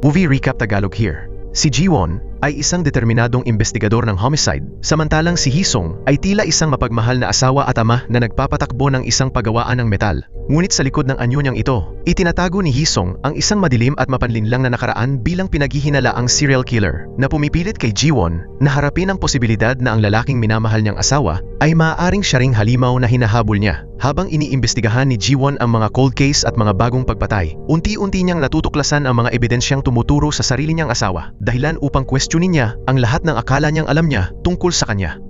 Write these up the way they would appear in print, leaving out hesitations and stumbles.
Movie recap Tagalog here. Si Jiwon ay isang determinadong investigador ng homicide, samantalang si Hisong ay tila isang mapagmahal na asawa at ama na nagpapatakbo ng isang pagawaan ng metal. Ngunit sa likod ng anyo niyang ito, itinatago ni Hisong ang isang madilim at mapanlinlang na nakaraan bilang pinaghihinalaang serial killer na pumipilit kay Jiwon na harapin ang posibilidad na ang lalaking minamahal niyang asawa ay maaaring siya ring halimaw na hinahabol niya. Habang iniimbestigahan ni Jiwon ang mga cold case at mga bagong pagpatay, unti-unti niyang natutuklasan ang mga ebidensyang tumuturo sa sarili niyang asawa, dahilan upang questionin niya ang lahat ng akala niyang alam niya tungkol sa kanya.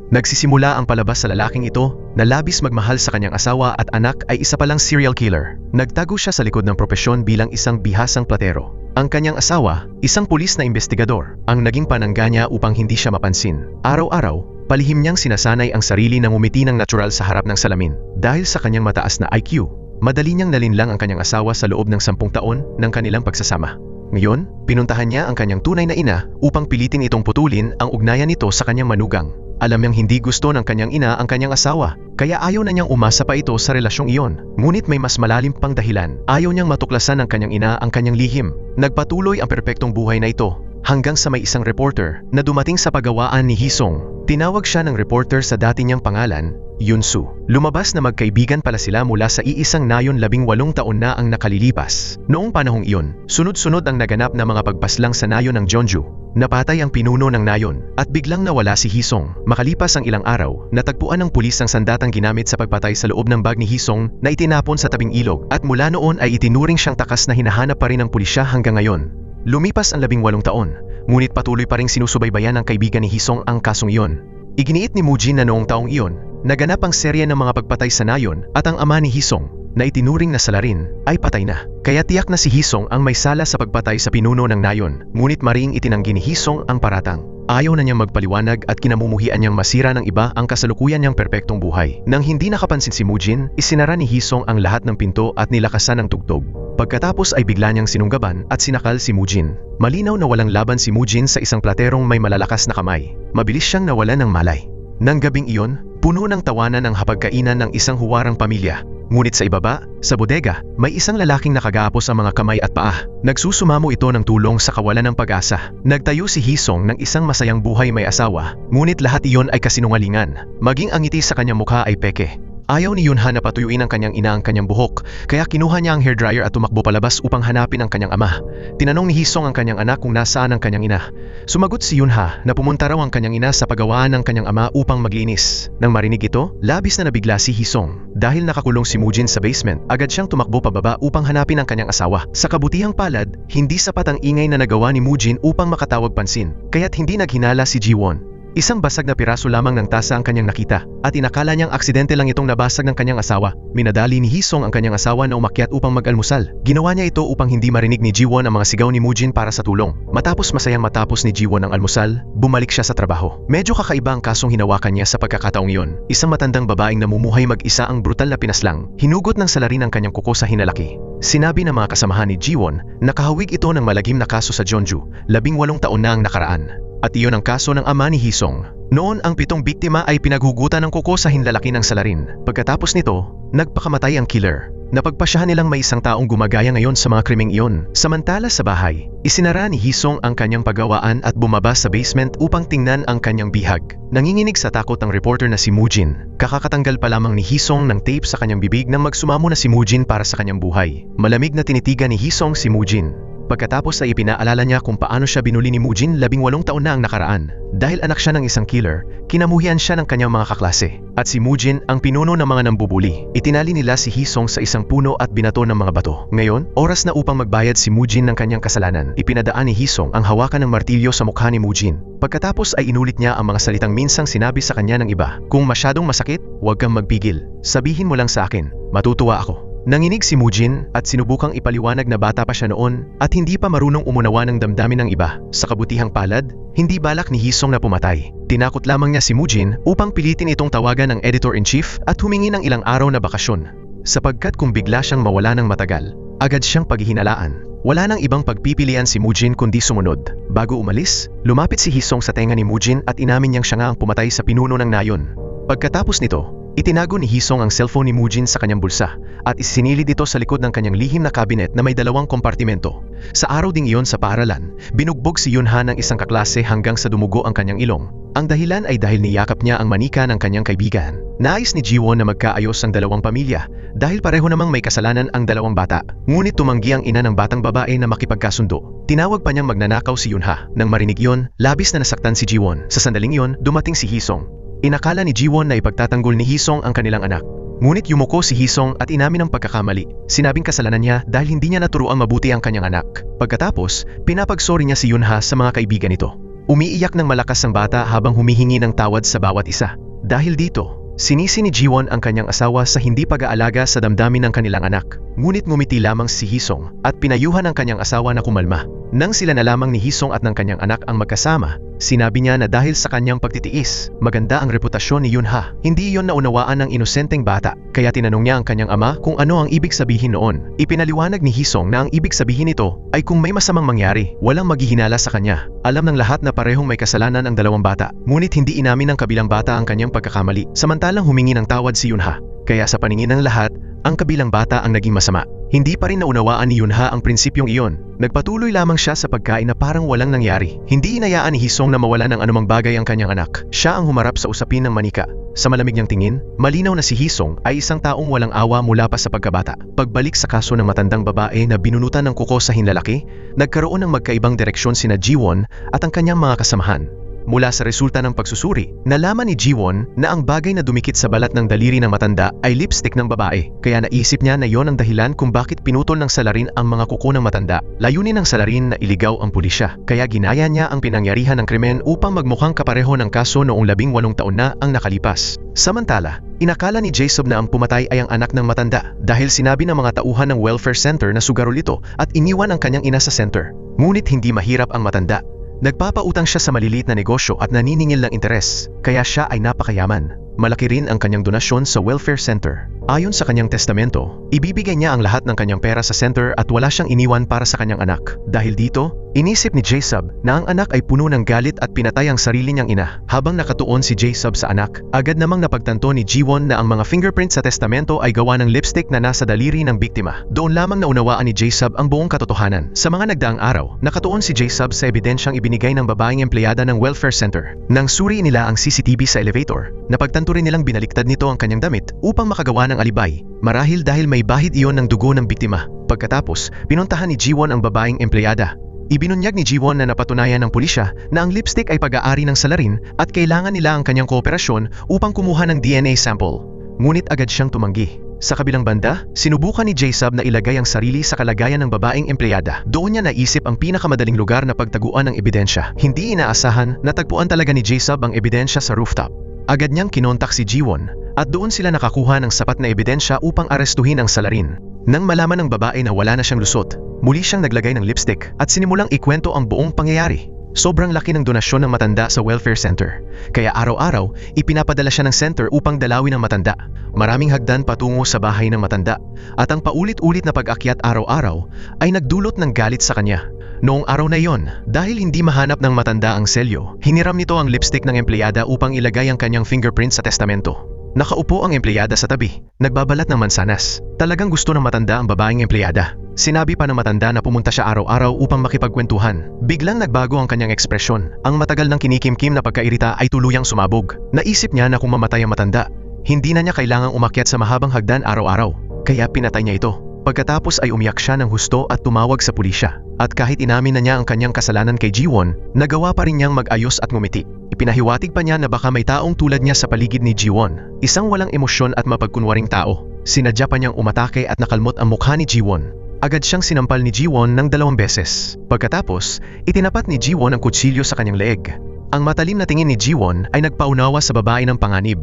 Nagsisimula ang palabas sa lalaking ito na labis magmahal sa kanyang asawa at anak ay isa palang serial killer. Nagtago siya sa likod ng propesyon bilang isang bihasang platero. Ang kanyang asawa, isang pulis na investigador, ang naging panangga niya upang hindi siya mapansin. Araw-araw, palihim niyang sinasanay ang sarili na ngumiti ng natural sa harap ng salamin. Dahil sa kanyang mataas na IQ, madali niyang nalinlang ang kanyang asawa sa loob ng 10 taon ng kanilang pagsasama. Ngayon, pinuntahan niya ang kanyang tunay na ina upang pilitin itong putulin ang ugnayan nito sa kanyang manugang. Alam niyang hindi gusto ng kanyang ina ang kanyang asawa, kaya ayaw na niyang umasa pa ito sa relasyong iyon. Ngunit may mas malalim pang dahilan. Ayaw niyang matuklasan ng kanyang ina ang kanyang lihim. Nagpatuloy ang perpektong buhay na ito hanggang sa may isang reporter na dumating sa pagawaan ni Hisong. Tinawag siya ng reporter sa dati niyang pangalan, Yunsu. Lumabas na magkaibigan pala sila mula sa iisang nayon 18 taon na ang nakalilipas. Noong panahong iyon, sunod-sunod ang naganap na mga pagpaslang sa nayon ng Jeonju. Napatay ang pinuno ng nayon at biglang nawala si Hisong. Makalipas ang ilang araw, natagpuan ng pulis ang sandatang ginamit sa pagpatay sa loob ng bag ni Hisong na itinapon sa tabing ilog at mula noon ay itinuring siyang takas na hinahanap pa rin ng pulisya hanggang ngayon. Lumipas ang 18 taon, ngunit patuloy pa ring sinusubaybayan ng kaibigan ni Hisong ang kasong iyon. Iginiit ni Mujin na noong taong iyon, naganap ang serye ng mga pagpatay sa nayon at ang ama ni Hisong, na itinuring na salarin, ay patay na. Kaya tiyak na si Hisong ang may sala sa pagpatay sa pinuno ng nayon, ngunit maring itinanggi ni Hisong ang paratang. Ayaw na niyang magpaliwanag at kinamumuhian niyang masira ng iba ang kasalukuyan niyang perpektong buhay. Nang hindi nakapansin si Mujin, isinara ni Hisong ang lahat ng pinto at nilakasan ng tugtog. Pagkatapos ay bigla niyang sinunggaban at sinakal si Mujin. Malinaw na walang laban si Mujin sa isang platerong may malalakas na kamay. Mabilis siyang nawalan ng malay. Nang gabing iyon, puno ng tawanan ang hapagkainan ng isang huwarang pamilya. Ngunit sa ibaba, sa bodega, may isang lalaking nakagaapos ang mga kamay at paa. Nagsusumamo ito ng tulong sa kawalan ng pag-asa. Nagtayo si Hisong ng isang masayang buhay may asawa, ngunit lahat iyon ay kasinungalingan. Maging ang ngiti sa kanyang mukha ay peke. Ayaw ni Yunha na patuyuin ng kanyang ina ang kanyang buhok, kaya kinuha niya ang hairdryer at tumakbo palabas upang hanapin ang kanyang ama. Tinanong ni Hisong ang kanyang anak kung nasaan ang kanyang ina. Sumagot si Yunha na pumunta raw ang kanyang ina sa pagawaan ng kanyang ama upang maglinis. Nang marinig ito, labis na nabigla si Hisong. Dahil nakakulong si Mujin sa basement, agad siyang tumakbo pababa upang hanapin ang kanyang asawa. Sa kabutihang palad, hindi sapat ang ingay na nagawa ni Mujin upang makatawag pansin, kaya't hindi naghinala si Jiwon. Isang basag na piraso lamang ng tasa ang kanyang nakita, at inakala niyang aksidente lang itong nabasag ng kanyang asawa. Minadali ni Hisong ang kanyang asawa na umakyat upang mag-almusal. Ginawa niya ito upang hindi marinig ni Jiwon ang mga sigaw ni Mujin para sa tulong. Matapos matapos ni Jiwon ang almusal, bumalik siya sa trabaho. Medyo kakaiba ang kasong hinawakan niya sa pagkakataong iyon. Isang matandang babaeng namumuhay mag-isa ang brutal na pinaslang. Hinugot ng salarin ang kanyang kuko sa hinalaki. Sinabi ng mga kasamahan ni Jiwon na kahawig ito ng malagim na kaso sa Jeonju, 18 taon na ang nakaraan. At iyon ang kaso ng ama ni Hisong. Noon ang 7 biktima ay pinaghugutan ng kuko sa hinlalaki ng salarin. Pagkatapos nito, nagpakamatay ang killer. Napagpasyahan nilang may isang taong gumagaya ngayon sa mga krimeng iyon. Samantala sa bahay, isinara ni Hisong ang kanyang pagawaan at bumaba sa basement upang tingnan ang kanyang bihag. Nanginginig sa takot ang reporter na si Mujin. Kakakatanggal pa lamang ni Hisong ng tape sa kanyang bibig nang magsumamo na si Mujin para sa kanyang buhay. Malamig na tinitigan ni Hisong si Mujin. Pagkatapos ay ipinaalala niya kung paano siya binuli ni Mujin 18 taon na ang nakaraan. Dahil anak siya ng isang killer, kinamuhian siya ng kanyang mga kaklase. At si Mujin ang pinuno ng mga nambubuli. Itinali nila si Hisong sa isang puno at binato ng mga bato. Ngayon, oras na upang magbayad si Mujin ng kanyang kasalanan. Ipinadaan ni Hisong ang hawakan ng martilyo sa mukha ni Mujin. Pagkatapos ay inulit niya ang mga salitang minsang sinabi sa kanya ng iba. Kung masyadong masakit, huwag kang magpigil. Sabihin mo lang sa akin, matutuwa ako. Nanginig si Mujin at sinubukang ipaliwanag na bata pa siya noon at hindi pa marunong umunawa ng damdamin ng iba. Sa kabutihang palad, hindi balak ni Hisong na pumatay. Tinakot lamang niya si Mujin upang pilitin itong tawagan ng editor-in-chief at humingi ng ilang araw na bakasyon. Sapagkat kung bigla siyang mawala ng matagal, agad siyang paghihinalaan. Wala nang ibang pagpipilian si Mujin kundi sumunod. Bago umalis, lumapit si Hisong sa tenga ni Mujin at inamin niyang siya nga ang pumatay sa pinuno ng nayon. Pagkatapos nito, Itinago ni Hisong ang cellphone ni Mujin sa kanyang bulsa at isinilid ito sa likod ng kanyang lihim na kabinet na may 2 kompartimento. Sa araw ding iyon sa paaralan, binugbog si Yunha ng isang kaklase hanggang sa dumugo ang kanyang ilong. Ang dahilan ay dahil niyakap niya ang manika ng kanyang kaibigan. Nais ni Jiwon na magkaayos ang 2 pamilya dahil pareho namang may kasalanan ang 2 bata. Ngunit tumanggi ang ina ng batang babae na makipagkasundo. Tinawag pa niyang magnanakaw si Yunha. Nang marinig yon, labis na nasaktan si Jiwon. Sa sandaling yon, dumating si Hisong. Inakala ni Jiwon na ipagtatanggol ni Hisong ang kanilang anak. Ngunit yumuko si Hisong at inamin ang pagkakamali. Sinabing kasalanan niya dahil hindi niya naturuang mabuti ang kanyang anak. Pagkatapos, pinapagsorry niya si Yunha sa mga kaibigan nito. Umiiyak ng malakas ang bata habang humihingi ng tawad sa bawat isa. Dahil dito, sinisi ni Jiwon ang kanyang asawa sa hindi pag-aalaga sa damdamin ng kanilang anak. Ngunit ngumiti lamang si Hisong at pinayuhan ang kanyang asawa na kumalma. Nang sila na lamang ni Hisong at ng kanyang anak ang magkasama, sinabi niya na dahil sa kanyang pagtitiis, maganda ang reputasyon ni Yunha. Hindi iyon naunawaan ng inosenteng bata, kaya tinanong niya ang kanyang ama kung ano ang ibig sabihin noon. Ipinaliwanag ni Hisong na ang ibig sabihin nito ay kung may masamang mangyari, walang maghihinala sa kanya. Alam ng lahat na parehong may kasalanan ang 2 bata, ngunit hindi inamin ng kabilang bata ang kanyang pagkakamali, samantalang humingi ng tawad si Yunha. Kaya sa paningin ng lahat, ang kabilang bata ang naging masama. Hindi pa rin naunawaan ni Yunha ang prinsipyong iyon. Nagpatuloy lamang siya sa pagkain na parang walang nangyari. Hindi inayaan ni Hisong na mawala ng anumang bagay ang kanyang anak. Siya ang humarap sa usapin ng manika. Sa malamig niyang tingin, malinaw na si Hisong ay isang taong walang awa mula pa sa pagkabata. Pagbalik sa kaso ng matandang babae na binunutan ng kuko sa hinlalaki, nagkaroon ng magkaibang direksyon sina Jiwon at ang kanyang mga kasamahan. Mula sa resulta ng pagsusuri, nalaman ni Jiwon na ang bagay na dumikit sa balat ng daliri ng matanda ay lipstick ng babae. Kaya naisip niya na yon ang dahilan kung bakit pinutol ng salarin ang mga kuko ng matanda. Layunin ng salarin na iligaw ang pulisya. Kaya ginaya niya ang pinangyarihan ng krimen upang magmukhang kapareho ng kaso noong 18 taon na ang nakalipas. Samantala, inakala ni Jacob na ang pumatay ay ang anak ng matanda dahil sinabi ng mga tauhan ng welfare center na sugarol ito at iniwan ang kanyang ina sa center. Ngunit hindi mahirap ang matanda. Nagpapautang siya sa maliliit na negosyo at naniningil ng interes, kaya siya ay napakayaman. Malaki rin ang kanyang donasyon sa welfare center. Ayon sa kanyang testamento, ibibigay niya ang lahat ng kanyang pera sa center at wala siyang iniwan para sa kanyang anak. Dahil dito, inisip ni Jacob na ang anak ay puno ng galit at pinatay ang sarili niyang ina. Habang nakatuon si Jacob sa anak, agad namang napagtanto ni Jiwon na ang mga fingerprint sa testamento ay gawa ng lipstick na nasa daliri ng biktima. Doon lamang naunawaan ni Jacob ang buong katotohanan. Sa mga nagdaang araw, nakatuon si Jacob sa ebidensyang ibinigay ng babaeng empleyada ng welfare center. Nang suri nila ang CCTV sa elevator, napagtanto rin nilang binaliktad nito ang kanyang damit upang makagawa ng alibay, marahil dahil may bahid iyon ng dugo ng biktima. Pagkatapos, pinuntahan ni Jiwon ang babaeng empleyada. Ibinunyag ni Jiwon na napatunayan ng pulisya na ang lipstick ay pag-aari ng salarin at kailangan nila ang kanyang kooperasyon upang kumuha ng DNA sample. Ngunit agad siyang tumanggi. Sa kabilang banda, sinubukan ni Jacob na ilagay ang sarili sa kalagayan ng babaeng empleyada. Doon niya naisip ang pinakamadaling lugar na pagtaguan ng ebidensya. Hindi inaasahan, natagpuan talaga ni Jacob ang ebidensya sa rooftop. Agad niyang kinontak si Jiwon at doon sila nakakuha ng sapat na ebidensya upang arestuhin ang salarin. Nang malaman ng babae na wala na siyang lusot, muli siyang naglagay ng lipstick at sinimulang ikwento ang buong pangyayari. Sobrang laki ng donasyon ng matanda sa welfare center, kaya araw-araw ipinapadala siya ng center upang dalawin ang matanda. Maraming hagdan patungo sa bahay ng matanda at ang paulit-ulit na pag-akyat araw-araw ay nagdulot ng galit sa kanya. Noong araw na iyon, dahil hindi mahanap ng matanda ang selyo, hiniram nito ang lipstick ng empleyada upang ilagay ang kanyang fingerprint sa testamento. Nakaupo ang empleyada sa tabi, nagbabalat ng mansanas. Talagang gusto ng matanda ang babaeng empleyada. Sinabi pa ng matanda na pumunta siya araw-araw upang makipagkwentuhan. Biglang nagbago ang kanyang ekspresyon. Ang matagal ng kinikimkim na pagkairita ay tuluyang sumabog. Naisip niya na kung mamatay ang matanda, hindi na niya kailangang umakyat sa mahabang hagdan araw-araw. Kaya pinatay niya ito. Pagkatapos ay umiyak siya ng husto at tumawag sa pulisya. At kahit inamin na niya ang kanyang kasalanan kay Jiwon, nagawa pa rin niyang mag-ayos at ngumiti. Ipinahiwatig pa niya na baka may taong tulad niya sa paligid ni Jiwon, isang walang emosyon at mapagkunwaring tao. Sinadya pa niyang umatake at nakalmot ang mukha ni Jiwon. Agad siyang sinampal ni Jiwon ng 2 beses. Pagkatapos, itinapat ni Jiwon ang kutsilyo sa kanyang leeg. Ang matalim na tingin ni Jiwon ay nagpaunawa sa babae ng panganib.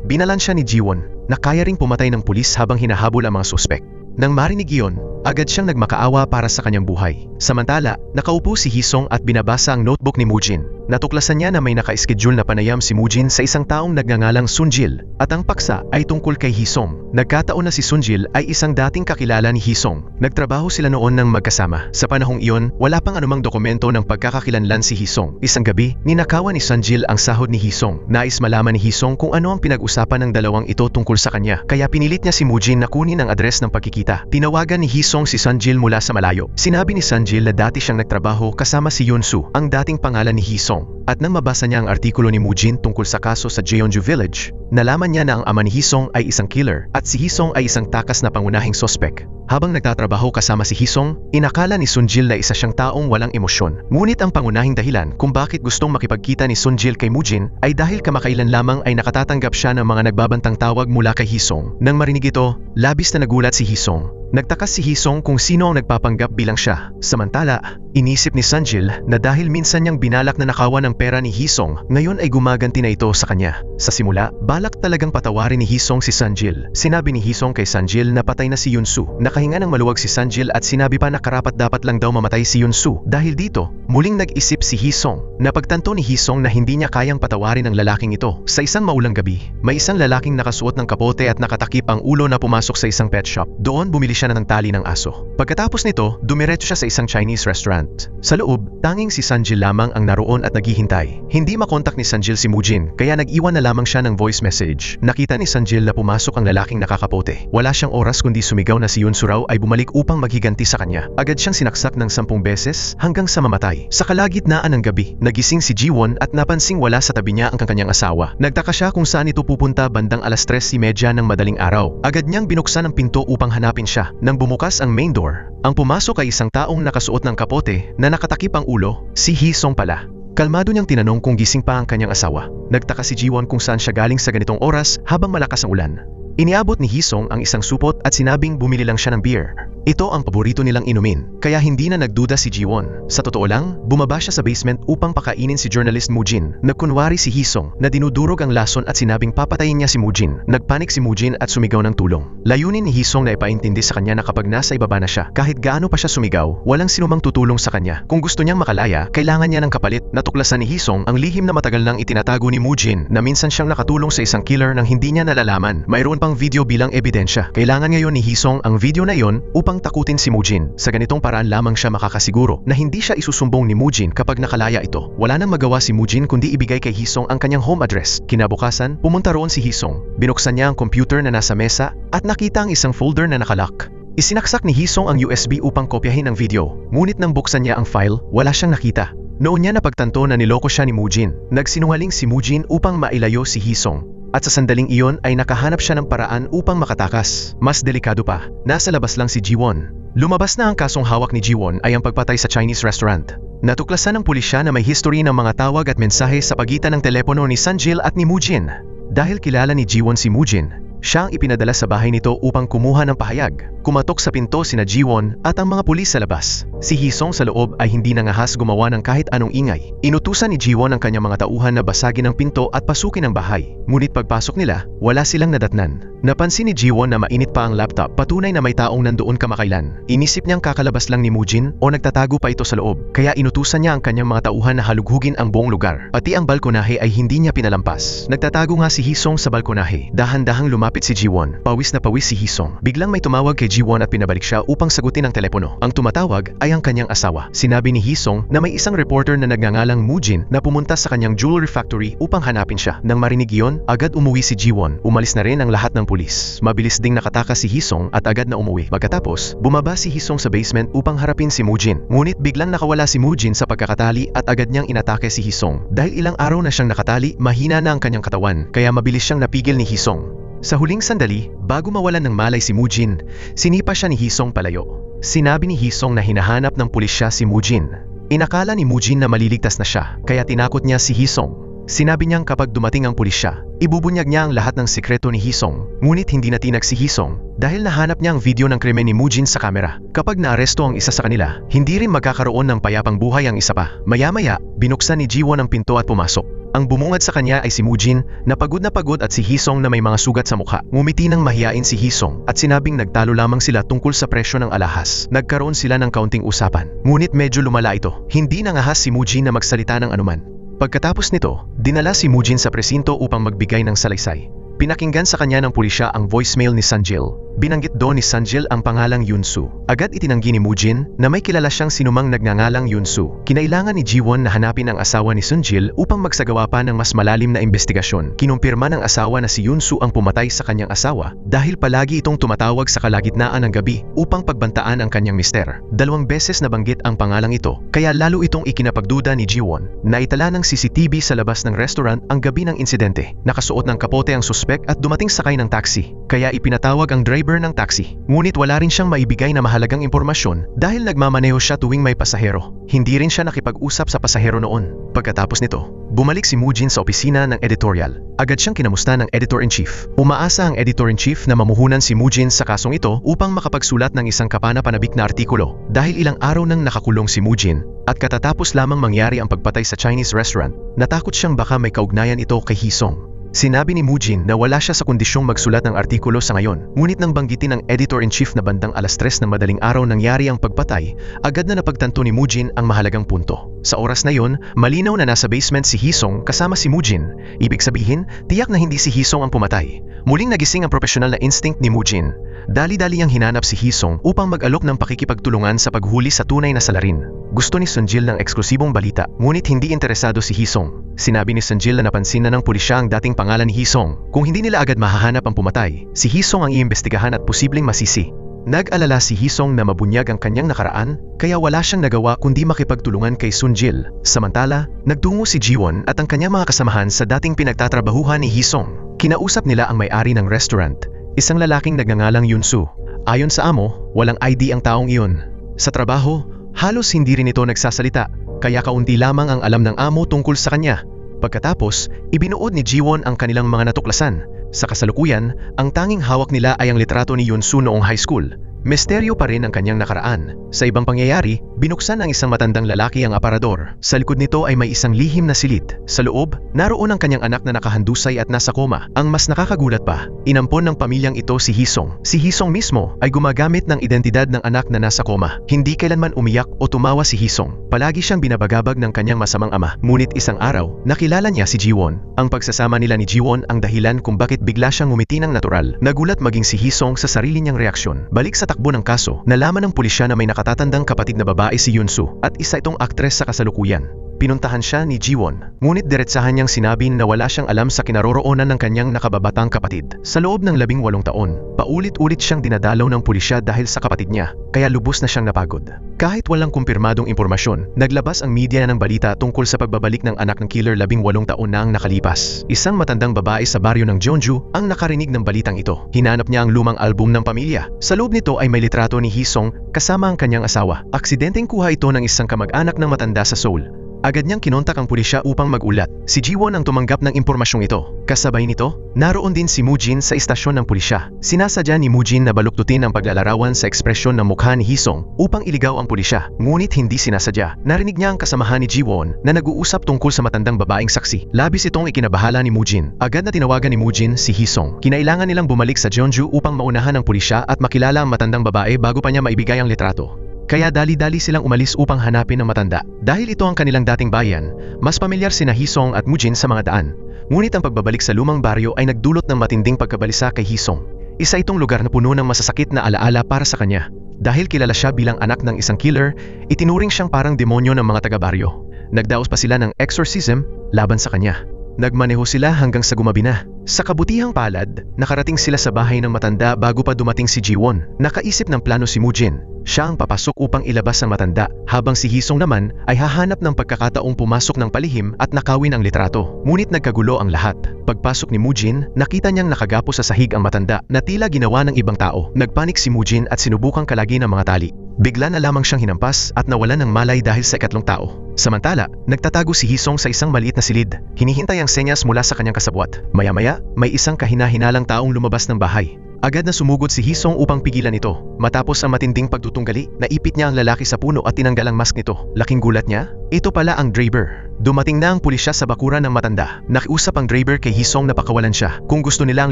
Binalan siya ni Jiwon na kaya ring pumatay ng pulis habang hinahabol ang mga suspek. Nang marinig iyon, agad siyang nagmakaawa para sa kanyang buhay. Samantala, nakaupo si Hisong at binabasa ang notebook ni Mujin. Natuklasan niya na may naka-schedule na panayam si Mujin sa isang taong nagngangalang Sunjil at ang paksa ay tungkol kay Hisong. Nagkataon na si Sunjil ay isang dating kakilala ni Hisong. Nagtrabaho sila noon ng magkasama. Sa panahong iyon, wala pang anumang dokumento ng pagkakakilanlan si Hisong. Isang gabi, ninakawan ni Sunjil ang sahod ni Hisong. Nais malaman ni Hisong kung ano ang pinag-usapan ng dalawang ito tungkol sa kanya. Kaya pinilit niya si Mujin na kunin ang address ng pagkikita. Tinawagan ni Hisong si Sunjil mula sa malayo. Sinabi ni Sunjil na dati siyang nagtrabaho kasama si Yunsu, ang dating pangalan ni Hisong. At nang mabasa niya ang artikulo ni Mujin tungkol sa kaso sa Jeonju Village, nalaman niya na ang ama ni Hisong ay isang killer at si Hisong ay isang takas na pangunahing sospek. Habang nagtatrabaho kasama si Hisong, inakala ni Sunjil na isa siyang taong walang emosyon. Ngunit ang pangunahing dahilan kung bakit gustong makipagkita ni Sunjil kay Mujin ay dahil kamakailan lamang ay nakatatanggap siya ng mga nagbabantang tawag mula kay Hisong. Nang marinig ito, labis na nagulat si Hisong. Nagtakas si Hisong kung sino ang nagpapanggap bilang siya. Samantala, inisip ni Sunjil na dahil minsan niyang binalak na nakawan ang pera ni Hisong, ngayon ay gumaganti na ito sa kanya. Sa simula, balak talagang patawarin ni Hisong si Sunjil. Sinabi ni Hisong kay Sunjil na patay na si Yunsu. Nakahinga ng maluwag si Sunjil at sinabi pa na karapat dapat lang daw mamatay si Yunsu. Dahil dito, muling nag-isip si Hisong. Napagtanto ni Hisong na hindi niya kayang patawarin ang lalaking ito. Sa isang maulang gabi, may isang lalaking nakasuot ng kapote at nakatakip ang ulo na pumasok sa isang pet shop. Doon bumili siya ng tali ng aso. Pagkatapos nito, dumiretso siya sa isang Chinese restaurant. Sa loob, tanging si Sunjil lamang ang naroon at naghihintay. Hindi makontak ni Sunjil si Mujin, kaya nag-iwan na lamang siya ng voice message. Nakita ni Sunjil na pumasok ang lalaking nakakapote. Wala siyang oras kundi sumigaw na si Yunsu raw ay bumalik upang maghiganti sa kanya. Agad siyang sinaksak ng 10 beses hanggang sa mamatay. Sa kalagitnaan ng gabi, nagising si Jiwon at napansing wala sa tabi niya ang kanyang asawa. Nagtaka siya kung saan ito pupunta bandang 3:30 ng madaling araw. Agad niyang binuksan ang pinto upang hanapin siya. Nang bumukas ang main door, ang pumasok ay isang taong nakasuot ng kapote na nakatakip ang ulo, si Hisong pala. Kalmado niyang tinanong kung gising pa ang kanyang asawa. Nagtaka si Jiwon kung saan siya galing sa ganitong oras habang malakas ang ulan. Iniabot ni Hisong ang isang supot at sinabing bumili lang siya ng beer. Ito ang paborito nilang inumin, kaya hindi na nagduda si Jiwon. Sa totoo lang, bumaba siya sa basement upang pakainin si journalist Mujin. Nagkunwari si Hisong na dinudurog ang lason at sinabing papatayin niya si Mujin. Nagpanik si Mujin at sumigaw ng tulong. Layunin ni Hisong na ipaintindi sa kanya na kapag nasa ibaba na siya, kahit gaano pa siya sumigaw, walang sinumang tutulong sa kanya. Kung gusto niyang makalaya, kailangan niya ng kapalit. Natuklasan ni Hisong ang lihim na matagal nang itinatago ni Mujin na minsan siyang nakatulong sa isang killer nang hindi niya nalalaman. Mayroon pang video bilang ebidensya. Kailangan ngayon ni Hisong ang video na iyon upang takutin si Mujin. Sa ganitong paraan lamang siya makakasiguro na hindi siya isusumbong ni Mujin kapag nakalaya ito. Wala nang magawa si Mujin kundi ibigay kay Hisong ang kanyang home address. Kinabukasan, pumunta roon si Hisong. Binuksan niya ang computer na nasa mesa at nakita ang isang folder na nakalock. Isinaksak ni Hisong ang USB upang kopyahin ang video. Ngunit nang buksan niya ang file, wala siyang nakita. Noon niya napagtanto na niloko siya ni Mujin. Nagsinungaling si Mujin upang mailayo si Hisong. At sa sandaling iyon ay nakahanap siya ng paraan upang makatakas. Mas delikado pa, nasa labas lang si Jiwon. Lumabas na ang kasong hawak ni Jiwon ay ang pagpatay sa Chinese restaurant. Natuklasan ng pulisya na may history ng mga tawag at mensahe sa pagitan ng telepono ni Sunjil at ni Mujin. Dahil kilala ni Jiwon si Mujin, siya ang ipinadala sa bahay nito upang kumuha ng pahayag. Kumatok sa pinto sina Jiwon at ang mga pulis sa labas. Si Hisong sa loob ay hindi nangahas gumawa ng kahit anong ingay. Inutusan ni Jiwon ang kanyang mga tauhan na basagin ang pinto at pasukin ang bahay. Ngunit pagpasok nila, wala silang nadatnan. Napansin ni Jiwon na mainit pa ang laptop, patunay na may taong nandoon kamakailan. Inisip niyang kakalabas lang ni Mujin o nagtatago pa ito sa loob. Kaya inutusan niya ang kanyang mga tauhan na halughugin ang buong lugar. Pati ang balkonahe ay hindi niya pinalampas. Nagtatago nga si Hisong sa balkonahe. Dahan-dahang lumapit si Jiwon. Pawis na pawis si Hisong. Biglang may tumawag kay Jiwon at pinabalik siya upang sagutin ang telepono. Ang tumatawag ay ang kanyang asawa. Sinabi ni Hisong na may isang reporter na nagngangalang Mujin na pumunta sa kanyang jewelry factory upang hanapin siya. Nang marinig iyon, agad umuwi si Jiwon. Umalis na rin ang lahat ng pulis. Mabilis ding nakatakas si Hisong at agad na umuwi. Pagkatapos, bumaba si Hisong sa basement upang harapin si Mujin. Ngunit biglang nakawala si Mujin sa pagkakatali at agad niyang inatake si Hisong. Dahil ilang araw na siyang nakatali, mahina na ang kanyang katawan, kaya mabilis siyang napigil ni Hisong. Sa huling sandali, bago mawalan ng malay si Mujin, sinipa siya ni Hisong palayo. Sinabi ni Hisong na hinahanap ng pulisya si Mujin. Inakala ni Mujin na maliligtas na siya, kaya tinakot niya si Hisong. Sinabi niyang kapag dumating ang pulisya, ibubunyag niya ang lahat ng sikreto ni Hisong. Ngunit hindi natinag si Hisong dahil nahanap niya ang video ng krimen ni Mujin sa kamera. Kapag naaresto ang isa sa kanila, hindi rin magkakaroon ng payapang buhay ang isa pa. Maya-maya, binuksan ni Jiwon ang pinto at pumasok. Ang bumungad sa kanya ay si Mujin na pagod at si Hisong na may mga sugat sa mukha. Ngumiti nang mahiyain si Hisong at sinabing nagtalo lamang sila tungkol sa presyo ng alahas. Nagkaroon sila ng kaunting usapan. Ngunit medyo lumala ito. Hindi nangahas si Mujin na magsalita ng anuman. Pagkatapos nito, dinala si Mujin sa presinto upang magbigay ng salaysay. Pinakinggan sa kanya ng pulisya ang voicemail ni Sunjil. Binanggit doon ni Sunjil ang pangalang Yunsu. Agad itinanggi ni Mujin na may kilala siyang sinumang nagngangalang Yunsu. Kinailangan ni Jiwon na hanapin ang asawa ni Sunjil upang magsagawa pa ng mas malalim na investigasyon. Kinumpirma ng asawa na si Yunsu ang pumatay sa kanyang asawa dahil palagi itong tumatawag sa kalagitnaan ng gabi upang pagbantaan ang kanyang mister. 2 beses nabanggit ang pangalang ito, kaya lalo itong ikinapagduda ni Jiwon. Naitala ng CCTV sa labas ng restaurant ang gabi ng insidente. Nakasuot ng kapote ang suspek at dumating sakay ng taxi, kaya ipinatawag ang driver ng taxi. Ngunit wala rin siyang maibigay na mahalagang impormasyon dahil nagmamaneho siya tuwing may pasahero. Hindi rin siya nakipag-usap sa pasahero noon. Pagkatapos nito, bumalik si Mujin sa opisina ng editorial. Agad siyang kinamusta ng editor-in-chief. Umaasa ang editor-in-chief na mamuhunan si Mujin sa kasong ito upang makapagsulat ng isang kapana-panabik na artikulo. Dahil ilang araw nang nakakulong si Mujin at katatapos lamang mangyari ang pagpatay sa Chinese restaurant, natakot siyang baka may kaugnayan ito kay Hisong. Sinabi ni Mujin na wala siya sa kondisyong magsulat ng artikulo sa ngayon. Ngunit nang banggitin ng editor-in-chief na bandang 3:00 ng madaling araw nangyari ang pagpatay, agad na napagtanto ni Mujin ang mahalagang punto. Sa oras na yon, malinaw na nasa basement si Hisong kasama si Mujin. Ibig sabihin, tiyak na hindi si Hisong ang pumatay. Muling nagising ang profesional na instinct ni Mujin. Dali-dali niyang hinanap si Hisong upang mag-alok ng pakikipagtulungan sa paghuli sa tunay na salarin. Gusto ni Sunjil ng eksklusibong balita, ngunit hindi interesado si Hisong. Sinabi ni Sunjil na napansin na ng pulisya ang dating pangalan ni Hisong. Kung hindi nila agad mahahanap ang pumatay, si Hisong ang iimbestigahan at posibleng masisi. Nag-alala si Hisong na mabunyag ang kanyang nakaraan, kaya wala siyang nagawa kundi makipagtulungan kay Sunjil. Samantala, nagtungo si Jiwon at ang kanyang mga kasamahan sa dating pinagtatrabahuhan ni Hisong. Kinausap nila ang may-ari ng restaurant, isang lalaking nagngangalang Yunsu. Ayon sa amo, walang ID ang taong iyon. Sa trabaho, halos hindi rin ito nagsasalita, kaya kaunti lamang ang alam ng amo tungkol sa kanya. Pagkatapos, ibinuod ni Jiwon ang kanilang mga natuklasan. Sa kasalukuyan, ang tanging hawak nila ay ang litrato ni Yunsu noong high school. Misteryo pa rin ang kanyang nakaraan. Sa ibang pangyayari, binuksan ng isang matandang lalaki ang aparador. Sa likod nito ay may isang lihim na silid. Sa loob, naroon ang kanyang anak na nakahandusay at nasa koma. Ang mas nakakagulat pa, inampon ng pamilyang ito si Hisong. Si Hisong mismo ay gumagamit ng identidad ng anak na nasa koma. Hindi kailanman umiyak o tumawa si Hisong. Palagi siyang binabagabag ng kanyang masamang ama. Ngunit isang araw, nakilala niya si Jiwon. Ang pagsasama nila ni Jiwon ang dahilan kung bakit bigla siyang ngumiti ng natural. Nagulat maging si Hisong sa sarili niyang reaksyon. Balik sa takbo ng kaso, nalaman ng pulisya na may nakatatandang kapatid na babae si Yunsu at isa itong aktres sa kasalukuyan. Pinuntahan siya ni Jiwon, ngunit diretsahan niyang sinabi na wala siyang alam sa kinaroroonan ng kanyang nakababatang kapatid. Sa loob ng 18 taon, paulit-ulit siyang dinadalaw ng pulisya dahil sa kapatid niya, kaya lubos na siyang napagod. Kahit walang kumpirmadong impormasyon, naglabas ang media ng balita tungkol sa pagbabalik ng anak ng killer 18 taon na ang nakalipas. Isang matandang babae sa baryo ng Jeonju ang nakarinig ng balitang ito. Hinanap niya ang lumang album ng pamilya. Sa loob nito ay may litrato ni Hisong kasama ang kanyang asawa. Aksidenteng kuha ito ng isang kamag-anak ng matanda sa Seoul. Agad niyang kinontak ang pulisya upang mag-ulat. Si Jiwon ang tumanggap ng impormasyong ito. Kasabay nito, naroon din si Mujin sa istasyon ng pulisya. Sinasadya ni Mujin na baluktutin ang paglalarawan sa ekspresyon ng mukha ni Hisong upang iligaw ang pulisya. Ngunit hindi sinasadya. Narinig niya ang kasamahan ni Jiwon na nag-uusap tungkol sa matandang babaeng saksi. Labis itong ikinabahala ni Mujin. Agad na tinawagan ni Mujin si Hisong. Kinailangan nilang bumalik sa Jeonju upang maunahan ang pulisya at makilala ang matandang babae bago pa niya maibigay ang litrato. Kaya dali-dali silang umalis upang hanapin ang matanda. Dahil ito ang kanilang dating bayan, mas pamilyar sina Hisong at Mujin sa mga daan. Ngunit ang pagbabalik sa lumang baryo ay nagdulot ng matinding pagkabalisa kay Hisong. Isa itong lugar na puno ng masasakit na alaala para sa kanya. Dahil kilala siya bilang anak ng isang killer, itinuring siyang parang demonyo ng mga taga-baryo. Nagdaos pa sila ng exorcism laban sa kanya. Nagmaneho sila hanggang sa gumabi na. Sa kabutihang palad, nakarating sila sa bahay ng matanda bago pa dumating si Jiwon. Nakaisip ng plano si Mujin. Siya ang papasok upang ilabas ang matanda, habang si Hisong naman ay hahanap ng pagkakataong pumasok ng palihim at nakawin ang litrato. Ngunit nagkagulo ang lahat. Pagpasok ni Mujin, nakita niyang nakagapo sa sahig ang matanda na tila ginawa ng ibang tao. Nagpanik si Mujin at sinubukang kalagi ng mga tali. Bigla na lamang siyang hinampas at nawalan ng malay dahil sa ikatlong tao. Samantala, nagtatago si Hisong sa isang maliit na silid. Hinihintay ang senyas mula sa kanyang kasabwat. Maya-maya, may isang kahina-hinalang taong lumabas ng bahay. Agad na sumugod si Hisong upang pigilan ito. Matapos ang matinding pagtutunggali, naipit niya ang lalaki sa puno at tinanggal ang mask nito. Laking gulat niya Ito pala ang driver. Dumating na ang pulisya sa bakuran ng matanda. Nakiusap ang driver kay Hisong na pakawalan siya. Kung gusto nila ang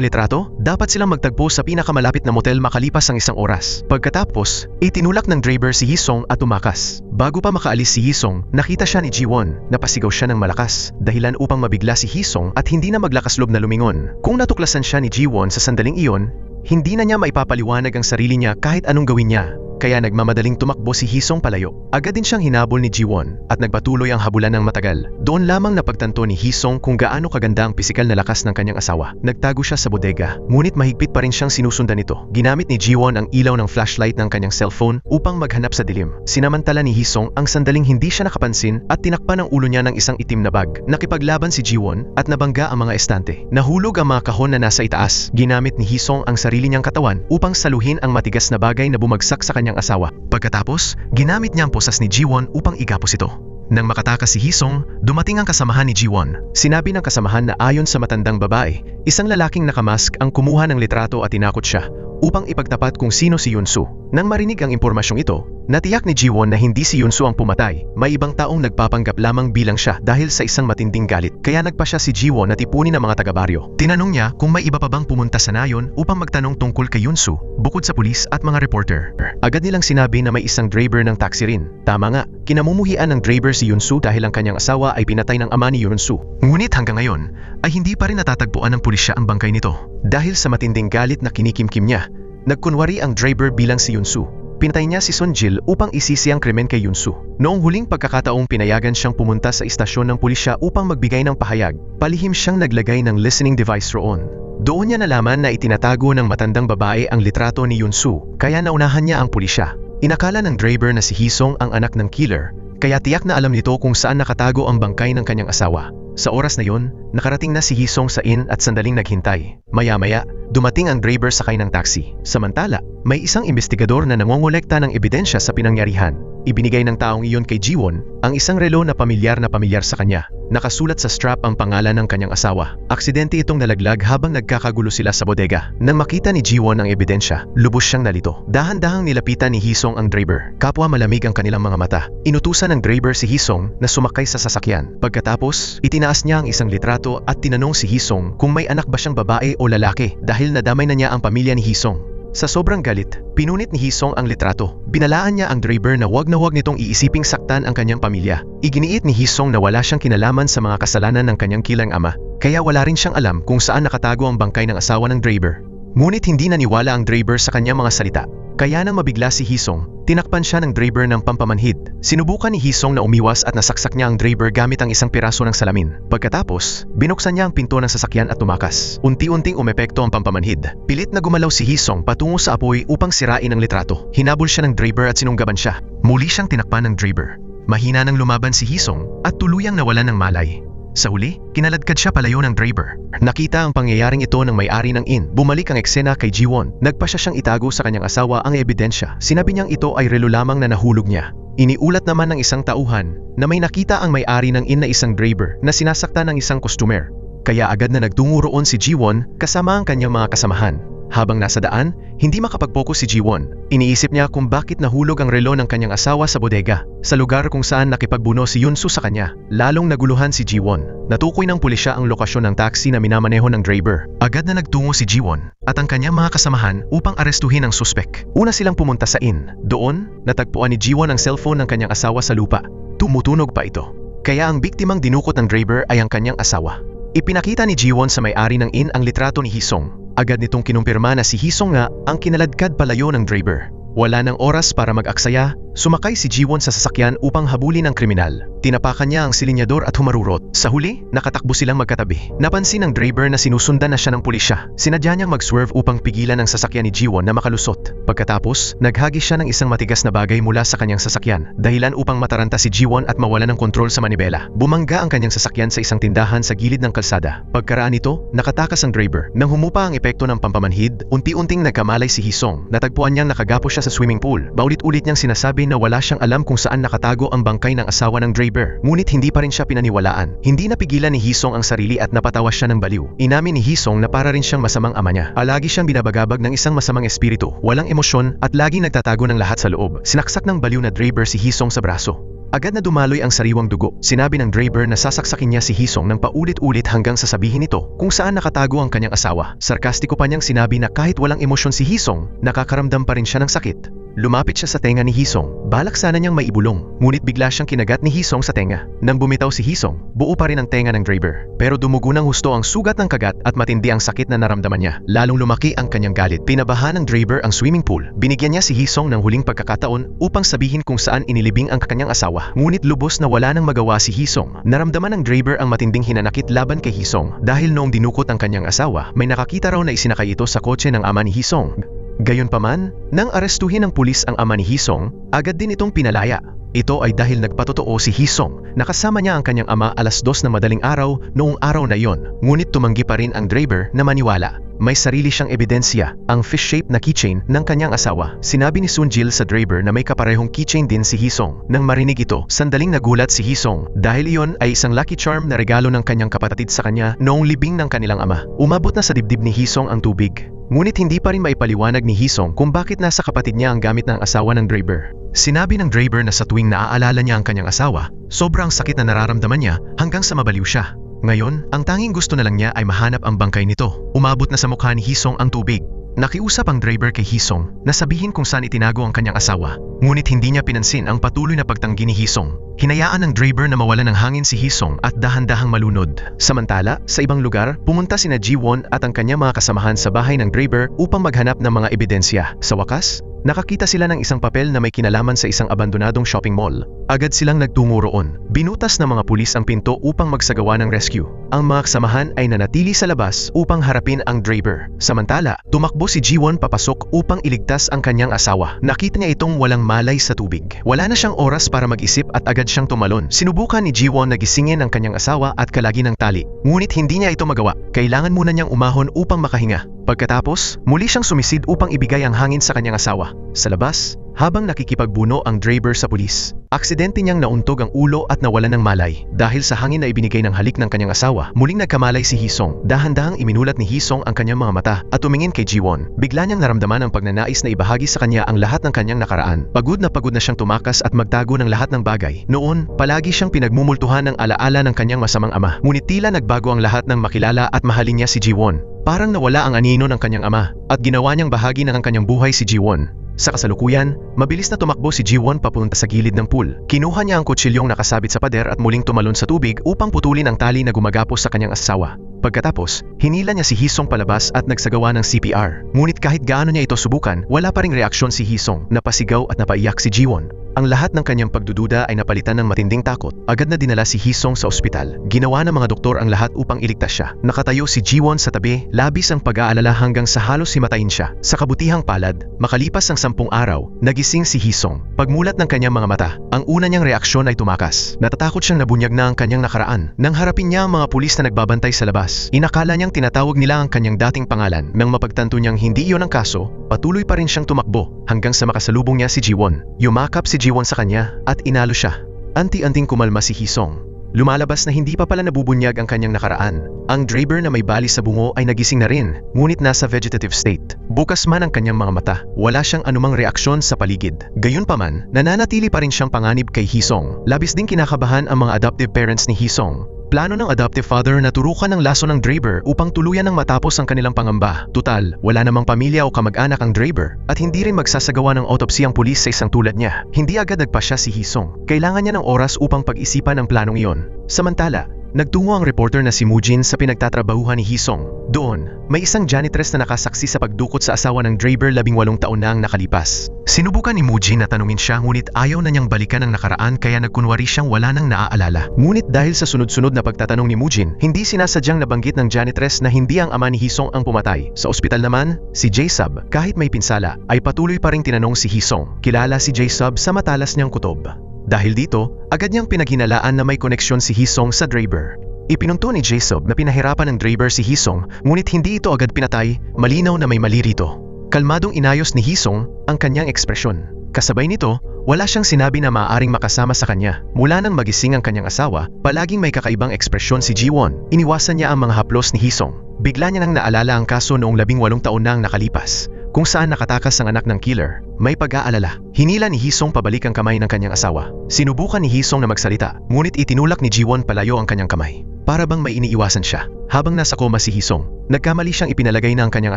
litrato, dapat silang magtagpo sa pinakamalapit na motel makalipas ang 1 oras. Pagkatapos, itinulak ng driver si Hisong at tumakas. Bago pa makaalis si Hisong, nakita siya ni Jiwon. Napasigaw siya ng malakas, dahilan upang mabigla si Hisong at hindi na maglakas loob na lumingon. Kung natuklasan siya ni Jiwon sa sandaling iyon, hindi na niya maipapaliwanag ang sarili niya kahit anong gawin niya. Kaya nagmamadaling tumakbo si Hisong palayo. Agad din siyang hinabol ni Jiwon at nagpatuloy ang habulan ng matagal. Doon lamang napagtanto ni Hisong kung gaano kaganda ang pisikal na lakas ng kanyang asawa. Nagtago siya sa bodega, ngunit mahigpit pa rin siyang sinusundan nito. Ginamit ni Jiwon ang ilaw ng flashlight ng kanyang cellphone upang maghanap sa dilim. Sinamantala ni Hisong ang sandaling hindi siya nakapansin at tinakpan ang ulo niya ng isang itim na bag. Nakipaglaban si Jiwon at nabangga ang mga estante. Nahulog ang mga kahon na nasa itaas. Ginamit ni Hisong ang sarili niyang katawan upang saluhin ang matigas na bagay na bumagsak sa kanyang asawa. Pagkatapos, ginamit niya ang posas ni Jiwon upang igapos ito. Nang makatakas si Hisong, dumating ang kasamahan ni Jiwon. Sinabi ng kasamahan na ayon sa matandang babae, isang lalaking nakamask ang kumuha ng litrato at tinakot siya upang ipagtapat kung sino si Yunsu. Nang marinig ang impormasyong ito, natiyak ni Jiwon na hindi si Yunsu ang pumatay. May ibang taong nagpapanggap lamang bilang siya dahil sa isang matinding galit. Kaya nagpa siya si Jiwon na tipunin ng mga taga-baryo. Tinanong niya kung may iba pa bang pumunta sa nayon upang magtanong tungkol kay Yunsu, bukod sa pulis at mga reporter. Agad nilang sinabi na may isang driver ng taxi rin. Tama nga, kinamumuhian ng driver si Yunsu dahil ang kanyang asawa ay pinatay ng ama ni Yunsu. Ngunit hanggang ngayon, ay hindi pa rin natatagpuan ng pulisya ang bangkay nito. Dahil sa matinding galit na kinikimkim niya, nagkunwari ang driver bilang si Yunsu. Pinatay niya si Sunjil upang isisi ang krimen kay Yunsu. Noong huling pagkakataong pinayagan siyang pumunta sa istasyon ng pulisya upang magbigay ng pahayag, palihim siyang naglagay ng listening device roon. Doon niya nalaman na itinatago ng matandang babae ang litrato ni Yunsu, kaya naunahan niya ang pulisya. Inakala ng driver na si Hisong ang anak ng killer, kaya tiyak na alam nito kung saan nakatago ang bangkay ng kanyang asawa. Sa oras na yon, nakarating na si Hisong sa inn at sandaling naghintay. Maya-maya, dumating ang driver sakay ng taxi. Samantala, may isang investigador na nangongolekta ng ebidensya sa pinangyarihan. Ibinigay ng taong iyon kay Jiwon ang isang relo na pamilyar sa kanya. Nakasulat sa strap ang pangalan ng kanyang asawa. Aksidente itong nalaglag habang nagkakagulo sila sa bodega. Nang makita ni Jiwon ang ebidensya, lubos siyang nalito. Dahan-dahang nilapitan ni Hisong ang driver. Kapwa malamig ang kanilang mga mata. Inutusan ng driver si Hisong na sumakay sa sasakyan. Pagkatapos, itinaas niya ang isang litrato at tinanong si Hisong kung may anak ba siyang babae o lalaki dahil nadamay na niya ang pamilya ni Hisong. Sa sobrang galit, pinunit ni Hisong ang litrato. Binalaan niya ang driver na huwag nitong iisiping saktan ang kanyang pamilya. Iginiit ni Hisong na wala siyang kinalaman sa mga kasalanan ng kanyang kilang ama, kaya wala rin siyang alam kung saan nakatago ang bangkay ng asawa ng driver. Ngunit hindi naniwala ang driver sa kanyang mga salita. Kaya nang mabigla si Hisong, tinakpan siya ng driver ng pampamanhid. Sinubukan ni Hisong na umiwas at nasaksak niya ang driver gamit ang isang piraso ng salamin. Pagkatapos, binuksan niya ang pinto ng sasakyan at tumakas. Unti-unting umepekto ang pampamanhid. Pilit na gumalaw si Hisong patungo sa apoy upang sirain ang litrato. Hinabol siya ng driver at sinunggaban siya. Muli siyang tinakpan ng driver. Mahina nang lumaban si Hisong at tuluyang nawalan ng malay. Sa huli, kinaladkad siya palayo ng driver. Nakita ang pangyayaring ito ng may-ari ng inn. Bumalik ang eksena kay Jiwon. Nagpa siya siyang itago sa kanyang asawa ang ebidensya. Sinabi niyang ito ay relo lamang na nahulog niya. Iniulat naman ng isang tauhan na may nakita ang may-ari ng inn na isang driver na sinasaktan ng isang customer. Kaya agad na nagtungo roon si Jiwon kasama ang kanyang mga kasamahan. Habang nasa daan, hindi makapag-focus si Jiwon. Iniisip niya kung bakit nahulog ang relo ng kanyang asawa sa bodega, sa lugar kung saan nakipagbuno si Yunsu sa kanya. Lalong naguluhan si Jiwon. Natukoy ng pulisya ang lokasyon ng taxi na minamaneho ng driver. Agad na nagtungo si Jiwon at ang kanyang mga kasamahan upang arestuhin ang suspek. Una silang pumunta sa inn. Doon, natagpuan ni Jiwon ang cellphone ng kanyang asawa sa lupa. Tumutunog pa ito. Kaya ang biktimang dinukot ng driver ay ang kanyang asawa. Ipinakita ni Jiwon sa may-ari ng inn ang litrato ni Hisong. Agad nitong kinumpirma na si Hisong nga ang kinaladkad palayo ng driver. Wala ng oras para mag-aksaya, sumakay si Jiwon sa sasakyan upang habulin ang kriminal. Tinapakan niya ang silinyador at humarurot. Sa huli, nakatakbo silang magkatabi. Napansin ng driver na sinusundan na siya ng pulisya. Sinadya niyang mag-swerve upang pigilan ang sasakyan ni Jiwon na makalusot. Pagkatapos, naghagis siya ng isang matigas na bagay mula sa kanyang sasakyan, dahilan upang mataranta si Jiwon at mawala ng kontrol sa manibela. Bumangga ang kanyang sasakyan sa isang tindahan sa gilid ng kalsada. Pagkaraan nito, nakatakas ang driver. Nang humupa ang epekto ng pampamanhid, unti-unting nagkamalay si Hisong. Natagpuan niyang nakagapo siya sa swimming pool. Paulit-ulit niyang sinasabi na wala siyang alam kung saan nakatago ang bangkay ng asawa ng driver. Ngunit hindi pa rin siya pinaniwalaan. Hindi napigilan ni Hisong ang sarili at napatawa siya ng baliw. Inamin ni Hisong na para rin siyang masamang ama niya. Palagi siyang binabagabag ng isang masamang espiritu, walang emosyon at laging nagtatago ng lahat sa loob. Sinaksak ng baliw na driver si Hisong sa braso. Agad na dumaloy ang sariwang dugo. Sinabi ng Draper na sasaksakin niya si Hisong ng paulit-ulit hanggang sasabihin nito kung saan nakatago ang kanyang asawa. Sarkastiko pa niyang sinabi na kahit walang emosyon si Hisong, nakakaramdam pa rin siya ng sakit. Lumapit siya sa tenga ni Hisong. Balak sana niyang maibulong, ngunit bigla siyang kinagat ni Hisong sa tenga. Nang bumitaw si Hisong, buo pa rin ang tenga ng Draper. Pero dumugo ng husto ang sugat ng kagat at matindi ang sakit na naramdaman niya. Lalong lumaki ang kanyang galit. Pinabahan ng Draper ang swimming pool. Binigyan niya si Hisong ng huling pagkakataon upang sabihin kung saan inilibing ang kanyang asawa. Ngunit lubos na wala nang magawa si Hisong. Naramdaman ng Draper ang matinding hinanakit laban kay Hisong dahil noong dinukot ang kanyang asawa, may nakakita raw na isinakay ito sa kotse ng ama ni Hisong. Gayunpaman, nang arestuhin ng pulis ang ama ni Hisong, agad din itong pinalaya. Ito ay dahil nagpatotoo si Hisong na kasama niya ang kanyang ama alas 2 na madaling araw noong araw na yon. Ngunit tumanggi pa rin ang Draper na maniwala. May sarili siyang ebidensya, ang fish-shaped na keychain ng kanyang asawa. Sinabi ni Sunjil sa Draper na may kaparehong keychain din si Hisong. Nang marinig ito, sandaling nagulat si Hisong dahil iyon ay isang lucky charm na regalo ng kanyang kapatid sa kanya noong libing ng kanilang ama. Umabot na sa dibdib ni Hisong ang tubig. Ngunit hindi pa rin maipaliwanag ni Hisong kung bakit nasa kapatid niya ang gamit ng asawa ng Draper. Sinabi ng Draper na sa tuwing naaalala niya ang kanyang asawa, sobrang sakit na nararamdaman niya hanggang sa mabaliw siya. Ngayon, ang tanging gusto na lang niya ay mahanap ang bangkay nito. Umabot na sa mukha ni Hisong ang tubig. Nakiusap ang Draper kay Hisong na sabihin kung saan itinago ang kanyang asawa. Ngunit hindi niya pinansin ang patuloy na pagtanggi ni Hisong. Hinayaan ng Draper na mawala ng hangin si Hisong at dahan-dahang malunod. Samantala, sa ibang lugar, pumunta sina Ji-won at ang kanyang mga kasamahan sa bahay ng Draper upang maghanap ng mga ebidensya. Sa wakas, nakakita sila ng isang papel na may kinalaman sa isang abandonadong shopping mall. Agad silang nagtungo roon. Binutas ng mga pulis ang pinto upang magsagawa ng rescue. Ang mga kasamahan ay nanatili sa labas upang harapin ang Draper. Samantala, tumakbo si Ji-won papasok upang iligtas ang kanyang asawa. Nakita niya itong walang malay sa tubig. Wala na siyang oras para mag-isip at agad siyang tumalon. Sinubukan ni Ji-won na gisingin ang kanyang asawa at kalagi ng tali. Ngunit hindi niya ito magawa. Kailangan muna niyang umahon upang makahinga. Pagkatapos, muli siyang sumisid upang ibigay ang hangin sa kanyang asawa. Sa labas, habang nakikipagbuno ang Draper sa pulis, aksidente niyang nauntog ang ulo at nawalan ng malay. Dahil sa hangin na ibinigay ng halik ng kanyang asawa, muling nagkamalay si Hisong. Dahan-dahang iminulat ni Hisong ang kanyang mga mata at tumingin kay Ji-won. Bigla niyang naramdaman ang pagnanais na ibahagi sa kanya ang lahat ng kanyang nakaraan. Pagod na siyang tumakas at magtago ng lahat ng bagay. Noon, palagi siyang pinagmumultuhan ng alaala ng kanyang masamang ama. Ngunit tila nagbago ang lahat ng makilala at mahalin niya si Ji-won. Parang nawala ang anino ng kanyang ama at ginawa niyang bahagi ng kanyang buhay si Ji-won. Sa kasalukuyan, mabilis na tumakbo si Ji-won papunta sa gilid ng pool. Kinuha niya ang kutsilyong nakasabit sa pader at muling tumalon sa tubig upang putulin ang tali na gumagapos sa kanyang asawa. Pagkatapos, hinila niya si Hisong palabas at nagsagawa ng CPR. Ngunit kahit gaano niya ito subukan, wala pa ring reaksyon si Hisong. Napasigaw at napaiyak si Ji-won. Ang lahat ng kanyang pagdududa ay napalitan ng matinding takot. Agad na dinala si Hisong sa ospital. Ginawa ng mga doktor ang lahat upang iligtas siya. Nakatayo si Ji-won sa tabi, labis ang pag-aalala hanggang sa halos himatayin siya. Sa kabutihang palad, makalipas ang 10 araw, nagising si Hisong. Pagmulat ng kanyang mga mata, ang una niyang reaksyon ay tumakas. Natatakot siyang nabunyag na ang kanyang nakaraan. Nang harapin niya ang mga pulis na nagbabantay sa labas, inakala niyang tinatawag nila ang kanyang dating pangalan. Nang mapagtanto niyang hindi iyon ang kaso, patuloy pa rin siyang tumakbo hanggang sa makasalubong niya si Ji-won. Yumakap si Ji-won sa kanya at inalo siya. Anti-anting kumalma si Hisong. Lumalabas na hindi pa pala nabubunyag ang kanyang nakaraan. Ang Draper na may bali sa bungo ay nagising na rin, ngunit nasa vegetative state. Bukas man ang kanyang mga mata, wala siyang anumang reaksyon sa paligid. Gayunpaman, nananatili pa rin siyang panganib kay Hisong. Labis ding kinakabahan ang mga adoptive parents ni Hisong. Plano ng adoptive father na turukan ng laso ng Draper upang tuluyan ng matapos ang kanilang pangamba. Tutal, wala namang pamilya o kamag-anak ang Draper at hindi rin magsasagawa ng autopsy ang pulis sa isang tulad niya. Hindi agad nagpasya si Hisong. Kailangan niya ng oras upang pag-isipan ang planong iyon. Samantala, nagtungo ang reporter na si Mujin sa pinagtatrabahuhan ni Hisong. Doon, may isang janitress na nakasaksi sa pagdukot sa asawa ng Draper 18 taon na ang nakalipas. Sinubukan ni Mujin na tanungin siya ngunit ayaw na niyang balikan ang nakaraan kaya nagkunwari siyang wala nang naaalala. Ngunit dahil sa sunod-sunod na pagtatanong ni Mujin, hindi sinasadyang nabanggit ng janitress na hindi ang ama ni Hisong ang pumatay. Sa ospital naman, si J-Sub, kahit may pinsala, ay patuloy pa ring tinanong si Hisong. Kilala si J-Sub sa matalas niyang kutob. Dahil dito, agad niyang pinaghinalaan na may koneksyon si Hisong sa Draper. Ipinunto ni J-Sub na pinahirapan ng Draper si Hisong ngunit hindi ito agad pinatay, malinaw na may mali rito. Kalmadong inayos ni Hisong ang kanyang ekspresyon. Kasabay nito, wala siyang sinabi na maaaring makasama sa kanya. Mula nang magising ang kanyang asawa, palaging may kakaibang ekspresyon si Ji-won. Iniwasan niya ang mga haplos ni Hisong. Bigla niya nang naalala ang kaso noong 18 taon na ang nakalipas, kung saan nakatakas ang anak ng killer. may pag-aalala. Hinila ni Hisong pabalik ang kamay ng kanyang asawa. Sinubukan ni Hisong na magsalita, ngunit itinulak ni Jiwon palayo ang kanyang kamay. Para bang may iniiwasan siya. Habang nasa koma si Hisong, nagkamali siyang ipinalagay na ang kanyang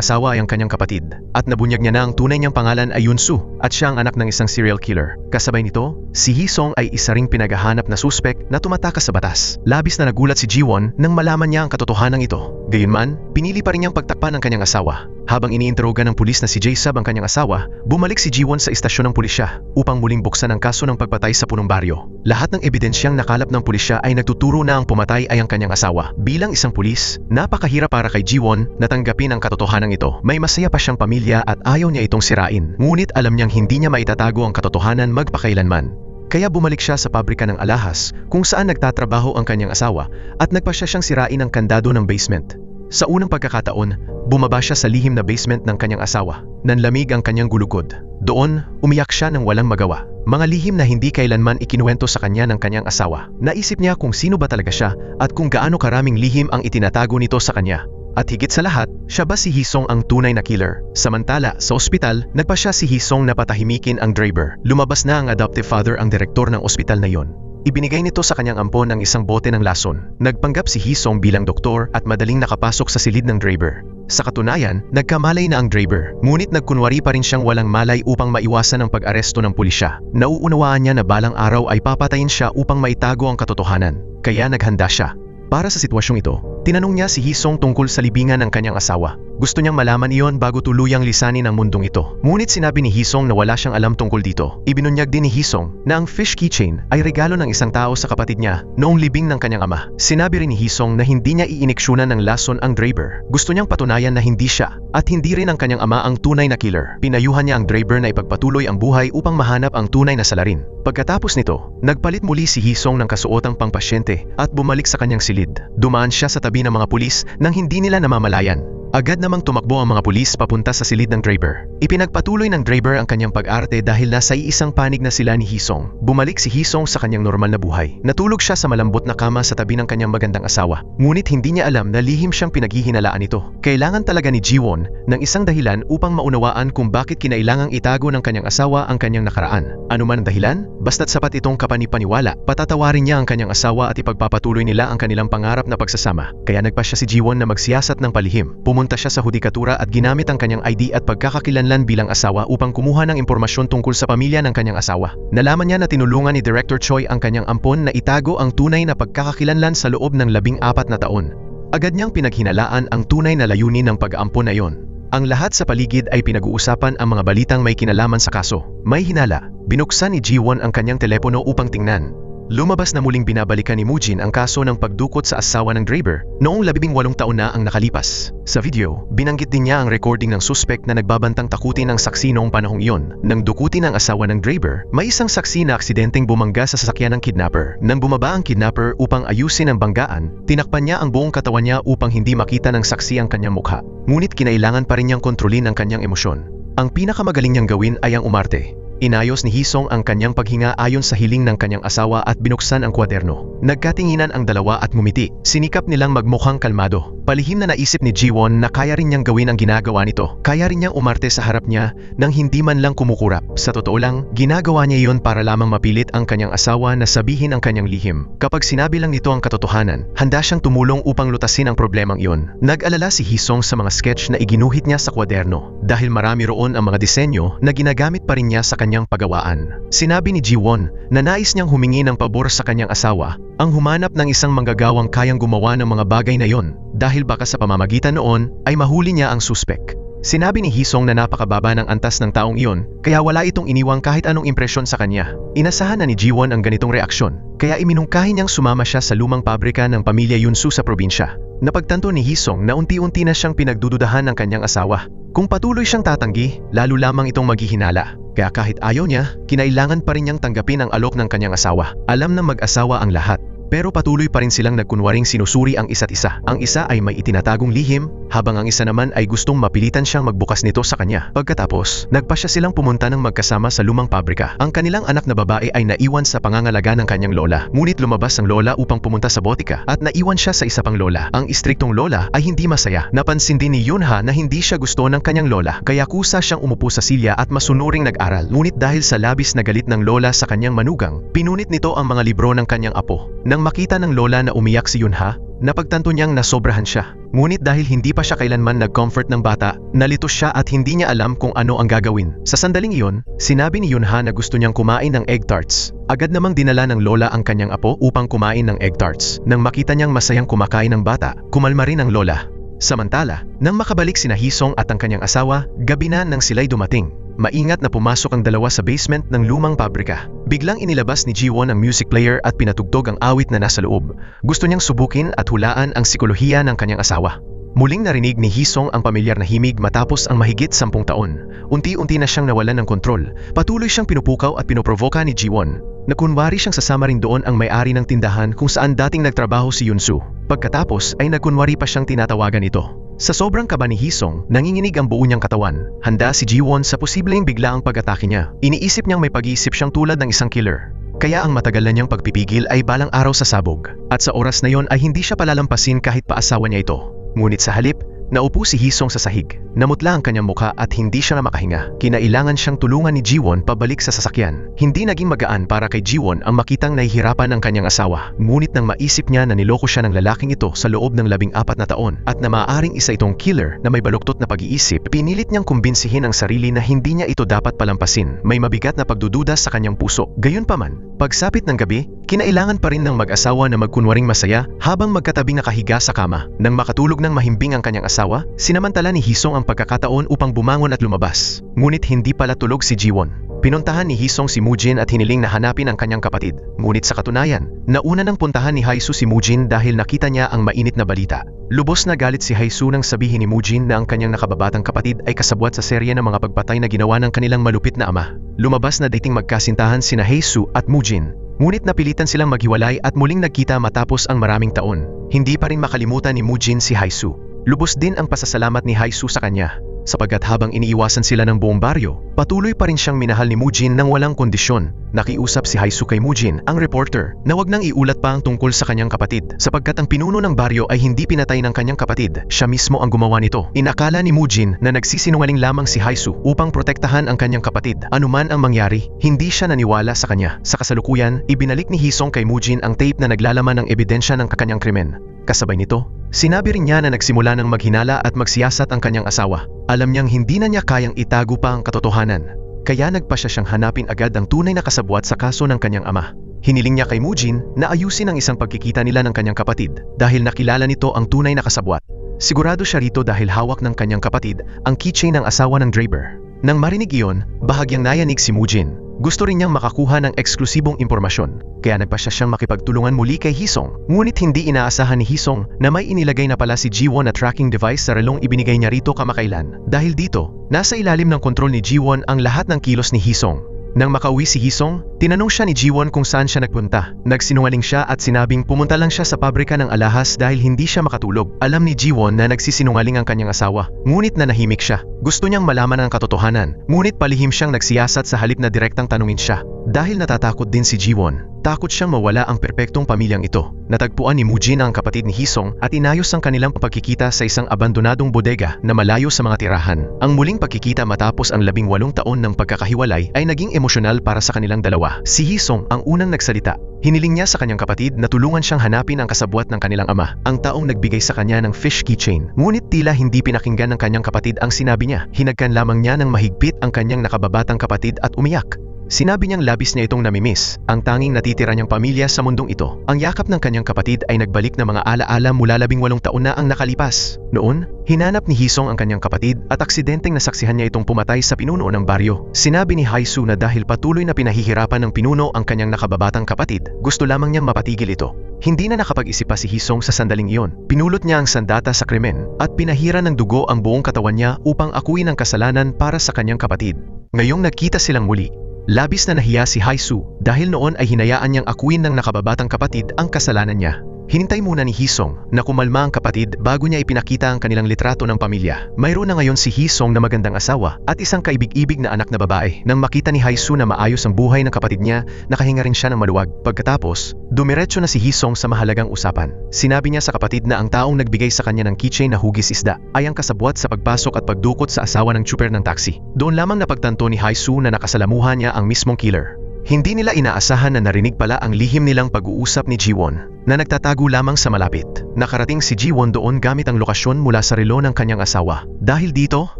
asawa ay ang kanyang kapatid. At nabunyag niya na ang tunay niyang pangalan ay Yunsu at siya ang anak ng isang serial killer. Kasabay nito, si Hisong ay isa ring pinaghahanap na suspek na tumatakas sa batas. Labis na nagulat si Jiwon nang malaman niya ang katotohanan ito. Gayunman, pinili pa rin niyang pagtakpan ang kanyang asawa. Habang iniinteroga ng pulis na si Jae-sub ang kanyang asawa, bumalik si Jiwon sa istasyon ng pulisya upang muling buksan ang kaso ng pagpatay sa punong baryo. Lahat ng ebidensyang nakalap ng pulisya ay nagtuturo na ang pumatay ay ang kanyang asawa. Bilang isang pulis, napakahirap para kay Jiwon na tanggapin ang katotohanan ito. May masaya pa siyang pamilya at ayaw niya itong sirain. Ngunit alam niyang hindi niya maitatago ang katotohanan magpakailanman. Kaya bumalik siya sa pabrika ng alahas kung saan nagtatrabaho ang kanyang asawa at nagpasya siyang sirain ang kandado ng basement. Sa unang pagkakataon, bumaba siya sa lihim na basement ng kanyang asawa. Nanlamig ang kanyang gulugod. Doon, umiyak siya ng walang magawa. Mga lihim na hindi kailanman ikinuwento sa kanya ng kanyang asawa. Naisip niya kung sino ba talaga siya at kung gaano karaming lihim ang itinatago nito sa kanya. At higit sa lahat, siya ba si Hisong ang tunay na killer? Samantala, sa ospital, nagpasya si Hisong na patahimikin ang driver. Lumabas na ang adoptive father ang direktor ng ospital na yon. Ibinigay nito sa kanyang ampon ang isang bote ng lason. Nagpanggap si Hisong bilang doktor at madaling nakapasok sa silid ng driver. Sa katunayan, nagkamalay na ang driver, ngunit nagkunwari pa rin siyang walang malay upang maiwasan ang pag-aresto ng pulisya. Nauunawaan niya na balang araw ay papatayin siya upang maitago ang katotohanan. Kaya naghanda siya. Para sa sitwasyong ito, tinanong niya si Hisong tungkol sa libingan ng kanyang asawa. Gusto niyang malaman iyon bago tuluyang lisanin ang mundong ito. Ngunit sinabi ni Hisong na wala siyang alam tungkol dito. Ibinunyag din ni Hisong na ang fish keychain ay regalo ng isang tao sa kapatid niya noong libing ng kanyang ama. Sinabi rin ni Hisong na hindi niya iiniksyonan ng lason ang driver. Gusto niyang patunayan na hindi siya at hindi rin ang kanyang ama ang tunay na killer. Pinayuhan niya ang driver na ipagpatuloy ang buhay upang mahanap ang tunay na salarin. Pagkatapos nito, nagpalit muli si Hisong ng kasuotang pangpasyente at bumalik sa kanyang silid. Dumaan siya sa tabi ng mga pulis nang hindi nila namamalayan. Agad namang tumakbo ang mga pulis papunta sa silid ng driver. Ipinagpatuloy ng driver ang kanyang pag-arte dahil nasa iisang panig na sila ni Hisong. Bumalik si Hisong sa kanyang normal na buhay. Natulog siya sa malambot na kama sa tabi ng kanyang magandang asawa. Ngunit hindi niya alam na lihim siyang pinaghihinalaan nito. Kailangan talaga ni Jiwon ng isang dahilan upang maunawaan kung bakit kinailangang itago ng kanyang asawa ang kanyang nakaraan. Ano man ang dahilan, basta't sapat itong kapanipaniwala, patatawarin niya ang kanyang asawa at ipagpapatuloy nila ang kanilang pangarap na pagsasama. Kaya nagpasya si Jiwon na magsiyasat ng palihim. Pumunta siya sa hudikatura at ginamit ang kanyang ID at pagkakakilanlan bilang asawa upang kumuha ng impormasyon tungkol sa pamilya ng kanyang asawa. Nalaman niya na tinulungan ni Director Choi ang kanyang ampon na itago ang tunay na pagkakakilanlan sa loob ng 14 na taon. Agad niyang pinaghinalaan ang tunay na layunin ng pag-aampon na iyon. Ang lahat sa paligid ay pinag-uusapan ang mga balitang may kinalaman sa kaso. May hinala, binuksan ni Jiwon ang kanyang telepono upang tingnan. Lumabas na muling binabalikan ni Mujin ang kaso ng pagdukot sa asawa ng driver noong 18 taon na ang nakalipas. Sa video, binanggit din niya ang recording ng suspect na nagbabantang takutin ang saksi noong panahong iyon. Nang dukutin ang asawa ng driver, may isang saksi na aksidenteng bumangga sa sasakyan ng kidnapper. Nang bumaba ang kidnapper upang ayusin ang banggaan, tinakpan niya ang buong katawan niya upang hindi makita ng saksi ang kanyang mukha. Ngunit kinailangan pa rin niyang kontrolin ang kanyang emosyon. Ang pinakamagaling niyang gawin ay ang umarte. Inayos ni Hisong ang kanyang paghinga ayon sa hiling ng kanyang asawa at binuksan ang kwaderno. Nagkatinginan ang dalawa at ngumiti. Sinikap nilang magmukhang kalmado. Palihim na naisip ni Jiwon na kaya rin niyang gawin ang ginagawa nito. Kaya rin niyang umarte sa harap niya nang hindi man lang kumukurap. Sa totoo lang, ginagawa niya iyon para lamang mapilit ang kanyang asawa na sabihin ang kanyang lihim. Kapag sinabi lang nito ang katotohanan, handa siyang tumulong upang lutasin ang problemang iyon. Nag-alala si Hisong sa mga sketch na iginuhit niya sa kwaderno dahil marami roon ang mga disenyo na ginagamit pa rin niya sa kanyang pagawaan. Sinabi ni Jiwon na nais niyang humingi ng pabor sa kanyang asawa ang humanap ng isang manggagawang kayang gumawa ng mga bagay na yon dahil baka sa pamamagitan noon ay mahuli niya ang suspek. Sinabi ni Hisong na napakababa ng antas ng taong iyon kaya wala itong iniwang kahit anong impresyon sa kanya. Inasahan na ni Jiwon ang ganitong reaksyon kaya iminungkahi niyang sumama siya sa lumang pabrika ng pamilya Yunsu sa probinsya. Napagtanto ni Hisong na unti-unti na siyang pinagdududahan ng kanyang asawa. Kung patuloy siyang tatanggi, lalo lamang itong maghihinala. Kaya kahit ayaw niya, kinailangan pa rin niyang tanggapin ang alok ng kanyang asawa. Alam ng mag-asawa ang lahat. Pero patuloy pa rin silang nagkunwaring sinusuri ang isa't isa. Ang isa ay may itinatagong lihim, habang ang isa naman ay gustong mapilitan siyang magbukas nito sa kanya. Pagkatapos, nagpasya silang pumunta ng magkasama sa lumang pabrika. Ang kanilang anak na babae ay naiwan sa pangangalaga ng kanyang lola. Ngunit lumabas ang lola upang pumunta sa botika at naiwan siya sa isa pang lola. Ang istriktong lola ay hindi masaya. Napansin din ni Yunha na hindi siya gusto ng kanyang lola, kaya kusa siyang umupo sa silya at masunuring nag-aral. Ngunit dahil sa labis na galit ng lola sa kanyang manugang, pinunit nito ang mga libro ng kanyang apo. Nang makita ng lola na umiyak si Yunha, napagtanto niyang nasobrahan siya. Ngunit dahil hindi pa siya kailanman nag-comfort ng bata, nalito siya at hindi niya alam kung ano ang gagawin. Sa sandaling iyon, sinabi ni Yunha na gusto niyang kumain ng egg tarts. Agad namang dinala ng lola ang kanyang apo upang kumain ng egg tarts. Nang makita niyang masayang kumakain ng bata, kumalma rin ang lola. Samantala, nang makabalik sina Hisong at ang kanyang asawa, gabi na nang sila'y dumating. Maingat na pumasok ang dalawa sa basement ng lumang pabrika. Biglang inilabas ni Jiwon ang music player at pinatugtog ang awit na nasa loob. Gusto niyang subukin at hulaan ang sikolohiya ng kanyang asawa. Muling narinig ni Hisong ang pamilyar na himig matapos ang mahigit 10 taon. Unti-unti na siyang nawalan ng kontrol. Patuloy siyang pinupukaw at pinoprovoka ni Jiwon. Nakunwari siyang sasama rin doon ang may-ari ng tindahan kung saan dating nagtrabaho si Yunsu. Pagkatapos ay nagkunwari pa siyang tinatawagan ito. Sa sobrang kaba ni Hisong, nanginginig ang buo niyang katawan. Handa si Jiwon sa posibleng biglaang pag-atake niya. Iniisip niyang may pag-iisip siyang tulad ng isang killer. Kaya ang matagal na niyang pagpipigil ay balang araw sa sabog. At sa oras na yon ay hindi siya palalampasin kahit paasawa niya ito. Ngunit sa halip, naupo si Hisong sa sahig. Namutla ang kanyang mukha at hindi siya na makahinga. Kinailangan siyang tulungan ni Jiwon pabalik sa sasakyan. Hindi naging magaan para kay Jiwon ang makitang nahihirapan ang kanyang asawa. Ngunit nang maisip niya na niloko siya ng lalaking ito sa loob ng 14 na taon at na maaaring isa itong killer na may baluktot na pag-iisip, pinilit niyang kumbinsihin ang sarili na hindi niya ito dapat palampasin. May mabigat na pagdududa sa kanyang puso. Gayunpaman, pagsapit ng gabi, kinailangan pa rin ng mag-asawa na magkunwaring masaya habang magkatabing nakahiga sa kama. Nang makatulog ng mahimbing ang kanyang asawa, sinamantala ni Hisong ang pagkakataon upang bumangon at lumabas. Ngunit hindi pala tulog si Jiwon. Pinuntahan ni Hisong si Mujin at hiniling na hanapin ang kanyang kapatid. Ngunit sa katunayan, nauna nang puntahan ni Haisu si Mujin dahil nakita niya ang mainit na balita. Lubos na galit si Haisu nang sabihin ni Mujin na ang kanyang nakababatang kapatid ay kasabwat sa serye ng mga pagpatay na ginawa ng kanilang malupit na ama. Lumabas na dating magkasintahan sina Haisu at Mujin. Ngunit napilitan silang maghiwalay at muling nagkita matapos ang maraming taon. Hindi pa rin makalimutan ni Mujin si Haisu. Lubos din ang pasasalamat ni Haisu sa kanya. Sapagkat habang iniiwasan sila ng buong baryo, patuloy pa rin siyang minahal ni Mujin nang walang kondisyon. Nakiusap si Haisu kay Mujin, ang reporter, na wag nang iulat pa ang tungkol sa kanyang kapatid. Sapagkat ang pinuno ng baryo ay hindi pinatay ng kanyang kapatid, siya mismo ang gumawa nito. Inakala ni Mujin na nagsisinungaling lamang si Haisu upang protektahan ang kanyang kapatid. Anuman ang mangyari, hindi siya naniwala sa kanya. Sa kasalukuyan, ibinalik ni Hisong kay Mujin ang tape na naglalaman ng ebidensya ng kanyang krimen. Kasabay nito, sinabi rin niya na nagsimula ng maghinala at magsiyasat ang kanyang asawa. Alam niyang hindi na niya kayang itago pa ang katotohanan. Kaya nagpasya siyang hanapin agad ang tunay na kasabwat sa kaso ng kanyang ama. Hiniling niya kay Mujin na ayusin ang isang pagkikita nila ng kanyang kapatid dahil nakilala nito ang tunay na kasabwat. Sigurado siya rito dahil hawak ng kanyang kapatid ang keychain ng asawa ng Draper. Nang marinig iyon, bahagyang nayanig si Mujin. Gusto rin niyang makakuha ng eksklusibong impormasyon, kaya nagpasya siyang makipagtulungan muli kay Hisong. Ngunit hindi inaasahan ni Hisong na may inilagay na pala si Jiwon na tracking device sa relong ibinigay niya rito kamakailan. Dahil dito, nasa ilalim ng kontrol ni Jiwon ang lahat ng kilos ni Hisong. Nang makauwi si Hisong, tinanong siya ni Jiwon kung saan siya nagpunta. Nagsinungaling siya at sinabing pumunta lang siya sa pabrika ng alahas dahil hindi siya makatulog. Alam ni Jiwon na nagsisinungaling ang kanyang asawa, ngunit nanahimik siya. Gusto niyang malaman ang katotohanan, ngunit palihim siyang nagsiyasat sa halip na direktang tanungin siya. Dahil natatakot din si Jiwon, takot siyang mawala ang perpektong pamilyang ito. Natagpuan ni Mujin ang kapatid ni Hisong at inayos ang kanilang pagkikita sa isang abandonadong bodega na malayo sa mga tirahan. Ang muling pagkikita matapos ang 18 taon ng pagkakahiwalay ay naging emosyonal para sa kanilang dalawa. Si Hisong ang unang nagsalita. Hiniling niya sa kanyang kapatid na tulungan siyang hanapin ang kasabwat ng kanilang ama, ang taong nagbigay sa kanya ng fish keychain. Ngunit tila hindi pinakinggan ng kanyang kapatid ang sinabi niya. Hinagkan lamang niya ng mahigpit ang kanyang nakababatang kapatid at umiyak. Sinabi niyang labis niya itong namimiss, ang tanging natitira niyang pamilya sa mundong ito. Ang yakap ng kanyang kapatid ay nagbalik na mga alaala mula 18 taon na ang nakalipas. Noon, hinanap ni Hisong ang kanyang kapatid at aksidenteng nasaksihan niya itong pumatay sa pinuno ng baryo. Sinabi ni Haisu na dahil patuloy na pinahihirapan ng pinuno ang kanyang nakababatang kapatid, gusto lamang niyang mapatigil ito. Hindi na nakapag-isip pa si Hisong sa sandaling iyon. Pinulot niya ang sandata sa krimen at pinahira ng dugo ang buong katawan niya upang akuin ang kasalanan para sa kanyang kapatid. Ngayong nagkita silang muli, Labis na nahiya si Haisu dahil noon ay hinayaan niyang akuin ng nakababatang kapatid ang kasalanan niya. Hinintay muna ni Hisong na kumalma ang kapatid bago niya ipinakita ang kanilang litrato ng pamilya. Mayroon na ngayon si Hisong na magandang asawa at isang kaibig-ibig na anak na babae. Nang makita ni Haisu na maayos ang buhay ng kapatid niya, nakahinga rin siya ng maluwag. Pagkatapos, dumiretso na si Hisong sa mahalagang usapan. Sinabi niya sa kapatid na ang taong nagbigay sa kanya ng keychain na hugis isda ay ang kasabwat sa pagpasok at pagdukot sa asawa ng tsuper ng taxi. Doon lamang napagtanto ni Haisu na nakasalamuhan niya ang mismong killer. Hindi nila inaasahan na narinig pala ang lihim nilang pag-uusap ni Jiwon na nagtatago lamang sa malapit. Nakarating si Jiwon doon gamit ang lokasyon mula sa relo ng kanyang asawa. Dahil dito,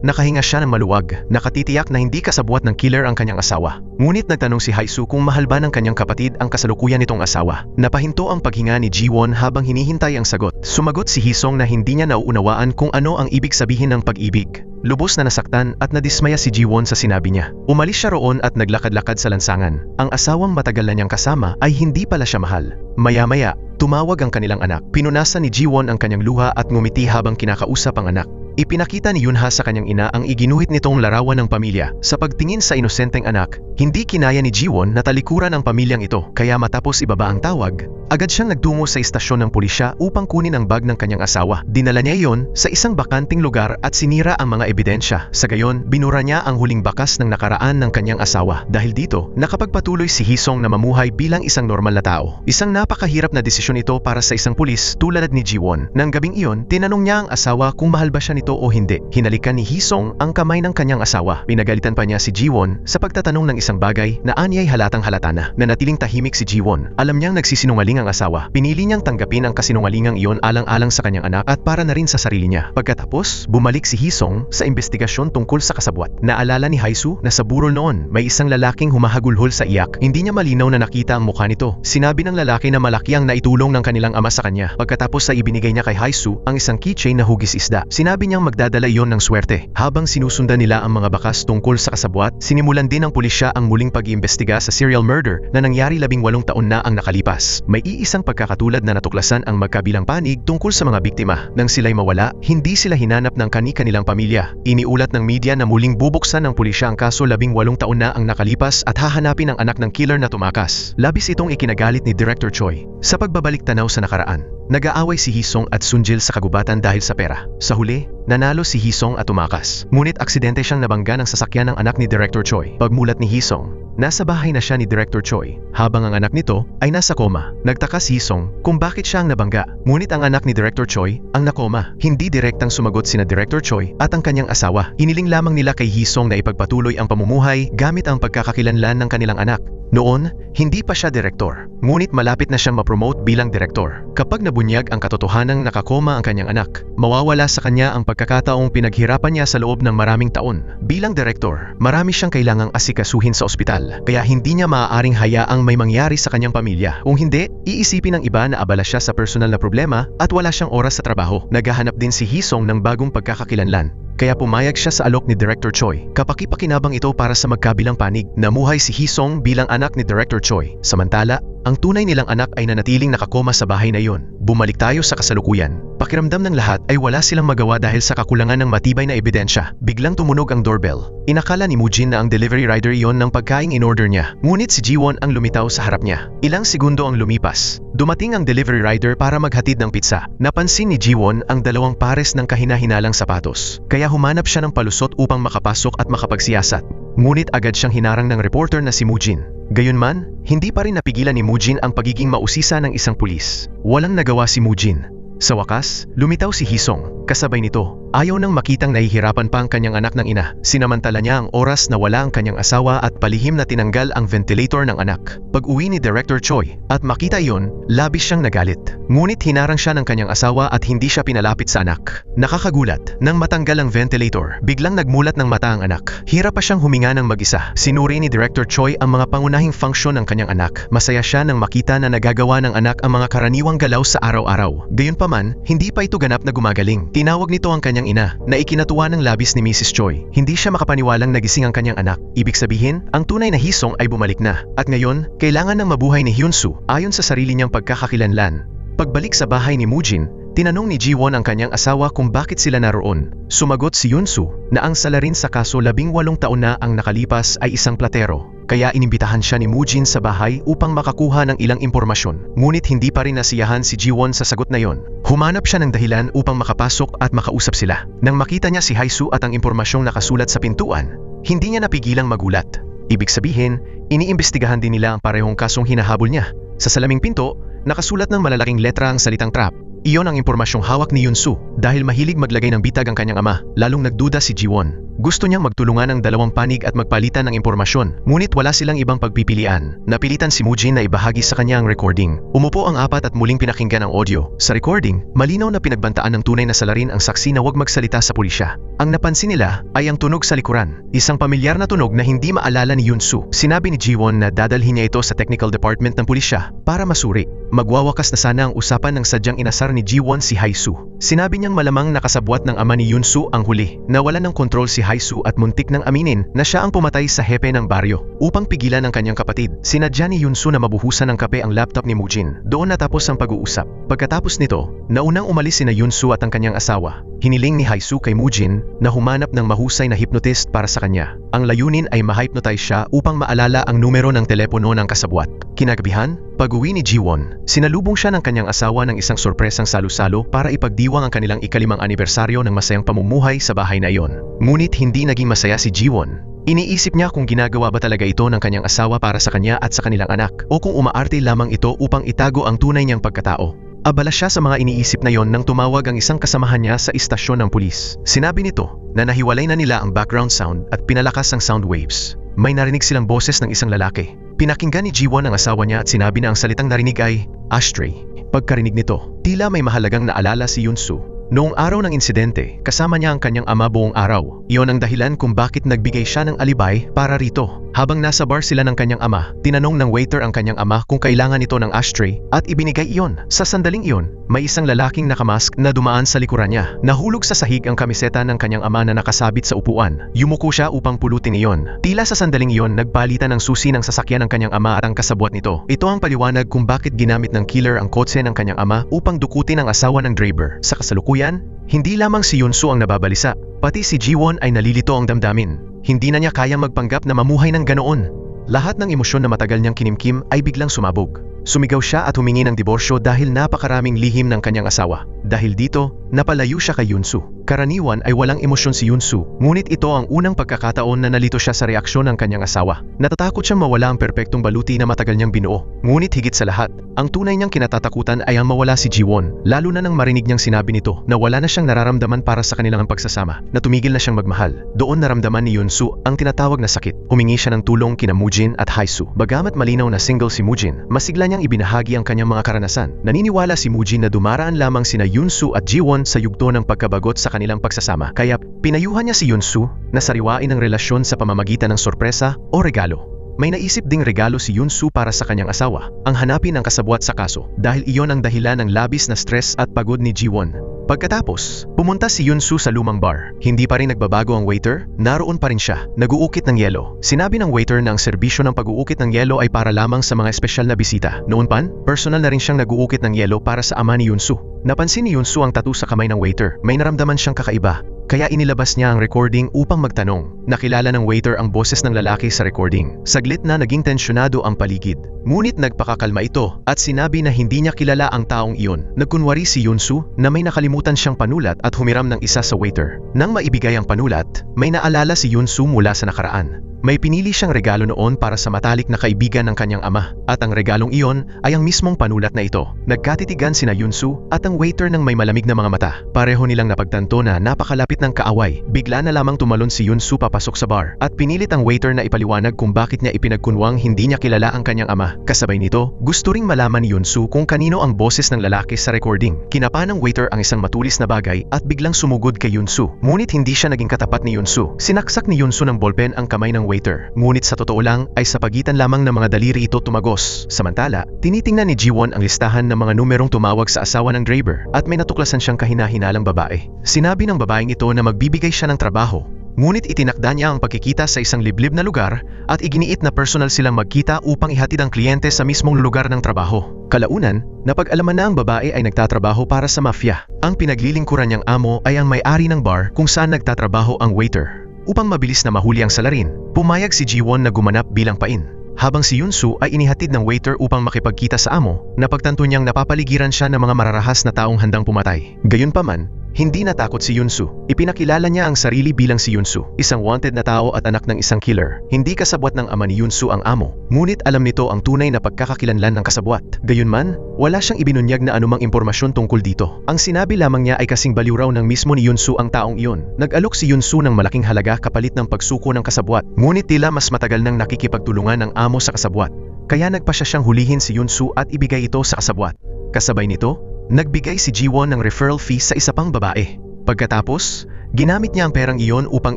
nakahinga siya ng maluwag, nakatitiyak na hindi kasabwat ng killer ang kanyang asawa. Ngunit nagtanong si Haisu kung mahal ba ng kanyang kapatid ang kasalukuyan nitong asawa. Napahinto ang paghinga ni Jiwon habang hinihintay ang sagot. Sumagot si Hisong na hindi niya nauunawaan kung ano ang ibig sabihin ng pag-ibig. Lubos na nasaktan at nadismaya si Jiwon sa sinabi niya. Umalis siya roon at naglakad-lakad sa lansangan. Ang asawang matagal na niyang kasama ay hindi pala siya mahal. Maya-maya, tumawag ang kanilang anak. Pinunasan ni Jiwon ang kanyang luha at ngumiti habang kinakausap ang anak. Ipinakita ni Yunha sa kanyang ina ang iginuhit nitong larawan ng pamilya. Sa pagtingin sa inosenteng anak, hindi kinaya ni Jiwon na talikuran ang pamilyang ito. Kaya matapos ibaba ang tawag, agad siyang nagtungo sa istasyon ng pulisya upang kunin ang bag ng kanyang asawa. Dinala niya iyon sa isang bakanting lugar at sinira ang mga ebidensya. Sa gayon, binura niya ang huling bakas ng nakaraan ng kanyang asawa. Dahil dito, nakapagpatuloy si Hisong na mamuhay bilang isang normal na tao. Isang napakahirap na desisyon ito para sa isang pulis tulad ni Jiwon. Nang gabing iyon, tinanong niya ang asawa kung mahal ba siya nito o hindi. Hinalikan ni Hisong ang kamay ng kanyang asawa. Pinagalitan pa niya si Jiwon sa pagtatanong ng isang bagay na anyay halatang halata na. Nanatiling tahimik si Jiwon. Alam niyang nagsisinungaling ang asawa. Pinili niyang tanggapin ang kasinungalingang iyon alang-alang sa kanyang anak at para na rin sa sarili niya. Pagkatapos, bumalik si Hisong sa investigasyon tungkol sa kasabwat. Naalala ni Haisu na sa burol noon may isang lalaking humahagulhol sa iyak. Hindi niya malinaw na nakita ang mukha nito. Sinabi ng lalaki na malaki ang naitulong ng kanilang ama sa kanya. Pagkatapos ay ibinigay niya kay Haisu ang isang keychain na hugis isda. Sinabi niyang magdadala iyon ng swerte. Habang sinusundan nila ang mga bakas tungkol sa kasabwat, sinimulan din ng pulisya ang muling pag-iimbestiga sa serial murder na nangyari 18 taon na ang nakalipas. May iisang pagkakatulad na natuklasan ang magkabilang panig tungkol sa mga biktima. Nang sila'y mawala, hindi sila hinanap ng kani-kanilang pamilya. Iniulat ng media na muling bubuksan ng pulisya ang kaso 18 taon na ang nakalipas at hahanapin ang anak ng killer na tumakas. Labis itong ikinagalit ni Director Choi. Sa pagbabalik tanaw sa nakaraan, nag-aaway si Hisong at Sunjil sa kagubatan dahil sa pera. Sa huli, nanalo si Hisong at tumakas. Ngunit aksidente siyang nabangga ng sasakyan ng anak ni Director Choi. Pagmulat ni Hisong, nasa bahay na siya ni Director Choi, habang ang anak nito ay nasa koma. Nagtaka si Hisong kung bakit siya ang nabangga. Ngunit ang anak ni Director Choi ang nakoma. Hindi direktang sumagot sina Director Choi at ang kanyang asawa. Hiniling lamang nila kay Hisong na ipagpatuloy ang pamumuhay gamit ang pagkakakilanlan ng kanilang anak. Noon, hindi pa siya direktor, ngunit malapit na siyang ma-promote bilang direktor. Kapag nabunyag ang katotohanang nakakoma ang kanyang anak, mawawala sa kanya ang pagkakataong pinaghirapan niya sa loob ng maraming taon. Bilang direktor, marami siyang kailangang asikasuhin sa ospital, kaya hindi niya maaaring hayaang may mangyari sa kanyang pamilya. Kung hindi, iisipin ng iba na abala siya sa personal na problema at wala siyang oras sa trabaho. Naghahanap din si Hisong ng bagong pagkakakilanlan. Kaya pumayag siya sa alok ni Director Choi. Kapaki-pakinabang ito para sa magkabilang panig. Namuhay si Hisong bilang anak ni Director Choi. Samantala, ang tunay nilang anak ay nanatiling nakakoma sa bahay na iyon. Bumalik tayo sa kasalukuyan. Pakiramdam ng lahat ay wala silang magawa dahil sa kakulangan ng matibay na ebidensya. Biglang tumunog ang doorbell. Inakala ni Mujin na ang delivery rider iyon ng pagkaing in-order niya. Ngunit si Jiwon ang lumitaw sa harap niya. Ilang segundo ang lumipas. Dumating ang delivery rider para maghatid ng pizza. Napansin ni Jiwon ang dalawang pares ng kahina-hinalang sapatos. Kaya humanap siya ng palusot upang makapasok at makapagsiyasat. Ngunit agad siyang hinarang ng reporter na si Mujin. Gayunman, hindi pa rin napigilan ni Mujin ang pagiging mausisa ng isang pulis. Walang nagawa si Mujin. Sa wakas, lumitaw si Hisong. Kasabay nito, ayaw nang makitang nahihirapan pa ang kanyang anak ng ina. Sinamantala niya ang oras na wala ang kanyang asawa at palihim na tinanggal ang ventilator ng anak. Pag-uwi ni Director Choi at makita iyon, labis siyang nagalit. Ngunit hinarang siya ng kanyang asawa at hindi siya pinalapit sa anak. Nakakagulat, nang matanggal ang ventilator, biglang nagmulat ng mata ang anak. Hirap pa siyang huminga ng mag-isa. Sinuri ni Director Choi ang mga pangunahing funksyon ng kanyang anak. Masaya siya nang makita na nagagawa ng anak ang mga karaniwang galaw sa araw-araw. Gayunpaman, hindi pa ito ganap na gumagaling. Tinawag nito ang kanyang ina na ikinatuwa ng labis ni Mrs. Choi. Hindi siya makapaniwalang nagising ang kanyang anak. Ibig sabihin, ang tunay na Hisong ay bumalik na. At ngayon, kailangan ng mabuhay ni Hyunsu ayon sa sarili niyang pagkakakilanlan. Pagbalik sa bahay ni Mujin, Tinanong ni Jiwon ang kanyang asawa kung bakit sila naroon. Sumagot si Yunsu na ang salarin sa kaso 18 taon na ang nakalipas ay isang platero. Kaya inimbitahan siya ni Moojin sa bahay upang makakuha ng ilang impormasyon. Ngunit hindi pa rin nasiyahan si Jiwon sa sagot na yon. Humanap siya ng dahilan upang makapasok at makausap sila. Nang makita niya si Haisu at ang impormasyong nakasulat sa pintuan, hindi niya napigilang magulat. Ibig sabihin, iniimbestigahan din nila ang parehong kasong hinahabol niya. Sa salaming pinto, nakasulat ng malalaking letra ang salitang trap. Iyon ang impormasyong hawak ni Yunsu. Dahil mahilig maglagay ng bitag ang kanyang ama, lalong nagduda si Jiwon. Gusto niyang magtulungan ng dalawang panig at magpalitan ng impormasyon, ngunit wala silang ibang pagpipilian. Napilitan si Moojin na ibahagi sa kanya ang recording. Umupo ang apat at muling pinakinggan ang audio. Sa recording, malinaw na pinagbantaan ng tunay na salarin ang saksi na huwag magsalita sa pulisya. Ang napansin nila ay ang tunog sa likuran, isang pamilyar na tunog na hindi maalala ni Yunsu. Sinabi ni Jiwon na dadalhin niya ito sa technical department ng pulisya para masuri. Magwawakas na sana ang usapan ng sadyang inasar ni Jiwon si Haisu. Sinabi niyang malamang nakasabwat ng ama ni Yunsu ang huli. Nawalan ng kontrol si Haisu at muntik nang aminin na siya ang pumatay sa hepe ng baryo. Upang pigilan ang kanyang kapatid, sinadya ni Yunsu na mabuhusan ng kape ang laptop ni Moojin. Doon natapos ang pag-uusap. Pagkatapos nito, naunang umalis sina Yunsu at ang kanyang asawa. Hiniling ni Haisu kay Moojin na humanap ng mahusay na hypnotist para sa kanya. Ang layunin ay ma-hypnotize siya upang maalala ang numero ng telepono ng kasabwat. Kinagabihan, pag-uwi ni Jiwon, sinalubong siya ng kanyang asawa ng isang sorpresang salo-salo para ipagdiwang ang kanilang ikalimang anibersaryo ng masayang pamumuhay sa bahay na iyon. Ngunit hindi naging masaya si Jiwon. Iniisip niya kung ginagawa ba talaga ito ng kanyang asawa para sa kanya at sa kanilang anak, o kung umaarte lamang ito upang itago ang tunay niyang pagkatao. Abala siya sa mga iniisip na yon nang tumawag ang isang kasamahan niya sa istasyon ng pulis. Sinabi nito na nahiwalay na nila ang background sound at pinalakas ang sound waves. May narinig silang boses ng isang lalaki. Pinakinggan ni Jiwon ang asawa niya at sinabi na ang salitang narinig ay ashtray. Pagkarinig nito, tila may mahalagang naalala si Yunsu. Noong araw ng insidente, kasama niya ang kanyang ama buong araw. Iyon ang dahilan kung bakit nagbigay siya ng alibay para rito. Habang nasa bar sila ng kanyang ama, tinanong ng waiter ang kanyang ama kung kailangan ito ng ashtray at ibinigay iyon. Sa sandaling iyon, may isang lalaking nakamask na dumaan sa likuran niya. Nahulog sa sahig ang kamiseta ng kanyang ama na nakasabit sa upuan. Yumuko siya upang pulutin iyon. Tila sa sandaling iyon, nagpalitan ng susi ng sasakyan ng kanyang ama at ang kasabwat nito. Ito ang paliwanag kung bakit ginamit ng killer ang kotse ng kanyang ama upang dukutin ang asawa ng driver. Sa kasalukuyan, hindi lamang si Yunsu ang nababalisa, pati si Jiwon ay nalilito ang damdamin. Hindi na niya kayang magpanggap na mamuhay ng ganoon. Lahat ng emosyon na matagal niyang kinimkim ay biglang sumabog. Sumigaw siya at humingi ng diborsyo dahil napakaraming lihim ng kanyang asawa. Dahil dito, napalayo siya kay Yunsu. Karaniwan ay walang emosyon si Yunsu, ngunit ito ang unang pagkakataon na nalito siya sa reaksyon ng kanyang asawa. Natatakot siyang mawala ang perpektong baluti na matagal niyang binuo. Ngunit higit sa lahat, ang tunay niyang kinatatakutan ay ang mawala si Jiwon, lalo na nang marinig niyang sinabi nito na wala na siyang nararamdaman para sa kanilang pagsasama, na tumigil na siyang magmahal. Doon naramdaman ni Yunsu ang tinatawag na sakit. Humingi siya ng tulong kina Moojin at Haisu. Bagamat malinaw na single si Moojin, masigla niyang ibinahagi ang kanyang mga karanasan. Naniniwala si Moojin na dumaraan lamang sina Yunsu at Jiwon sa yugto ng pagkabagot sa kanilang pagsasama. Kaya pinayuhan niya si Yunsu na sariwain ang relasyon sa pamamagitan ng sorpresa o regalo. May naisip ding regalo si Yunsu para sa kanyang asawa, ang hanapin ang kasabwat sa kaso, dahil iyon ang dahilan ng labis na stress at pagod ni Jiwon. Pagkatapos, pumunta si Yunsu sa lumang bar. Hindi pa rin nagbabago ang waiter, naroon pa rin siya, nag-uukit ng yelo. Sinabi ng waiter na ang serbisyo ng pag-uukit ng yelo ay para lamang sa mga espesyal na bisita. Noon pa, personal na rin siyang nag-uukit ng yelo para sa ama ni Yunsu. Napansin ni Yunsu ang tattoo sa kamay ng waiter. May naramdaman siyang kakaiba. Kaya inilabas niya ang recording upang magtanong. Nakilala ng waiter ang boses ng lalaki sa recording. Saglit na naging tensyonado ang paligid. Ngunit nagpakakalma ito at sinabi na hindi niya kilala ang taong iyon. Nagkunwari si Yunsu na may nakalimutan siyang panulat at humiram ng isa sa waiter. Nang maibigay ang panulat, may naalala si Yunsu mula sa nakaraan. May pinili siyang regalo noon para sa matalik na kaibigan ng kanyang ama, at ang regalong iyon ay ang mismong panulat na ito. Nagkatitigan sina Yunsu at ang waiter ng may malamig na mga mata. Pareho nilang napagtanto na napakalapit ng kaaway. Bigla na lamang tumalon si Yunsu papasok sa bar at pinilit ang waiter na ipaliwanag kung bakit niya ipinagkunwang hindi niya kilala ang kanyang ama. Kasabay nito, gusto ring malaman ni Yunsu kung kanino ang boses ng lalaki sa recording. Kinapa ng waiter ang isang matulis na bagay at biglang sumugod kay Yunsu. Ngunit hindi siya naging katapat ni Yunsu. Sinaksak ni Yunsu ng ballpen ang kamay ng waiter. Ngunit sa totoo lang ay sa pagitan lamang ng mga daliri ito tumagos. Samantala, tinitingnan ni Jiwon ang listahan ng mga numerong tumawag sa asawa ng driver at may natuklasan siyang kahina-hinalang babae. Sinabi ng babaeng ito na magbibigay siya ng trabaho. Ngunit itinakda niya ang pagkikita sa isang liblib na lugar at iginiit na personal silang magkita upang ihatid ang kliyente sa mismong lugar ng trabaho. Kalaunan, napag-alaman na ang babae ay nagtatrabaho para sa mafia. Ang pinaglilingkuran niyang amo ay ang may-ari ng bar kung saan nagtatrabaho ang waiter. Upang mabilis na mahuli ang salarin, pumayag si Ji-won na gumanap bilang pain. Habang si Yun-soo ay inihatid ng waiter upang makipagkita sa amo, napagtanto niyang napapaligiran siya ng mga mararahas na taong handang pumatay. Gayunpaman, hindi natakot si Yun-soo. Ipinakilala niya ang sarili bilang si Yun-soo, isang wanted na tao at anak ng isang killer. Hindi kasabwat ng ama ni Yun-soo ang amo, ngunit alam nito ang tunay na pagkakakilanlan ng kasabwat. Gayunman, wala siyang ibinunyag na anumang impormasyon tungkol dito. Ang sinabi lamang niya ay kasing baliw raw ng mismo ni Yun-soo ang taong iyon. Nag-alok si Yun-soo ng malaking halaga kapalit ng pagsuko ng kasabwat, ngunit tila mas matagal nang nakikipagtulungan ng amo sa kasabwat. Kaya nagpasya siyang hulihin si Yun-soo at ibigay ito sa kasabwat. Kasabay nito, nagbigay si Ji-won ng referral fee sa isa pang babae. Pagkatapos, ginamit niya ang perang iyon upang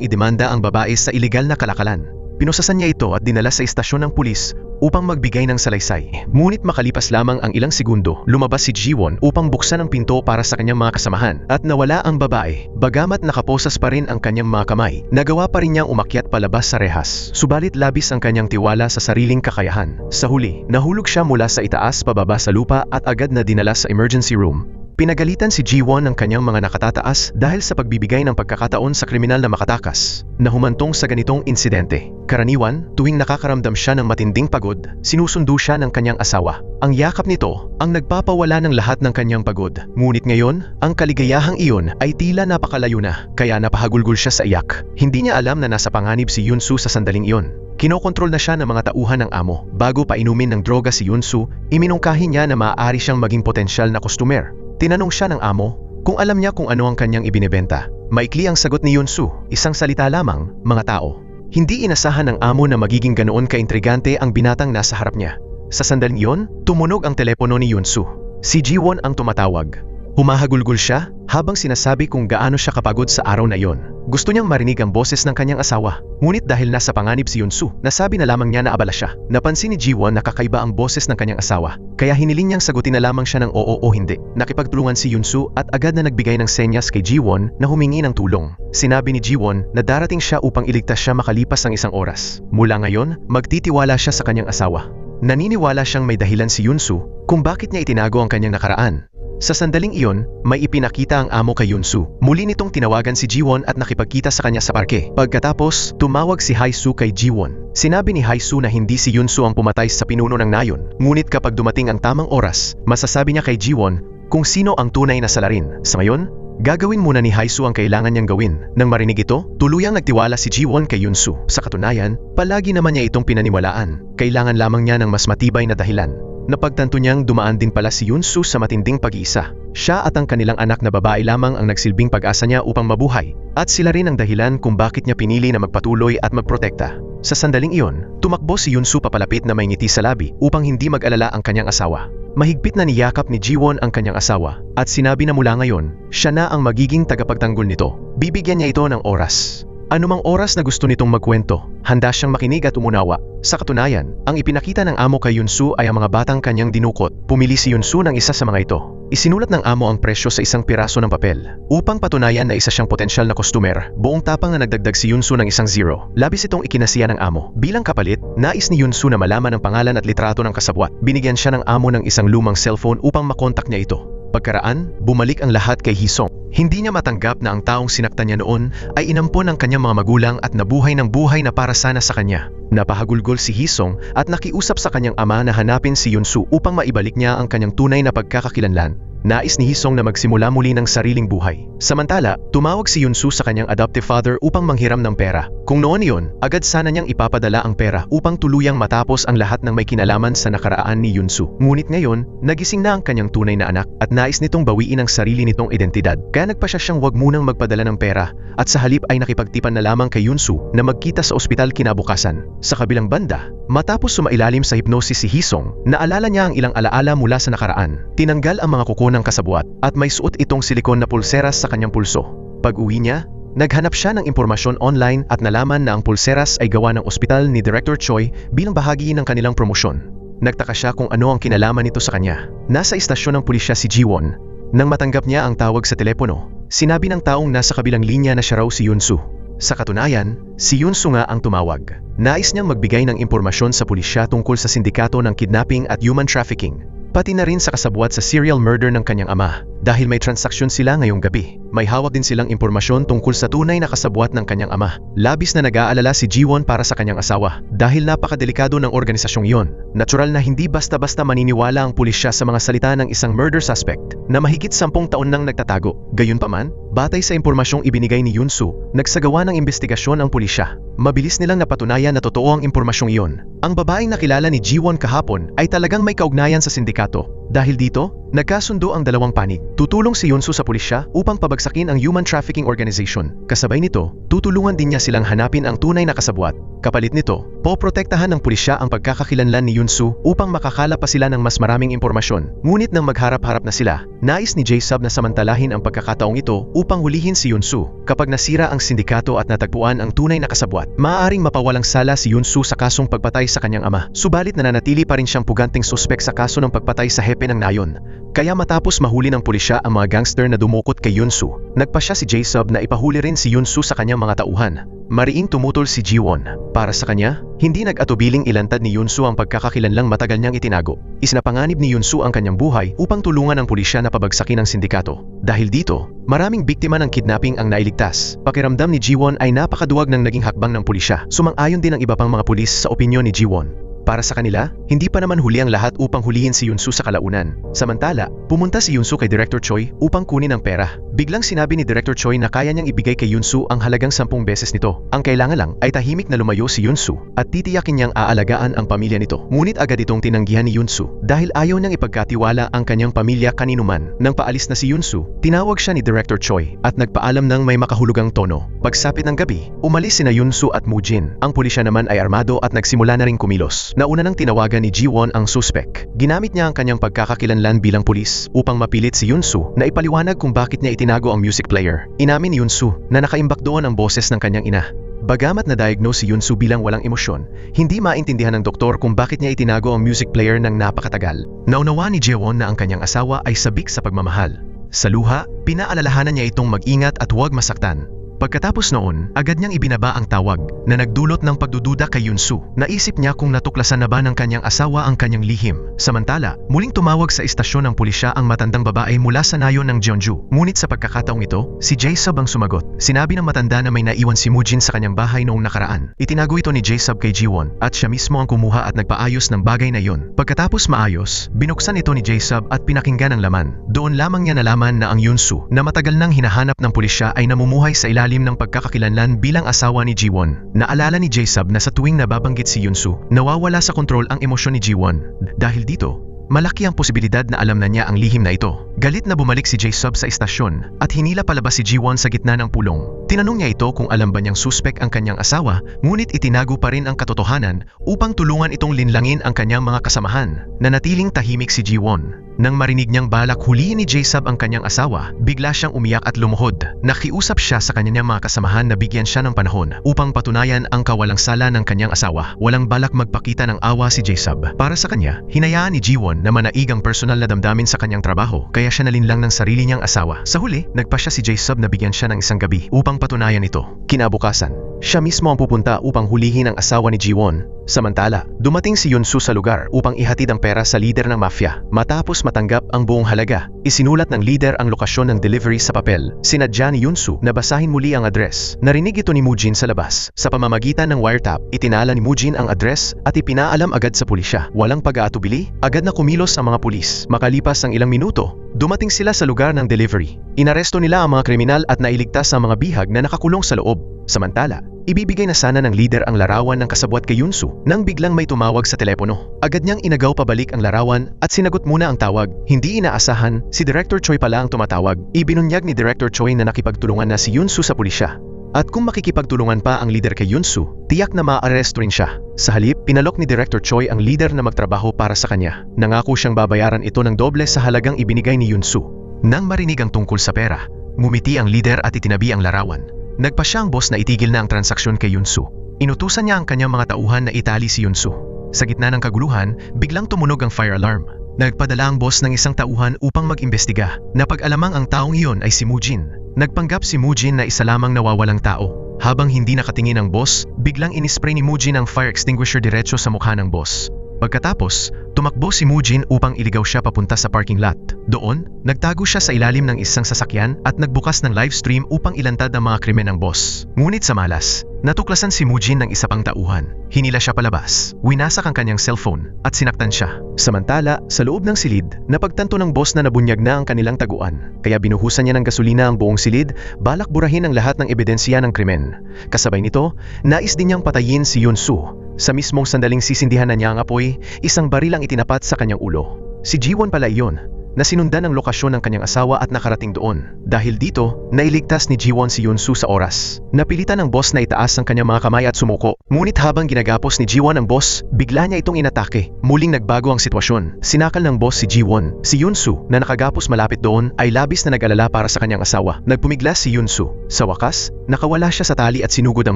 idemanda ang babae sa ilegal na kalakalan. Pinusasan niya ito at dinala sa istasyon ng pulis upang magbigay ng salaysay. Ngunit makalipas lamang ang ilang segundo, lumabas si Ji-won upang buksan ang pinto para sa kanyang mga kasamahan at nawala ang babae. Bagamat nakaposas pa rin ang kanyang mga kamay, nagawa pa rin niyang umakyat palabas sa rehas. Subalit labis ang kanyang tiwala sa sariling kakayahan. Sa huli, nahulog siya mula sa itaas pababa sa lupa at agad na dinala sa emergency room. Pinagalitan si Ji-won ng kanyang mga nakatataas dahil sa pagbibigay ng pagkakataon sa kriminal na makatakas na humantong sa ganitong insidente. Karaniwan, tuwing nakakaramdam siya ng matinding pagod, sinusundo siya ng kanyang asawa. Ang yakap nito ang nagpapawala ng lahat ng kanyang pagod. Ngunit ngayon, ang kaligayahang iyon ay tila napakalayo na, kaya napahagulgol siya sa iyak. Hindi niya alam na nasa panganib si Yun-soo sa sandaling iyon. Kinokontrol na siya ng mga tauhan ng amo. Bago pa inumin ng droga si Yun-soo, iminungkahi niya na maaari siyang maging potensyal na customer. Tinanong siya ng amo kung alam niya kung ano ang kanyang ibinebenta. Maikli ang sagot ni Yun-soo, isang salita lamang, mga tao. Hindi inasahan ng amo na magiging ganoon kaintrigante ang binatang nasa harap niya. Sa sandaling iyon, tumunog ang telepono ni Yun-soo. Si Ji-won ang tumatawag. Humahagulgol siya habang sinasabi kung gaano siya kapagod sa araw na iyon. Gusto niyang marinig ang boses ng kanyang asawa. Ngunit dahil nasa panganib si Yun-soo, nasabi na lamang niya na abala siya. Napansin ni Ji-won na kakaiba ang boses ng kanyang asawa. Kaya hiniling niyang sagutin na lamang siya ng oo o hindi. Nakipagtulungan si Yun-soo at agad na nagbigay ng senyas kay Ji-won na humingi ng tulong. Sinabi ni Ji-won na darating siya upang iligtas siya makalipas ang isang oras. Mula ngayon, magtitiwala siya sa kanyang asawa. Naniniwala siyang may dahilan si Yun-soo kung bakit niya itinago ang kanyang nakaraan. Sa sandaling iyon, may ipinakita ang amo kay Yun-soo. Muli nitong tinawagan si Ji-won at nakipagkita sa kanya sa parke. Pagkatapos, tumawag si Hae-soo kay Ji-won. Sinabi ni Hae-soo na hindi si Yun-soo ang pumatay sa pinuno ng nayon. Ngunit kapag dumating ang tamang oras, masasabi niya kay Ji-won kung sino ang tunay na salarin. Sa ngayon, gagawin muna ni Hae-soo ang kailangan niyang gawin. Nang marinig ito, tuluyang nagtiwala si Ji-won kay Yun-soo. Sa katunayan, palagi naman niya itong pinaniwalaan. Kailangan lamang niya ng mas matibay na dahilan. Napagtanto niyang dumaan din pala si Yun-soo sa matinding pag-iisa. Siya at ang kanilang anak na babae lamang ang nagsilbing pag-asa niya upang mabuhay, at sila rin ang dahilan kung bakit niya pinili na magpatuloy at magprotekta. Sa sandaling iyon, tumakbo si Yun-soo papalapit na may ngiti sa labi upang hindi mag-alala ang kanyang asawa. Mahigpit na niyakap ni Ji-won ang kanyang asawa at sinabi na mula ngayon, siya na ang magiging tagapagtanggol nito. Bibigyan niya ito ng oras. Anumang oras na gusto nitong magkwento, handa siyang makinig at umunawa. Sa katunayan, ang ipinakita ng amo kay Yun-soo ay ang mga batang kanyang dinukot. Pumili si Yun-soo ng isa sa mga ito. Isinulat ng amo ang presyo sa isang piraso ng papel. Upang patunayan na isa siyang potensyal na customer, buong tapang na nagdagdag si Yun-soo ng isang zero. Labis itong ikinasiya ng amo. Bilang kapalit, nais ni Yun-soo na malaman ang pangalan at litrato ng kasabwat. Binigyan siya ng amo ng isang lumang cellphone upang makontak niya ito. Pagkaraan, bumalik ang lahat kay Hee-sung. Hindi niya matanggap na ang taong sinaktan niya noon ay inampon ng kanyang mga magulang at nabuhay ng buhay na para sana sa kanya. Napahagulgol si Hee-sung at nakiusap sa kanyang ama na hanapin si Yun-soo upang maibalik niya ang kanyang tunay na pagkakakilanlan. Nais ni Hee-sung na magsimula muli ng sariling buhay. Samantala, tumawag si Yun-soo sa kanyang adoptive father upang manghiram ng pera. Kung noon iyon, agad sana niyang ipapadala ang pera upang tuluyang matapos ang lahat ng may kinalaman sa nakaraan ni Yun-soo. Ngunit ngayon, nagising na ang kanyang tunay na anak at nais nitong bawiin ang sarili nitong identidad. Kaya nagpasya siyang wag munang magpadala ng pera at sa halip ay nakipagtipan na lamang kay Yun-soo na magkita sa ospital kinabukasan. Sa kabilang banda, matapos sumailalim sa hypnosis si Hee-sung, naalala niya ang ilang alaala mula sa nakaraan. Tinanggal ang mga kuko ng kasabwat at may suot itong silikon na pulseras sa kanyang pulso. Pag-uwi niya, naghanap siya ng impormasyon online at nalaman na ang pulseras ay gawa ng ospital ni Director Choi bilang bahagi ng kanilang promosyon. Nagtaka siya kung ano ang kinalaman nito sa kanya. Nasa istasyon ng pulisya si Ji-won. Nang matanggap niya ang tawag sa telepono, sinabi ng taong nasa kabilang linya na siya raw si Yun-soo. Sa katunayan, si Yunsu nga ang tumawag. Nais niyang magbigay ng impormasyon sa pulisya tungkol sa sindikato ng kidnapping at human trafficking, pati na rin sa kasabwat sa serial murder ng kanyang ama. Dahil may transaksyon sila ngayong gabi, may hawak din silang impormasyon tungkol sa tunay na kasabwat ng kanyang ama. Labis na nag-aalala si Jiwon para sa kanyang asawa dahil napakadelikado ng organisasyong iyon. Natural na hindi basta-basta maniniwala ang pulisya sa mga salita ng isang murder suspect na mahigit 10 taon nang nagtatago. Gayunpaman, batay sa impormasyong ibinigay ni Yunsu, nagsagawa ng investigasyon ang pulisya. Mabilis nilang napatunayan na totoo ang impormasyong iyon. Ang babaeng nakilala ni Jiwon kahapon ay talagang may kaugnayan sa sindikato. Dahil dito, nagkasundo ang dalawang panig. Tutulong si Yunsu sa pulisya upang pabagsakin ang human trafficking organization. Kasabay nito, tutulungan din niya silang hanapin ang tunay na kasabwat. Kapalit nito, poprotektahan ng pulisya ang pagkakakilanlan ni Yunsu upang makakala pa sila ng mas maraming impormasyon. Ngunit nang magharap-harap na sila, nais ni J-Sub na samantalahin ang pagkakataong ito upang hulihin si Yunsu. Kapag nasira ang sindikato at natagpuan ang tunay na kasabwat, maaaring mapawalang sala si Yunsu sa kasong pagpatay sa kanyang ama. Subalit nananatili pa rin siyang puganting suspek sa kaso ng pagpatay sa hepe ng nayon. Kaya matapos mahuli ng pulisya ang mga gangster na dumukot kay Yunsu, nagpasya si J-Sub na ipahuli rin si Yunsu sa kanyang mga tauhan. Mariing tumutol si Jiwon. Para sa kanya, hindi nag-atubiling ilantad ni Yunsu ang pagkakakilanlang matagal niyang itinago. Isinapanganib ni Yunsu ang kanyang buhay upang tulungan ang pulisya na pabagsakin ang sindikato. Dahil dito, maraming biktima ng kidnapping ang nailigtas. Pakiramdam ni Jiwon ay napakaduwag ng naging hakbang ng pulisya. Sumang-ayon din ang iba pang mga pulis sa opinyon ni Jiwon. Para sa kanila, hindi pa naman huli ang lahat upang hulihin si Yunsu sa kalaunan. Samantala, pumunta si Yunsu kay Director Choi upang kunin ang pera. Biglang sinabi ni Director Choi na kaya niyang ibigay kay Yunsu ang halagang 10 beses nito. Ang kailangan lang ay tahimik na lumayo si Yunsu at titiyakin niyang aalagaan ang pamilya nito. Ngunit agad itong tinanggihan ni Yunsu dahil ayaw niyang ipagkatiwala ang kanyang pamilya kaninuman. Nang paalis na si Yunsu, tinawag siya ni Director Choi at nagpaalam ng may makahulugang tono. Pagsapit ng gabi, umalis sina Yunsu at Moojin. Ang pulisya naman ay armado at nagsimula na ring kumilos. Nauna nang tinawagan ni Jiwon ang suspek. Ginamit niya ang kanyang pagkakakilanlan bilang pulis upang mapilit si Yunsu na ipaliwanag kung bakit niya itinago ang music player. Inamin ni Yunsu na nakaimbak doon ang boses ng kanyang ina. Bagamat na-diagnose si Yunsu bilang walang emosyon, hindi maintindihan ng doktor kung bakit niya itinago ang music player ng napakatagal. Naunawa ni Jiwon na ang kanyang asawa ay sabik sa pagmamahal. Sa luha, pinaalalahanan niya itong mag-ingat at huwag masaktan. Pagkatapos noon, agad niyang ibinaba ang tawag na nagdulot ng pagdududa kay Yunsu. Naisip niya kung natuklasan na ba ng kanyang asawa ang kanyang lihim. Samantala, muling tumawag sa istasyon ng pulisya ang matandang babae mula sa nayon ng Jeonju. Ngunit sa pagkakataong ito, si J-Sub ang sumagot. Sinabi ng matanda na may naiwan si Moojin sa kanyang bahay noong nakaraan. Itinago ito ni J-Sub kay Jiwon at siya mismo ang kumuha at nagpaayos ng bagay na iyon. Pagkatapos maayos, binuksan ito ni J-Sub at pinakinggan ang laman. Doon lamang niya nalaman na ang Yunsu na matagal nang hinahanap ng pulisya ay namumuhay sa ilalim ng pagkakakilanlan bilang asawa ni Jiwon. Naalala ni J-Sub na sa tuwing nababanggit si Yunsu, nawawala sa kontrol ang emosyon ni Jiwon. Dahil dito, malaki ang posibilidad na alam na niya ang lihim na ito. Galit na bumalik si J-Sub sa istasyon at hinila palabas si Jiwon sa gitna ng pulong. Tinanong niya ito kung alam ba niyang suspek ang kanyang asawa, ngunit itinago pa rin ang katotohanan upang tulungan itong linlangin ang kanyang mga kasamahan. Nanatiling tahimik si Jiwon. Nang marinig niyang balak hulihin ni J-Sub ang kanyang asawa, bigla siyang umiyak at lumuhod. Nakiusap siya sa kanyang mga kasamahan na bigyan siya ng panahon upang patunayan ang kawalang sala ng kanyang asawa. Walang balak magpakita ng awa si J-Sub. Para sa kanya, hinayaan ni Jiwon na manaig ang personal na damdamin sa kanyang trabaho, kaya siya nalinlang ng sarili niyang asawa. Sa huli, nagpasya si J-Sub na bigyan siya ng isang gabi upang patunayan ito. Kinabukasan, siya mismo ang pupunta upang hulihin ang asawa ni Jiwon. Samantala, dumating si Yunsu sa lugar upang ihatid ang pera sa lider ng mafia. Matapos matanggap ang buong halaga, isinulat ng lider ang lokasyon ng delivery sa papel. Sinadya ni Yunsu na basahin muli ang address. Narinig ito ni Moojin sa labas. Sa pamamagitan ng wiretap, itinala ni Moojin ang address at ipinaalam agad sa pulisya. Walang pag-aatubili, agad na kumilos ang mga pulis. Makalipas ang ilang minuto, dumating sila sa lugar ng delivery. Inaresto nila ang mga kriminal at nailigtas ang mga bihag na nakakulong sa loob. Samantala, ibibigay na sana ng lider ang larawan ng kasabwat kay Yunsu nang biglang may tumawag sa telepono. Agad niyang inagaw pabalik ang larawan at sinagot muna ang tawag. Hindi inaasahan, si Director Choi pala ang tumatawag. Ibinunyag ni Director Choi na nakipagtulungan na si Yunsu sa pulisya. At kung makikipagtulungan pa ang lider kay Yunsu, tiyak na maaresto rin siya. Sa halip, pinalok ni Director Choi ang lider na magtrabaho para sa kanya. Nangako siyang babayaran ito ng doble sa halagang ibinigay ni Yunsu. Nang marinig ang tungkol sa pera, ngumiti ang lider at itinabi ang larawan. Nagpa siya ang boss na itigil na ang transaksyon kay Yunsu. Inutusan niya ang kanyang mga tauhan na itali si Yunsu. Sa gitna ng kaguluhan, biglang tumunog ang fire alarm. Nagpadala ang boss ng isang tauhan upang mag-imbestiga. Napag-alamang ang taong iyon ay si Moojin. Nagpanggap si Moojin na isa lamang nawawalang tao. Habang hindi nakatingin ang boss, biglang inispray ni Mujin ang fire extinguisher diretso sa mukha ng boss. Pagkatapos, tumakbo si Mujin upang iligaw siya papunta sa parking lot. Doon, nagtago siya sa ilalim ng isang sasakyan at nagbukas ng live stream upang ilantad ang mga krimen ng boss. Ngunit sa malas, natuklasan si Mujin ng isa pang tauhan. Hinila siya palabas, winasak ang kanyang cellphone at sinaktan siya. Samantala, sa loob ng silid, napagtanto ng boss na nabunyag na ang kanilang taguan. Kaya binuhusan niya ng gasolina ang buong silid, balak burahin ang lahat ng ebidensya ng krimen. Kasabay nito, nais din niyang patayin si Yun-soo. Sa mismong sandaling sisindihan na niya ang apoy, isang baril ang itinapat sa kanyang ulo. Si Ji-won pala iyon, na sinundan ang lokasyon ng kanyang asawa at nakarating doon. Dahil dito, nailigtas ni Ji-won si Yun-soo sa oras. Napilitan ng boss na itaas ang kanyang mga kamay at sumuko. Ngunit habang ginagapos ni Ji-won ang boss, bigla niya itong inatake. Muling nagbago ang sitwasyon. Sinakal ng boss si Ji-won. Si Yun-soo, na nakagapos malapit doon, ay labis na nag-alala para sa kanyang asawa. Nagpumiglas si Yun-soo. Sa wakas, nakawala siya sa tali at sinugod ang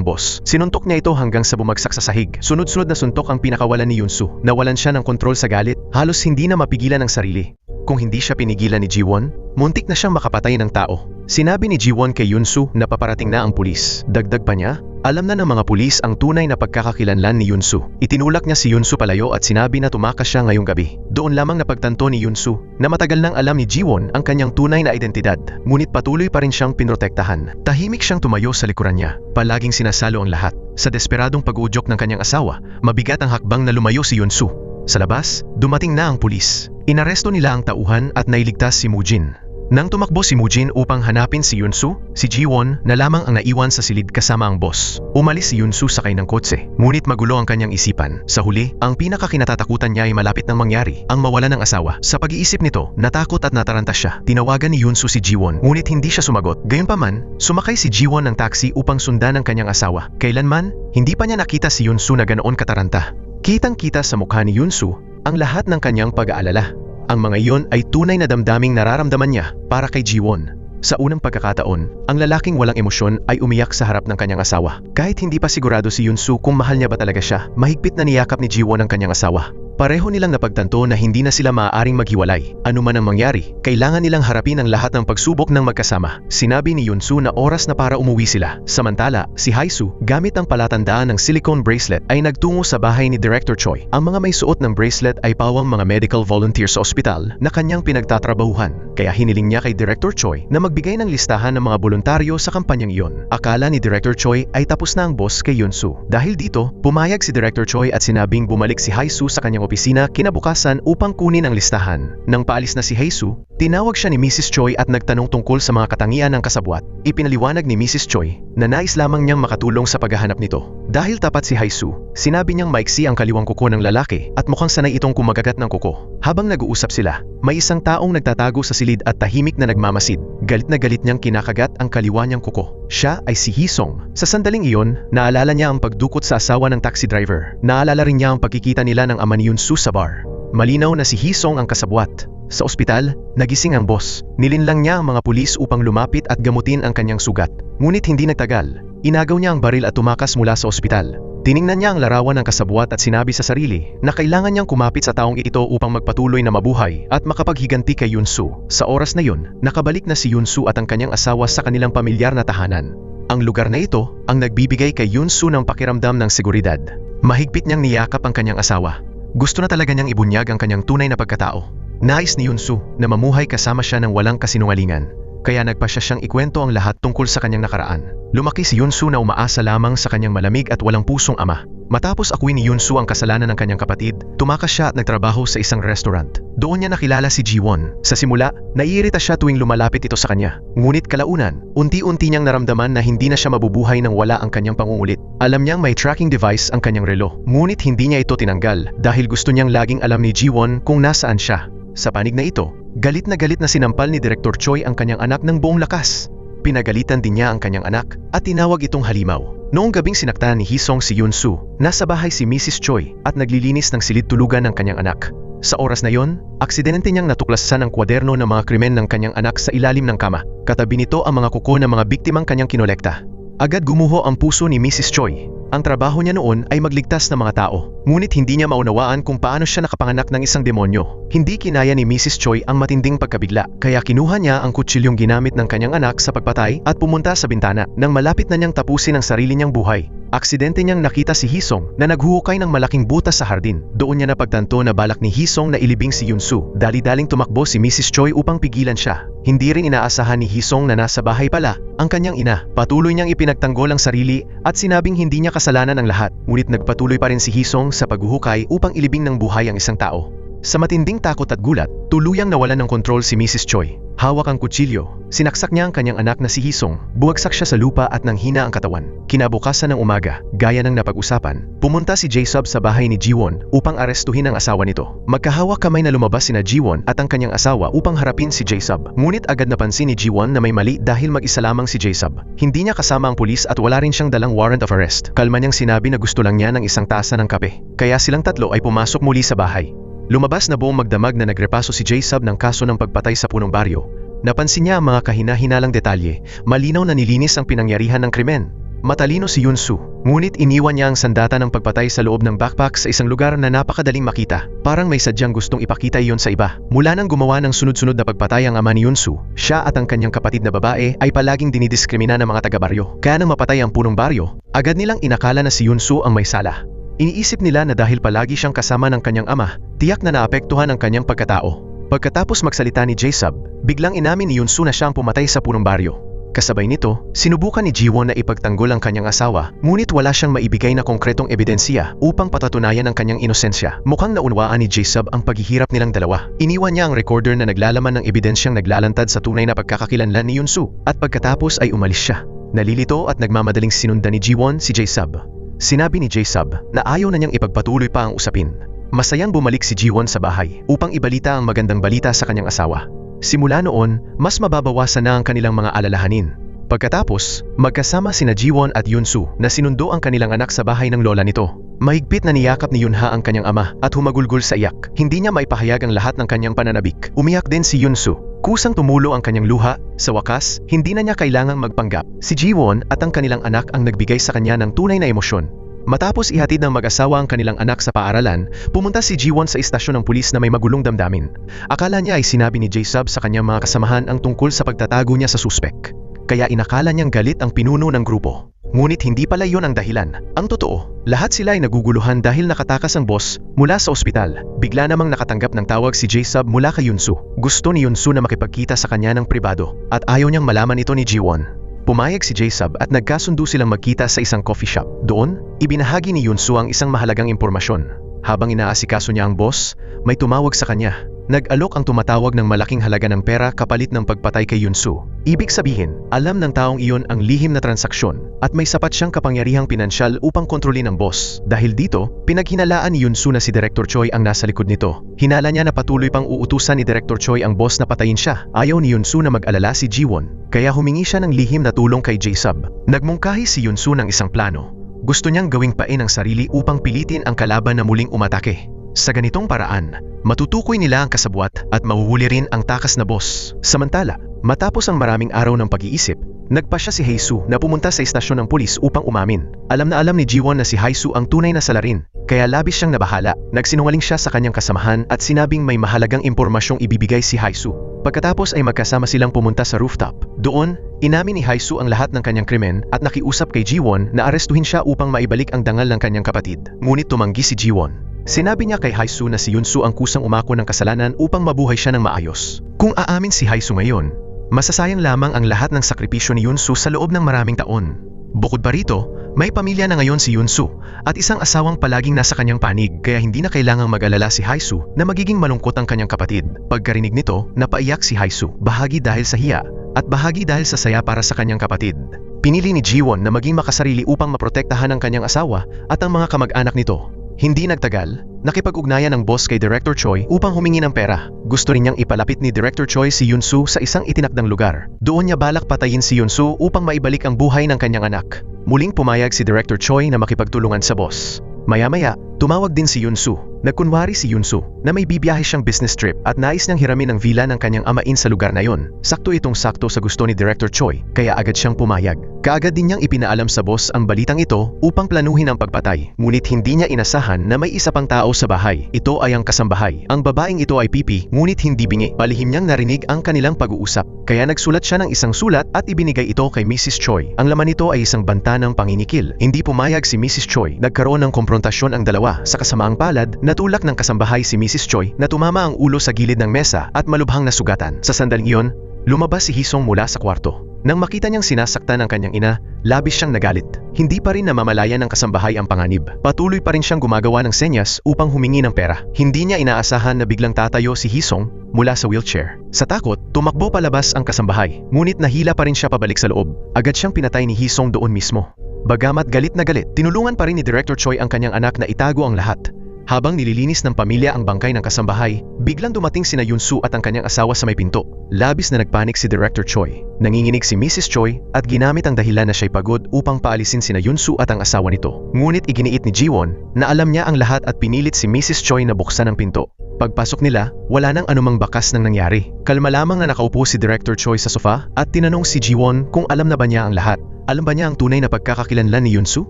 boss. Sinuntok niya ito hanggang sa bumagsak sa sahig. Sunod-sunod na suntok ang pinakawalan ni Yun-soo. Nawalan siya ng kontrol sa galit, halos hindi na mapigilan ang sarili. Kung hindi siya pinigilan ni Ji-won, muntik na siyang makapatay ng tao. Sinabi ni Ji-won kay Yun-soo na paparating na ang pulis. Dagdag pa niya, alam na ng mga pulis ang tunay na pagkakakilanlan ni Yun-soo. Itinulak niya si Yun-soo palayo at sinabi na tumakas siya ngayong gabi. Doon lamang napagtanto ni Yun-soo na matagal nang alam ni Ji-won ang kanyang tunay na identidad. Ngunit patuloy pa rin siyang pinrotektahan. Tahimik siyang tumayo sa likuran niya. Palaging sinasalo ang lahat. Sa desperadong pag-uudyok ng kanyang asawa, mabigat ang hakbang na lumayo si Yun-soo. Sa labas, dumating na ang pulis. Inaresto nila ang tauhan at nailigtas si Mujin. Nang tumakbo si Mujin upang hanapin si Yun-soo, si Ji-won na lamang ang naiwan sa silid kasama ang boss. Umalis si Yun-soo sakay ng kotse, ngunit magulo ang kanyang isipan. Sa huli, ang pinakakinatatakutan niya ay malapit nang mangyari, ang mawalan ng asawa. Sa pag-iisip nito, natakot at nataranta siya. Tinawagan ni Yun-soo si Ji-won, ngunit hindi siya sumagot. Gayunpaman, sumakay si Ji-won ng taxi upang sundan ang kanyang asawa. Kailanman, hindi pa niya nakita si Yun-soo na ganoon kataranta. Kitang-kita sa mukha ni Yun-soo ang lahat ng kanyang pag-aalala. Ang mga iyon ay tunay na damdaming nararamdaman niya para kay Ji-won. Sa unang pagkakataon, ang lalaking walang emosyon ay umiyak sa harap ng kanyang asawa. Kahit hindi pa sigurado si Yun-soo kung mahal niya ba talaga siya, mahigpit na niyakap ni Ji-won ang kanyang asawa. Pareho nilang napagtanto na hindi na sila maaaring maghiwalay. Ano man ang mangyari, kailangan nilang harapin ang lahat ng pagsubok ng magkasama. Sinabi ni Yun-soo na oras na para umuwi sila. Samantala, si Hae-soo, gamit ang palatandaan ng silicone bracelet, ay nagtungo sa bahay ni Director Choi. Ang mga may suot ng bracelet ay pawang mga medical volunteer sa ospital na kanyang pinagtatrabahuhan. Kaya hiniling niya kay Director Choi na magbigay ng listahan ng mga voluntaryo sa kampanyang iyon. Akala ni Director Choi ay tapos na ang boss kay Yun-soo. Dahil dito, pumayag si Director Choi at sinabing bumalik si Hae-soo sa kanyang opisina kinabukasan upang kunin ang listahan. Nang paalis na si Hae-soo, tinawag siya ni Mrs. Choi at nagtanong tungkol sa mga katangian ng kasabwat. Ipinaliwanag ni Mrs. Choi na nais lamang niyang makatulong sa paghahanap nito. Dahil tapat si Hae-soo, sinabi niyang maiksi ang kaliwang kuko ng lalaki at mukhang sanay itong kumagagat ng kuko. Habang nag-uusap sila, may isang taong nagtatago sa silid at tahimik na nagmamasid. Galit na galit niyang kinakagat ang kaliwa niyang kuko. Siya ay si Hee-sung. Sa sandaling iyon, naalala niya ang pagdukot sa asawa ng taxi driver. Naalala rin niya ang pagkikita nila ng ama ni Yun-soo sa bar. Malinaw na si Hee-sung ang kasabwat. Sa ospital, nagising ang boss. Nilinlang niya ang mga pulis upang lumapit at gamutin ang kanyang sugat. Ngunit hindi nagtagal. Inagaw niya ang baril at tumakas mula sa ospital. Tiningnan niya ang larawan ng kasabwat at sinabi sa sarili na kailangan niyang kumapit sa taong ito upang magpatuloy na mabuhay at makapaghiganti kay Yun-soo. Sa oras na yun, nakabalik na si Yun-soo at ang kanyang asawa sa kanilang pamilyar na tahanan. Ang lugar na ito ang nagbibigay kay Yun-soo ng pakiramdam ng seguridad. Mahigpit niyang niyakap ang kanyang asawa. Gusto na talaga niyang ibunyag ang kanyang tunay na pagkatao. Nais ni Yun-soo na mamuhay kasama siya ng walang kasinungalingan. Kaya nagpasya siyang ikwento ang lahat tungkol sa kanyang nakaraan. Lumaki si Yun-soo na umaasa lamang sa kanyang malamig at walang pusong ama. Matapos akuin ni Yun-soo ang kasalanan ng kanyang kapatid, tumakas siya at nagtrabaho sa isang restaurant. Doon niya nakilala si Ji-won. Sa simula, naiirita siya tuwing lumalapit ito sa kanya. Ngunit kalaunan, unti-unti niyang naramdaman na hindi na siya mabubuhay nang wala ang kanyang pangungulit. Alam niyang may tracking device ang kanyang relo. Ngunit hindi niya ito tinanggal dahil gusto niyang laging alam ni Ji-won kung nasaan siya. Sa panig na ito, galit na sinampal ni Director Choi ang kanyang anak ng buong lakas. Pinagalitan din niya ang kanyang anak at tinawag itong halimaw. Noong gabing sinaktan ni Hee-sung si Yun-soo, nasa bahay si Mrs. Choi at naglilinis ng silid tulugan ng kanyang anak. Sa oras na yon, aksidente niyang natuklasan ang kwaderno ng mga krimen ng kanyang anak sa ilalim ng kama. Katabi nito ang mga kuko ng mga biktimang kanyang kinolekta. Agad gumuho ang puso ni Mrs. Choi. Ang trabaho niya noon ay magligtas ng mga tao. Ngunit hindi niya maunawaan kung paano siya nakapanganak ng isang demonyo. Hindi kinaya ni Mrs. Choi ang matinding pagkabigla, kaya kinuha niya ang kutsilyong ginamit ng kanyang anak sa pagpatay at pumunta sa bintana nang malapit na niyang tapusin ang sarili niyang buhay. Aksidente niyang nakita si Hisong na naghuhukay ng malaking butas sa hardin. Doon niya napagtanto na balak ni Hisong na ilibing si Yunsu. Dali-daling tumakbo si Mrs. Choi upang pigilan siya. Hindi rin inaasahan ni Hisong na nasa bahay pala ang kanyang ina. Patuloy niyang ipinagtanggol ang sarili at sinabing hindi niya kasalanan ang lahat. Ngunit nagpatuloy pa rin si Hisong sa paghuhukay upang ilibing ng buhay ang isang tao. Sa matinding takot at gulat, tuluyang nawalan ng kontrol si Mrs. Choi. Hawak ang kutsilyo, sinaksak niya ang kanyang anak na si Hisong, buwagsak siya sa lupa at nanghina ang katawan. Kinabukasan ng umaga, gaya ng napag-usapan, pumunta si Jae-sub sa bahay ni Ji-won upang arestuhin ang asawa nito. Magkahawak kamay na lumabas sina Ji-won at ang kanyang asawa upang harapin si Jae-sub. Ngunit agad napansin ni Ji-won na may mali dahil mag-isa lamang si Jae-sub. Hindi niya kasama ang pulis at wala rin siyang dalang warrant of arrest. Kalma niyang sinabi na gusto lang niya ng isang tasa ng kape. Kaya silang tatlo ay pumasok muli sa bahay. Lumabas na buong magdamag na nagrepaso si Jae-sub ng kaso ng pagpatay sa punong baryo. Napansin niya ang mga kahina-hinalang detalye, malinaw na nilinis ang pinangyarihan ng krimen. Matalino si Yunsu, ngunit iniwan niya ang sandata ng pagpatay sa loob ng backpack sa isang lugar na napakadaling makita. Parang may sadyang gustong ipakita iyon sa iba. Mula nang gumawa ng sunod-sunod na pagpatay ang ama ni Yunsu, siya at ang kanyang kapatid na babae ay palaging dinidiskrimina ng mga taga-baryo. Kaya nang mapatay ang punong baryo, agad nilang inakala na si Yunsu ang may sala. Iniisip nila na dahil palagi siyang kasama ng kanyang ama, tiyak na naapektuhan ang kanyang pagkatao. Pagkatapos magsalita ni Jae-sub, biglang inamin ni Yunsu na siya ang pumatay sa punong baryo. Kasabay nito, sinubukan ni Ji-won na ipagtanggol ang kanyang asawa, ngunit wala siyang maibigay na konkretong ebidensya upang patatunayan ang kanyang inosensya. Mukhang naunawaan ni Jae-sub ang paghihirap nilang dalawa. Iniwan niya ang recorder na naglalaman ng ebidensyang naglalantad sa tunay na pagkakakilanlan ni Yunsu, at pagkatapos ay umalis siya. Nalilito at nagmamadaling sinundan ni Ji-won si Jae-sub. Sinabi ni Jae-sub na ayaw na niyang ipagpatuloy pa ang usapin. Masayang bumalik si Ji-won sa bahay upang ibalita ang magandang balita sa kanyang asawa. Simula noon, mas mababawasan na ang kanilang mga alalahanin. Pagkatapos, magkasama sina Ji-won at Yunsu na sinundo ang kanilang anak sa bahay ng lola nito. Mahigpit na niyakap ni Yunha ang kanyang ama at humagulgol sa iyak. Hindi niya maipahayag ang lahat ng kanyang pananabik. Umiyak din si Yunsu. Kusang tumulo ang kanyang luha. Sa wakas, hindi na niya kailangang magpanggap. Si Ji-won at ang kanilang anak ang nagbigay sa kanya ng tunay na emosyon. Matapos ihatid ng mag-asawa ang kanilang anak sa paaralan, pumunta si Ji-won sa istasyon ng pulis na may magulong damdamin. Akala niya ay sinabi ni Jae-sub sa kanyang mga kasamahan ang tungkol sa pagtatago niya sa suspek. Kaya inakala niyang galit ang pinuno ng grupo. Ngunit hindi pala iyon ang dahilan. Ang totoo, lahat sila ay naguguluhan dahil nakatakas ang boss mula sa ospital. Bigla namang nakatanggap ng tawag si Jae-sub mula kay Yunsu. Gusto ni Yunsu na makipagkita sa kanya ng pribado at ayaw niyang malaman ito ni Ji-won. Pumayag si Jae-sub at nagkasundo silang magkita sa isang coffee shop. Doon, ibinahagi ni Yunsu ang isang mahalagang impormasyon. Habang inaasikaso niya ang boss, may tumawag sa kanya. Nag-alok ang tumatawag ng malaking halaga ng pera kapalit ng pagpatay kay Yunsu. Ibig sabihin, alam ng taong iyon ang lihim na transaksyon at may sapat siyang kapangyarihang pinansyal upang kontrolin ang boss. Dahil dito, pinaghinalaan ni Yunsu na si Director Choi ang nasa likod nito. Hinala niya na patuloy pang uutusan ni Director Choi ang boss na patayin siya. Ayaw ni Yunsu na mag-alala si Ji-won, kaya humingi siya ng lihim na tulong kay Jae-sub. Nagmungkahi si Yunsu ng isang plano. Gusto niyang gawing pain ang sarili upang pilitin ang kalaban na muling umatake. Sa ganitong paraan, matutukoy nila ang kasabwat at mahuhuli rin ang takas na boss. Samantala, matapos ang maraming araw ng pag-iisip, nagpa siya si Hae-soo na pumunta sa istasyon ng pulis upang umamin. Alam na alam ni Ji-won na si Hae-soo ang tunay na salarin, kaya labis siyang nabahala. Nagsinungaling siya sa kanyang kasamahan at sinabing may mahalagang impormasyong ibibigay si Hae-soo. Pagkatapos ay magkasama silang pumunta sa rooftop. Doon, inamin ni Hae-soo ang lahat ng kanyang krimen at nakiusap kay Ji-won na arestuhin siya upang maibalik ang dangal ng kanyang kapatid. Ngunit tumanggi si Ji-won. Sinabi niya kay Hae-soo na si Yunsu ang kusang umako ng kasalanan upang mabuhay siya ng maayos. Kung aamin si Hae-soo ngayon, masasayang lamang ang lahat ng sakripisyo ni Yunsu sa loob ng maraming taon. Bukod pa rito, may pamilya na ngayon si Yunsu at isang asawang palaging nasa kanyang panig, kaya hindi na kailangang mag-alala si Hae-soo na magiging malungkot ang kanyang kapatid. Pagkarinig nito, napaiyak si Hae-soo, bahagi dahil sa hiya at bahagi dahil sa saya para sa kanyang kapatid. Pinili ni Ji-won na maging makasarili upang maprotektahan ang kanyang asawa at ang mga kamag-anak nito. Hindi nagtagal, nakipag-ugnayan ang boss kay Director Choi upang humingi ng pera. Gusto rin niyang ipalapit ni Director Choi si Yunsu sa isang itinakdang lugar. Doon niya balak patayin si Yunsu upang maibalik ang buhay ng kanyang anak. Muling pumayag si Director Choi na makipagtulungan sa boss. Maya-maya, Tumawag din si Yunsu. Nagkunwari si Yunsu na may bibiyahe siyang business trip at nais niyang hiramin ang villa ng kanyang amain sa lugar na yon. Sakto itong sakto sa gusto ni Director Choi, kaya agad siyang pumayag. Kaagad din niyang ipinaalam sa boss ang balitang ito upang planuhin ang pagpatay. Ngunit hindi niya inasahan na may isa pang tao sa bahay. Ito ay ang kasambahay. Ang babaeng ito ay pipi, ngunit hindi bingi. Palihim niyang narinig ang kanilang pag-uusap. Kaya nagsulat siya ng isang sulat at ibinigay ito kay Mrs. Choi. Ang laman nito ay isang banta ng panginikil. Hindi pumayag si Mrs. Choi. Nagkaroon ng komprontasyon ang dalawa. Sa kasamaang palad, natulak ng kasambahay si Mrs. Choi na tumama ang ulo sa gilid ng mesa at malubhang nasugatan. Sa sandaling iyon, lumabas si Hisong mula sa kwarto. Nang makita niyang sinasaktan ang kanyang ina, labis siyang nagalit. Hindi pa rin namamalayan ng kasambahay ang panganib. Patuloy pa rin siyang gumagawa ng senyas upang humingi ng pera. Hindi niya inaasahan na biglang tatayo si Hisong mula sa wheelchair. Sa takot, tumakbo palabas ang kasambahay. Ngunit nahila pa rin siya pabalik sa loob. Agad siyang pinatay ni Hisong doon mismo. Bagamat galit na galit, tinulungan pa rin ni Director Choi ang kanyang anak na itago ang lahat. Habang nililinis ng pamilya ang bangkay ng kasambahay, biglang dumating sina Yunsu at ang kanyang asawa sa may pinto. Labis na nagpanik si Director Choi. Nanginginig si Mrs. Choi at ginamit ang dahilan na siya'y pagod upang paalisin sina Yunsu at ang asawa nito. Ngunit iginiit ni Jiwon na alam niya ang lahat at pinilit si Mrs. Choi na buksan ang pinto. Pagpasok nila, wala nang anumang bakas ng nangyari. Kalma lamang na nakaupo si Director Choi sa sofa at tinanong si Jiwon kung alam na ba niya ang lahat. Alam ba niya ang tunay na pagkakakilanlan ni Yunsu?